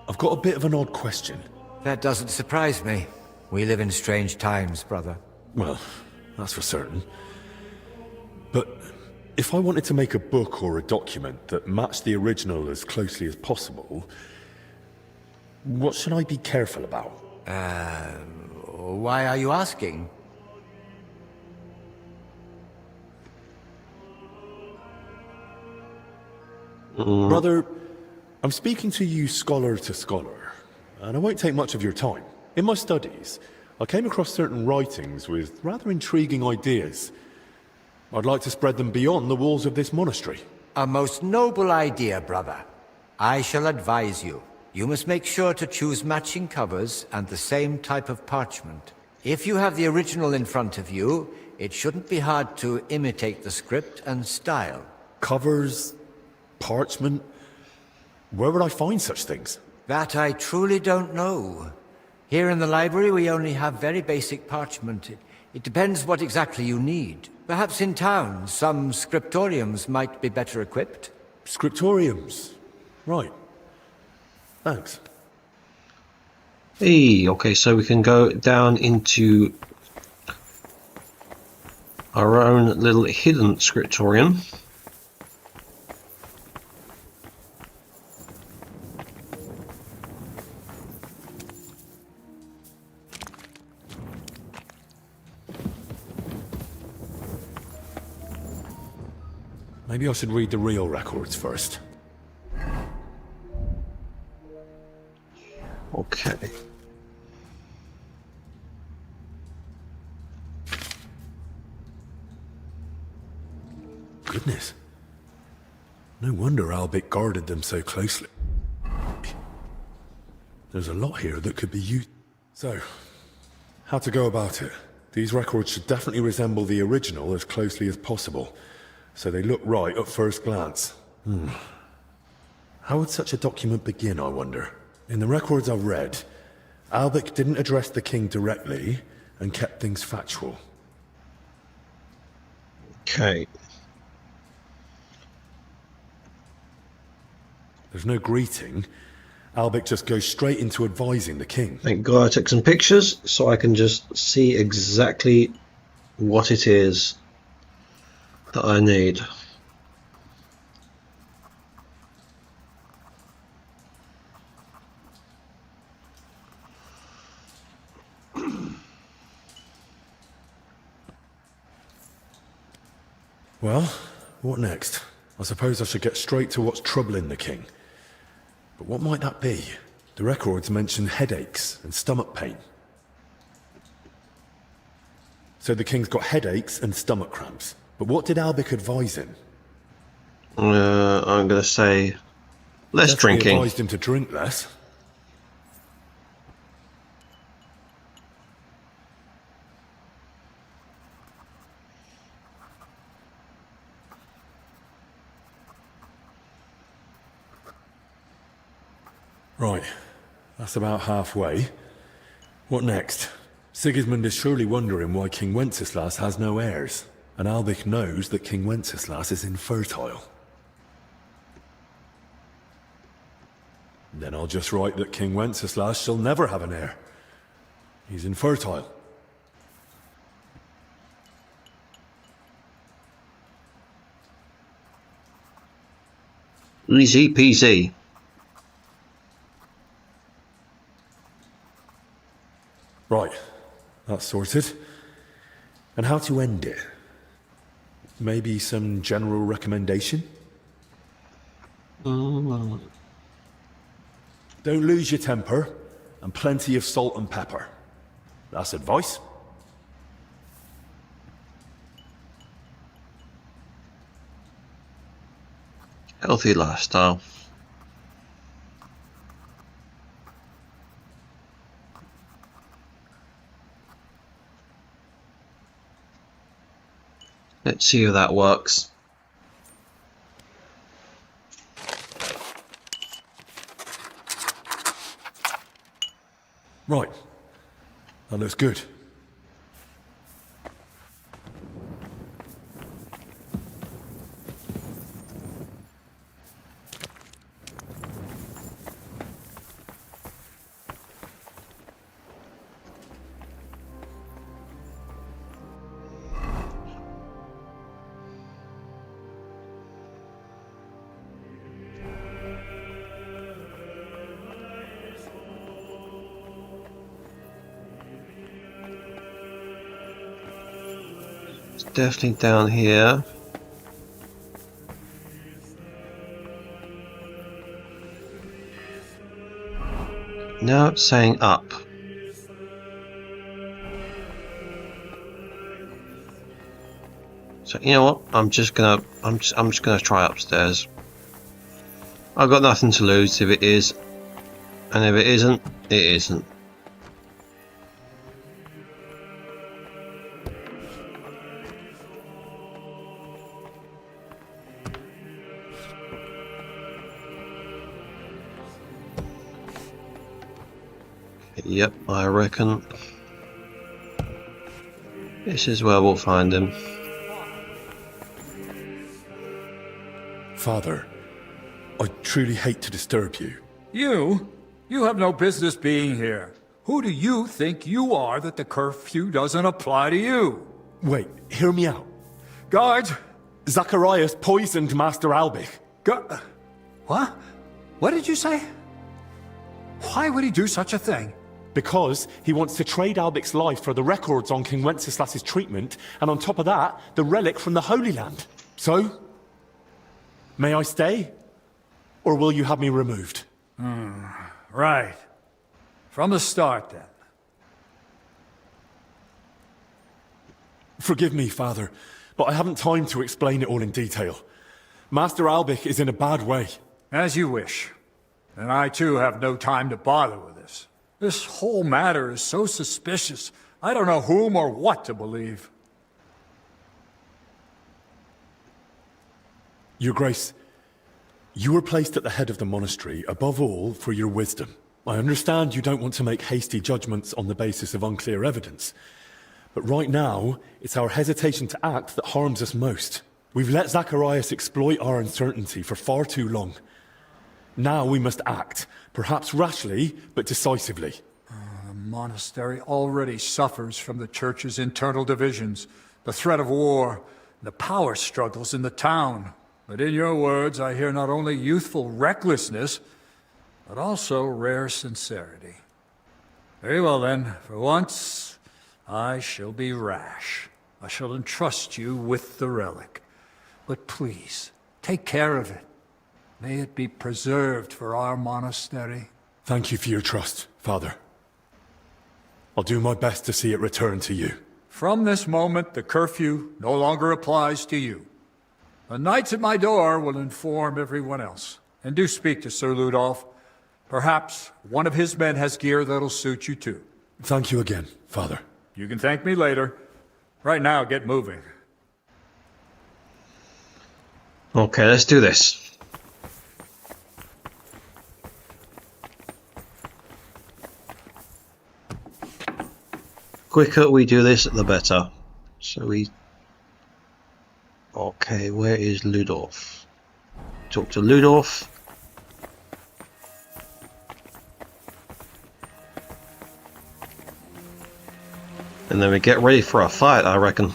I've got a bit of an odd question. That doesn't surprise me. We live in strange times, brother. Well, that's for certain. But if I wanted to make a book or a document that matched the original as closely as possible, what should I be careful about? Why are you asking? Brother, I'm speaking to you scholar to scholar, and I won't take much of your time. In my studies, I came across certain writings with rather intriguing ideas. I'd like to spread them beyond the walls of this monastery. A most noble idea, brother. I shall advise you. You must make sure to choose matching covers and the same type of parchment. If you have the original in front of you, it shouldn't be hard to imitate the script and style. Covers? Parchment? Where would I find such things? That I truly don't know. Here in the library we only have very basic parchment. It depends what exactly you need. Perhaps in town, some scriptoriums might be better equipped. Scriptoriums? Right. Thanks. Hey, okay, so we can go down into our own little hidden scriptorium. Maybe I should read the real records first. Okay. Goodness. No wonder Albic guarded them so closely. There's a lot here that could be used. So, how to go about it? These records should definitely resemble the original as closely as possible, so they look right at first glance. How would such a document begin, I wonder? In the records I've read, Albic didn't address the king directly and kept things factual. Okay. There's no greeting. Albic just goes straight into advising the king. Thank God I took some pictures so I can just see exactly what it is that I need. Well, what next? I suppose I should get straight to what's troubling the king. But what might that be? The records mention headaches and stomach pain. So the king's got headaches and stomach cramps. But what did Albic advise him? I'm going to say less Definitely drinking. advised him to drink less. Right, that's about halfway. What next? Sigismund is surely wondering why King Wenceslas has no heirs, and Albich knows that King Wenceslas is infertile. Then I'll just write that King Wenceslas shall never have an heir. He's infertile. Easy peasy. Right, that's sorted. And how to end it? Maybe some general recommendation? Don't lose your temper, and plenty of salt and pepper. That's advice. Healthy lifestyle. Let's see if that works. Right. That looks good. It's definitely down here. Now it's saying up. So you know what? I'm just gonna try upstairs. I've got nothing to lose if it is, and if it isn't, it isn't. Yep, I reckon this is where we'll find him. Father, I truly hate to disturb you. You? You have no business being here. Who do you think you are that the curfew doesn't apply to you? Wait, hear me out. Guards! Zacharias poisoned Master Albich. What? What did you say? Why would he do such a thing? Because he wants to trade Albich's life for the records on King Wenceslas's treatment, and on top of that, the relic from the Holy Land. So, may I stay? Or will you have me removed? Right. From the start, then. Forgive me, Father, but I haven't time to explain it all in detail. Master Albich is in a bad way. As you wish. And I, too, have no time to bother with this. This whole matter is so suspicious. I don't know whom or what to believe. Your Grace, you were placed at the head of the monastery, above all, for your wisdom. I understand you don't want to make hasty judgments on the basis of unclear evidence. But right now, it's our hesitation to act that harms us most. We've let Zacharias exploit our uncertainty for far too long. Now we must act, perhaps rashly, but decisively. The monastery already suffers from the church's internal divisions, the threat of war, the power struggles in the town. But in your words, I hear not only youthful recklessness, but also rare sincerity. Very well then, for once, I shall be rash. I shall entrust you with the relic. But please, take care of it. May it be preserved for our monastery. Thank you for your trust, Father. I'll do my best to see it return to you. From this moment, the curfew no longer applies to you. The knights at my door will inform everyone else. And do speak to Sir Ludolf. Perhaps one of his men has gear that'll suit you too. Thank you again, Father. You can thank me later. Right now, get moving. Okay, let's do this. Quicker we do this, the better. So we... Okay, where is Ludolf? Talk to Ludolf. And then we get ready for a fight, I reckon.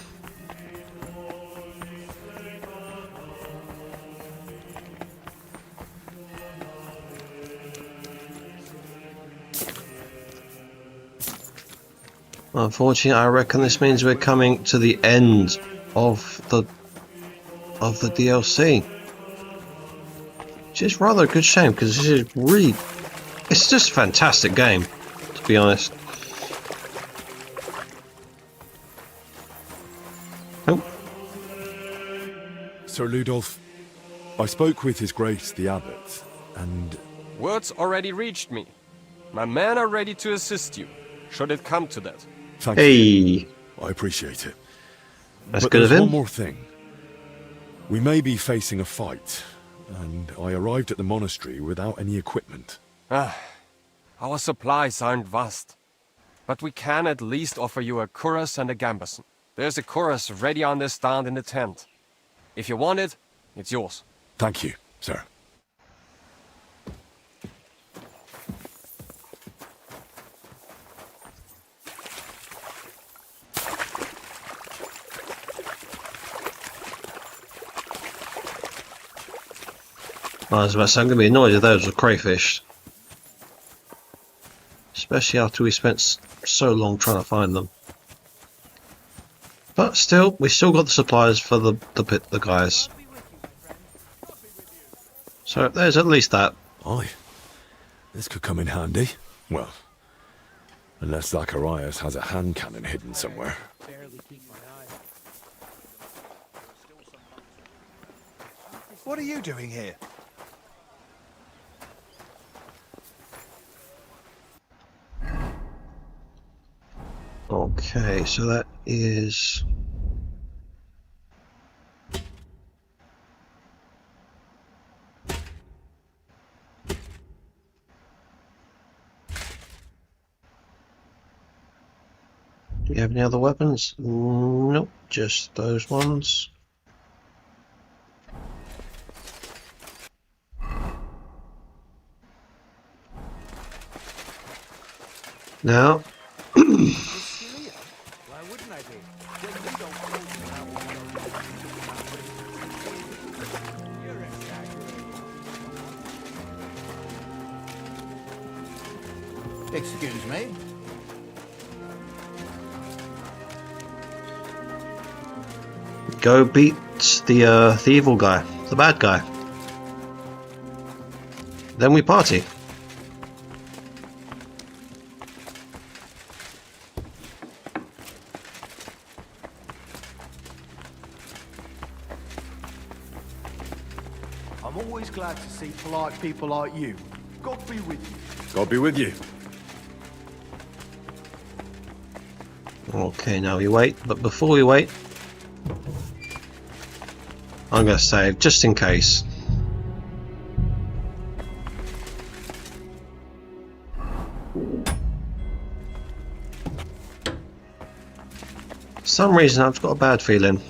Unfortunately, I reckon this means we're coming to the end of the DLC. Which is rather a good shame, because this is really... It's just a fantastic game, to be honest. Oh. Sir Ludolf, I spoke with His Grace the Abbot, and... Words already reached me. My men are ready to assist you, should it come to that. Thank you. I appreciate it. That's but good of there's him. one more thing. We may be facing a fight, and I arrived at the monastery without any equipment. Our supplies aren't vast, but we can at least offer you a cuirass and a gambeson. There's a cuirass ready on this stand in the tent. If you want it, it's yours. Thank you, sir. I was about to say, I'm going to be annoyed if those were crayfish. Especially after we spent so long trying to find them. But still, we still got the supplies for the guys. So there's at least that. Aye. This could come in handy. Well, unless Zacharias has a hand cannon hidden somewhere. What are you doing here? Okay, so that is... Do you have any other weapons? Nope, just those ones. Now... Excuse me. Go beat the evil guy, the bad guy. Then we party. I'm always glad to see polite people like you. God be with you. God be with you. Okay, now we wait, but before we wait, I'm going to save, just in case. For some reason I've got a bad feeling.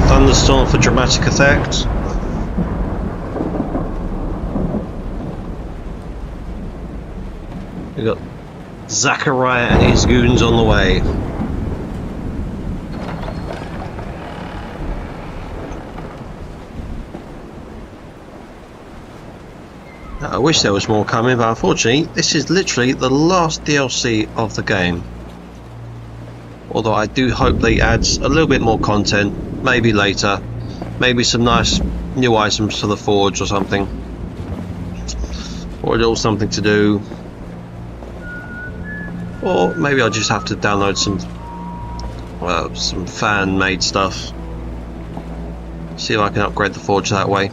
Thunderstorm for dramatic effect. We got Zachariah and his goons on the way. Now, I wish there was more coming, but unfortunately this is literally the last DLC of the game. Although I do hope they add a little bit more content, maybe later. maybe some nice new items for the forge or something, or a little something to do, or maybe I'll just have to download some fan-made stuff. See if I can upgrade the forge that way.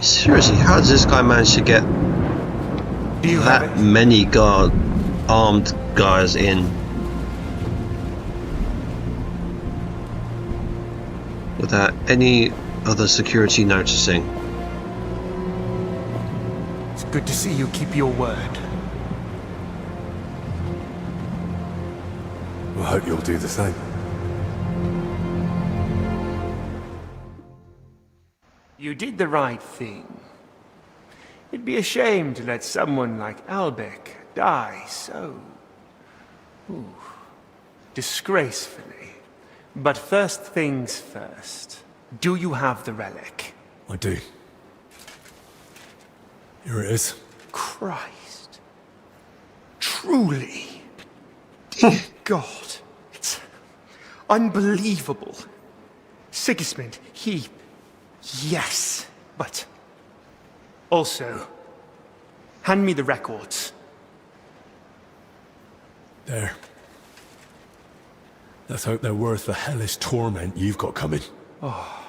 Seriously, how does this guy manage to get that many armed guys in without any other security noticing? It's good to see you keep your word. I hope you'll do the same. You did the right thing. It'd be a shame to let someone like Albec die so... disgracefully. But first things first. Do you have the relic? I do. Here it is. Christ. Truly. Dear God. It's unbelievable. Sigismund, he... Yes, but... Also, hand me the records. There. Let's hope they're worth the hellish torment you've got coming. Oh.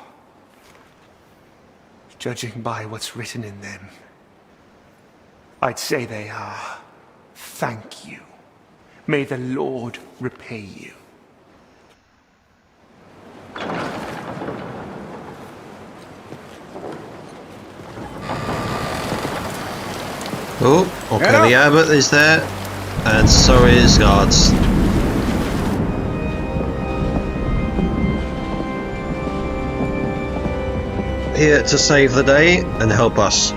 Judging by what's written in them, I'd say they are. Thank you. May the Lord repay you. Oh, okay, the abbot is there, and so is guards. Here to save the day and help us.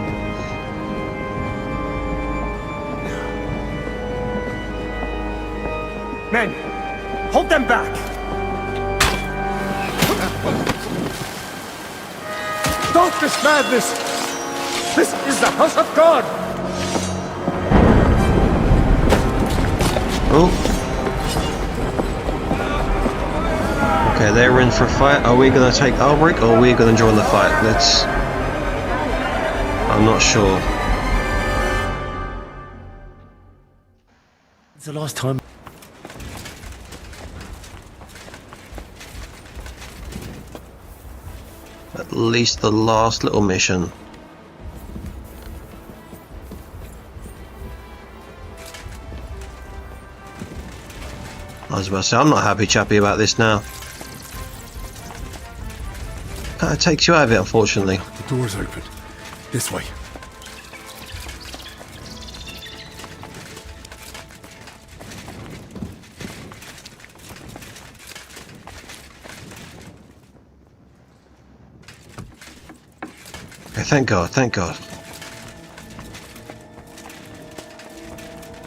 Men, hold them back! Stop this madness! This is the house of God! Oh. Okay, they're in for a fight. Are we going to take Albrecht or are we going to join the fight? I'm not sure. It's the last time. At least the last little mission. I was about to say, I'm not happy chappy about this now. It takes you out of it, unfortunately. The door's open. This way. Okay, thank God, thank God.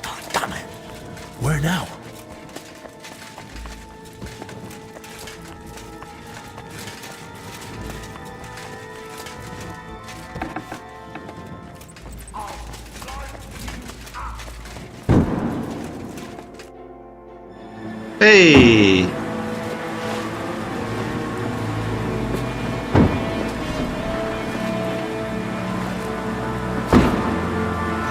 Oh, damn it. Where now? Hey!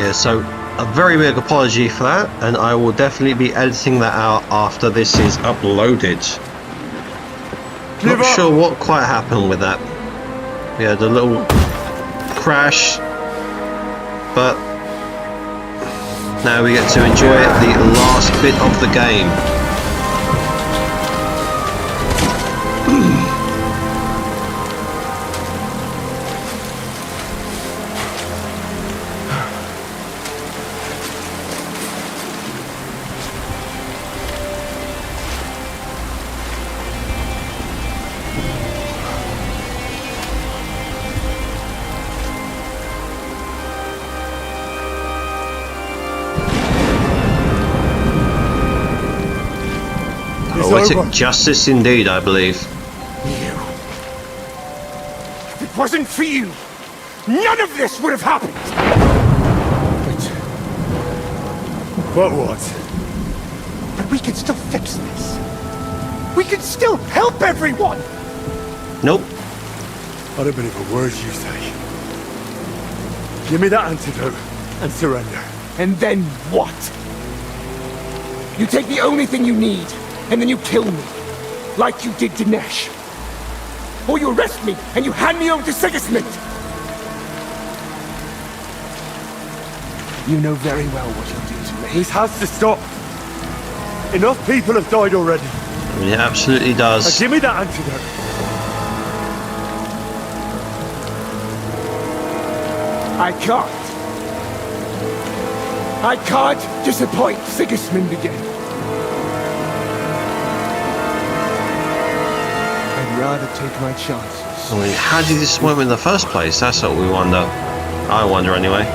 Yeah, so a very big apology for that, and I will definitely be editing that out after this is uploaded. Not sure what quite happened with that. We had a little crash, but now we get to enjoy the last bit of the game. Poetic justice indeed, I believe. wasn't for you, none of this would have happened! But what? But we can still fix this. We can still help everyone! Nope. I don't believe a word you say. Give me that antidote and surrender. And then what? You take the only thing you need, and then you kill me. Like you did Dinesh. Or you arrest me, and you hand me over to Sigismund! You know very well what you'll do to me. This has to stop. Enough people have died already. It absolutely does. Now give me that antidote. I can't. I can't disappoint Sigismund again. I'd rather take my chances. I mean, how did he disappoint him in the first place? That's what we wonder. I wonder anyway.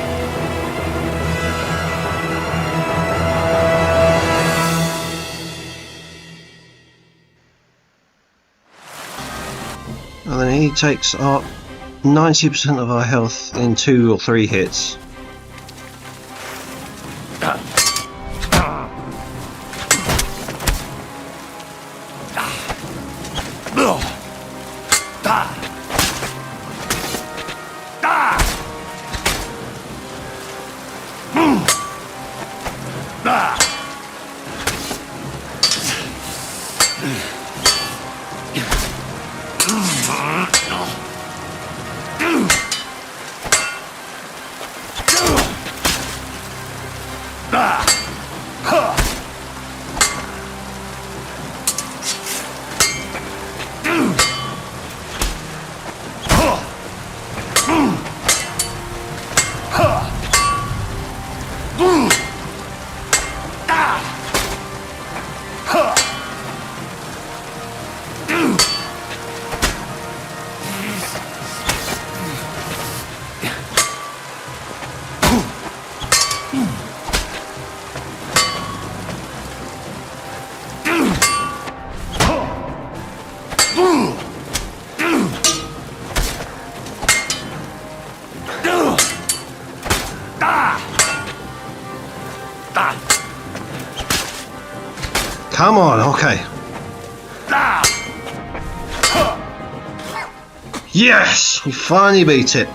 And then he takes our 90% of our health in 2 or 3 hits. Come on, okay. Yes! We finally beat it.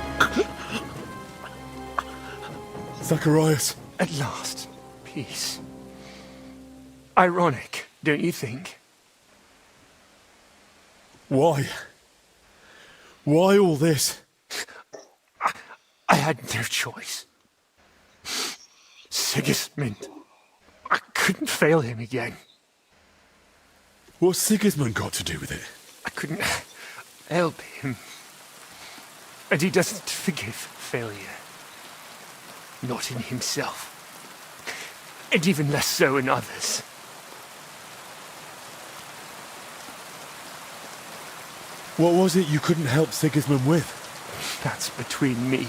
Zacharias. At last, peace. Ironic, don't you think? Why? Why all this? I had no choice. Sigismund. I couldn't fail him again. What's Sigismund got to do with it? I couldn't help him. And he doesn't forgive failure. Not in himself. And even less so in others. What was it you couldn't help Sigismund with? That's between me,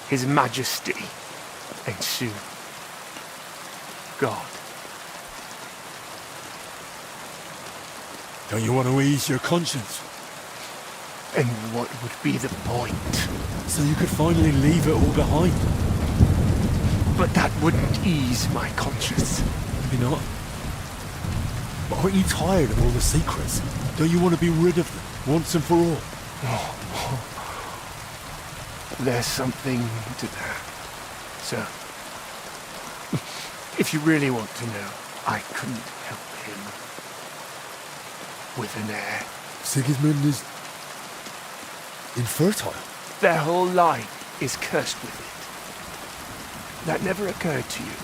His Majesty, and soon, God. Don't you want to ease your conscience? And what would be the point? So you could finally leave it all behind. But that wouldn't ease my conscience. Maybe not. But aren't you tired of all the secrets? Don't you want to be rid of them, once and for all? There's something to that. So, if you really want to know, I couldn't help him. With an heir. Sigismund is infertile. Their whole line is cursed with it. That never occurred to you.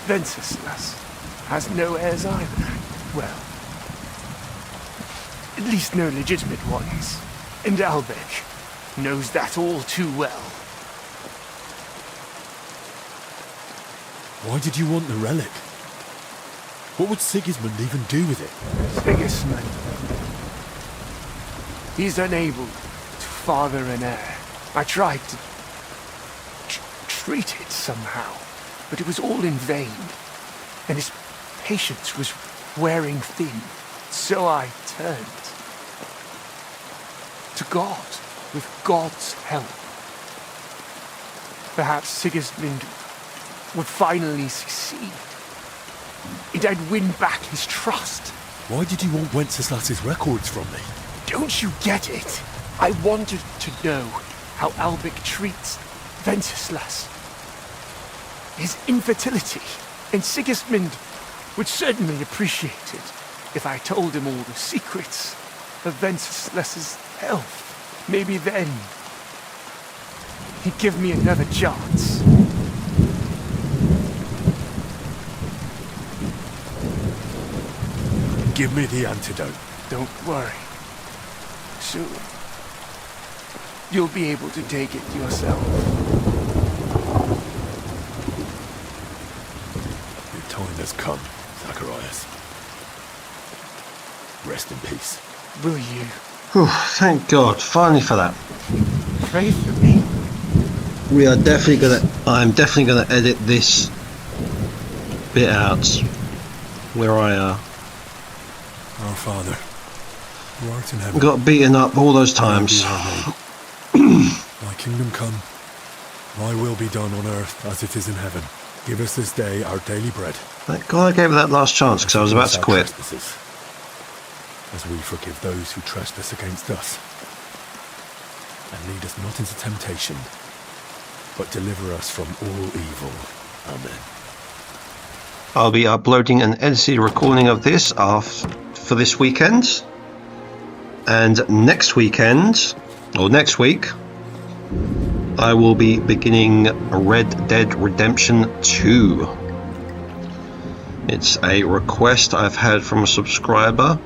Venceslas has no heirs either. Well, at least no legitimate ones. And Albec knows that all too well. Why did you want the relic? What would Sigismund even do with it? Sigismund. He's unable to father an heir. I tried to treat it somehow, but it was all in vain. And his patience was wearing thin. So I turned to God, with God's help. Perhaps Sigismund would finally succeed. And I'd win back his trust. Why did you want Wenceslas's records from me? Don't you get it? I wanted to know how Albic treats Wenceslas. His infertility, and Sigismund would certainly appreciate it if I told him all the secrets of Wenceslas's health. Maybe then he'd give me another chance. Give me the antidote. Don't worry. Soon, you'll be able to take it yourself. Your time has come, Zacharias. Rest in peace. Will you? Whew, thank God, finally for that. Pray for me. I'm definitely gonna edit this bit out where I Our Father, who art in heaven, got beaten up all those times. Thy kingdom come, thy will be done on earth as it is in heaven. Give us this day our daily bread. Thank God I gave it that last chance because I was about to quit. As we forgive those who trespass against us. And lead us not into temptation, but deliver us from all evil. Amen. I'll be uploading an edited recording of this for this weekend. And next weekend, or next week, I will be beginning Red Dead Redemption 2. It's a request I've had from a subscriber.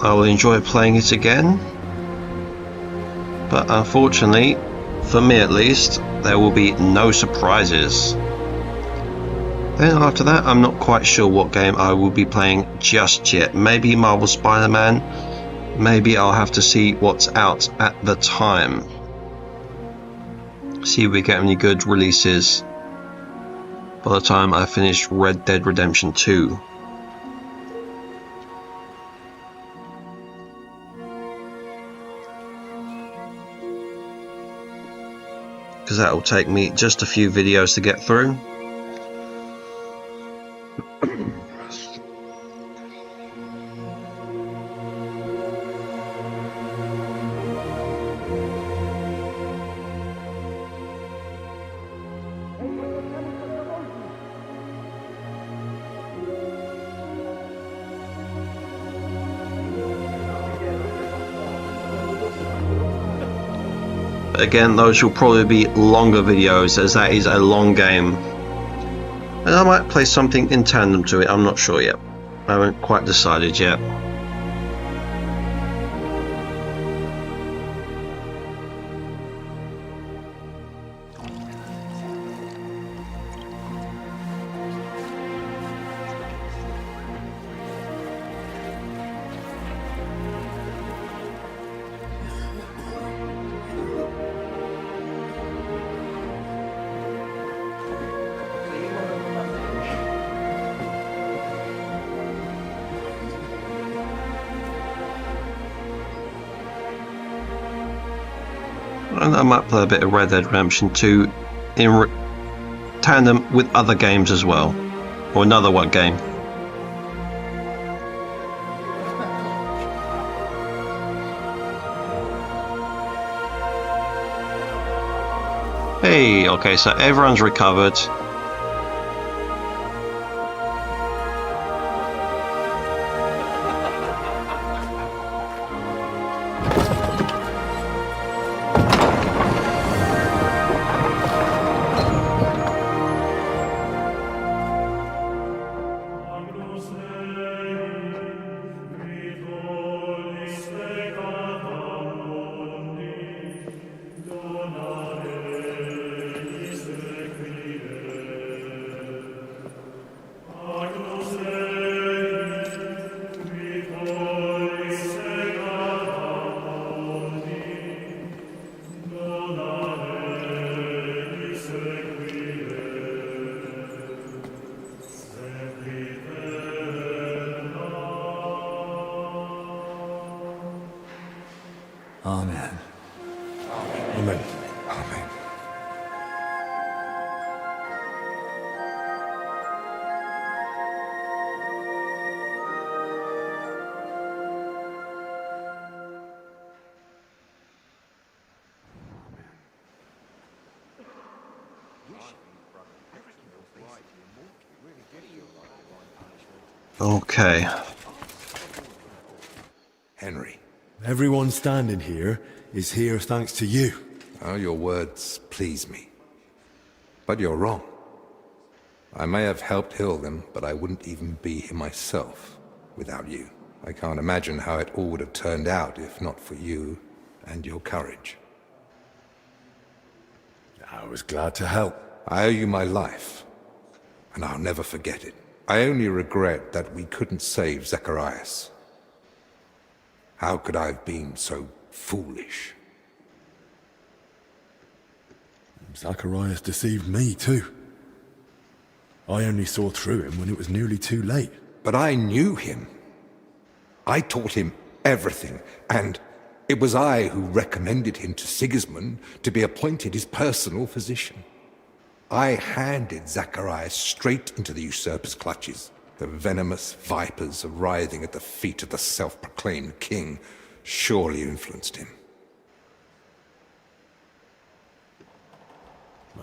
I will enjoy playing it again, but unfortunately, for me at least, there will be no surprises. Then after that, I'm not quite sure what game I will be playing just yet. Maybe Marvel Spider-Man, maybe I'll have to see what's out at the time. See if we get any good releases by the time I finish Red Dead Redemption 2. Because that will take me just a few videos to get through. Again, those will probably be longer videos as that is a long game. And I might play something in tandem to it, I'm not sure yet. I haven't quite decided yet. And I might play a bit of Red Dead Redemption 2 in tandem with other games as well. Or another one game. Hey, okay, so everyone's recovered. Amen. Amen. Amen. Okay. Henry. Everyone standing here is here thanks to you. Oh, your words please me. But you're wrong. I may have helped heal them, but I wouldn't even be here myself without you. I can't imagine how it all would have turned out if not for you and your courage. I was glad to help. I owe you my life, and I'll never forget it. I only regret that we couldn't save Zacharias. How could I have been so foolish? Zacharias deceived me too. I only saw through him when it was nearly too late. But I knew him. I taught him everything, and it was I who recommended him to Sigismund to be appointed his personal physician. I handed Zacharias straight into the usurper's clutches. The venomous vipers writhing at the feet of the self-proclaimed king surely influenced him.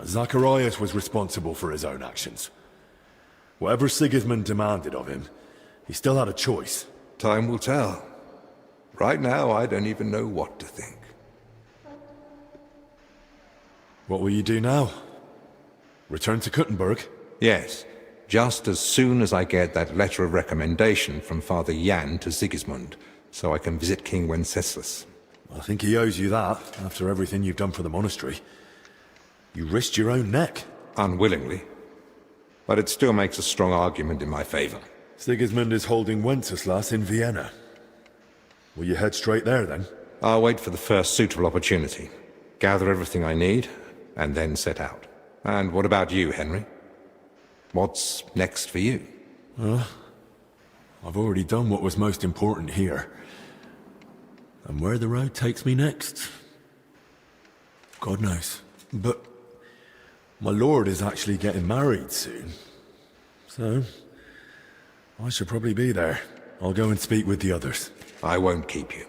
Zacharias was responsible for his own actions. Whatever Sigismund demanded of him, he still had a choice. Time will tell. Right now, I don't even know what to think. What will you do now? Return to Kuttenberg? Yes, just as soon as I get that letter of recommendation from Father Jan to Sigismund, so I can visit King Wenceslas. I think he owes you that, after everything you've done for the monastery. You risked your own neck. Unwillingly. But it still makes a strong argument in my favor. Sigismund is holding Wenceslas in Vienna. Will you head straight there, then? I'll wait for the first suitable opportunity, gather everything I need, and then set out. And what about you, Henry? What's next for you? I've already done what was most important here. And where the road takes me next, God knows. But my lord is actually getting married soon. So, I should probably be there. I'll go and speak with the others. I won't keep you.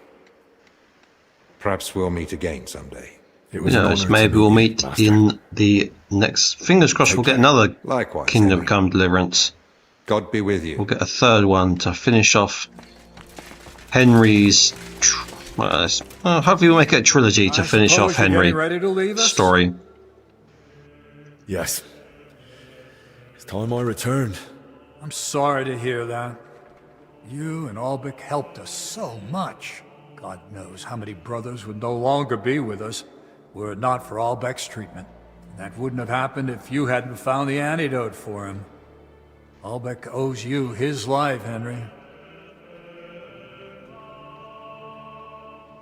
Perhaps we'll meet again someday. Who knows, maybe we'll meet in the next... Fingers crossed we'll get another Kingdom Come Deliverance. God be with you. We'll get a third one to finish off Henry's... hopefully we'll make it a trilogy to finish off Henry's story. Yes. It's time I returned. I'm sorry to hear that. You and Albec helped us so much. God knows how many brothers would no longer be with us were it not for Albec's treatment. That wouldn't have happened if you hadn't found the antidote for him. Albec owes you his life, Henry.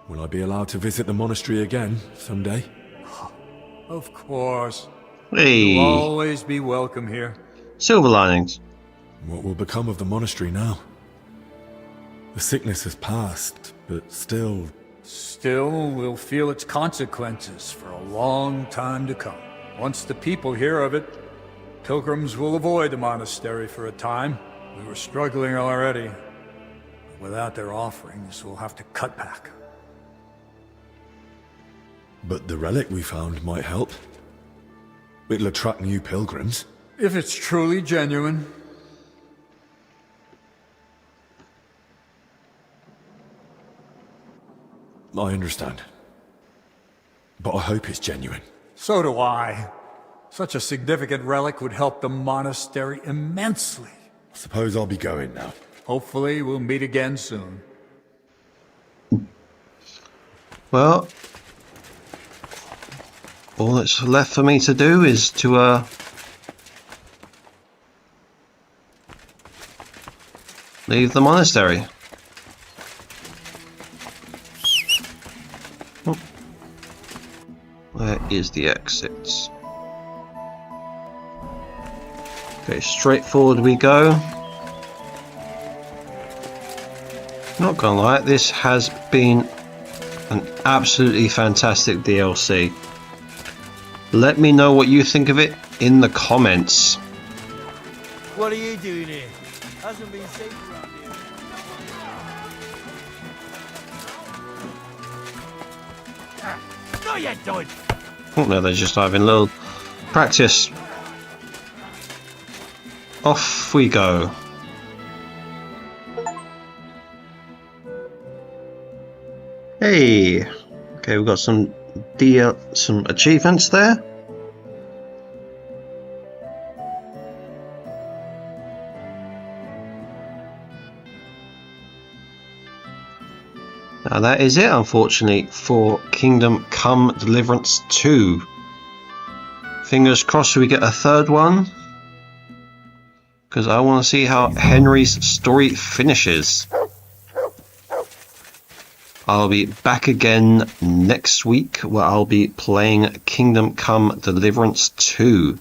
Will I be allowed to visit the monastery again someday? Of course. Hey. You'll always be welcome here. Silver linings. What will become of the monastery now? The sickness has passed, but still... Still, we'll feel its consequences for a long time to come. Once the people hear of it, pilgrims will avoid the monastery for a time. We were struggling already. Without their offerings, we'll have to cut back. But the relic we found might help. It'll attract new pilgrims. If it's truly genuine. I understand. But I hope it's genuine. So do I. Such a significant relic would help the monastery immensely. I suppose I'll be going now. Hopefully we'll meet again soon. Well, all that's left for me to do is to leave the monastery. Oh. Where is the exit? Okay, straight forward we go. Not gonna lie, this has been An absolutely fantastic DLC. Let me know what you think of it in the comments. What are you doing here? Hasn't been safe around here. No, you don't. Oh no, they're just having a little practice. Off we go. Hey, okay, we've got some achievements there. Now that is it, unfortunately, for Kingdom Come Deliverance 2. Fingers crossed we get a third one, because I want to see how Henry's story finishes. I'll be back again next week where I'll be playing Kingdom Come Deliverance 2.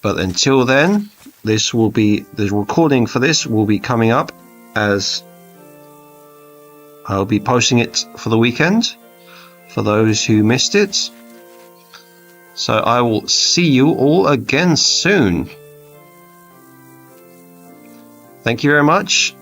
But until then, the recording for this will be coming up, as I'll be posting it for the weekend for those who missed it. So I will see you all again soon. Thank you very much.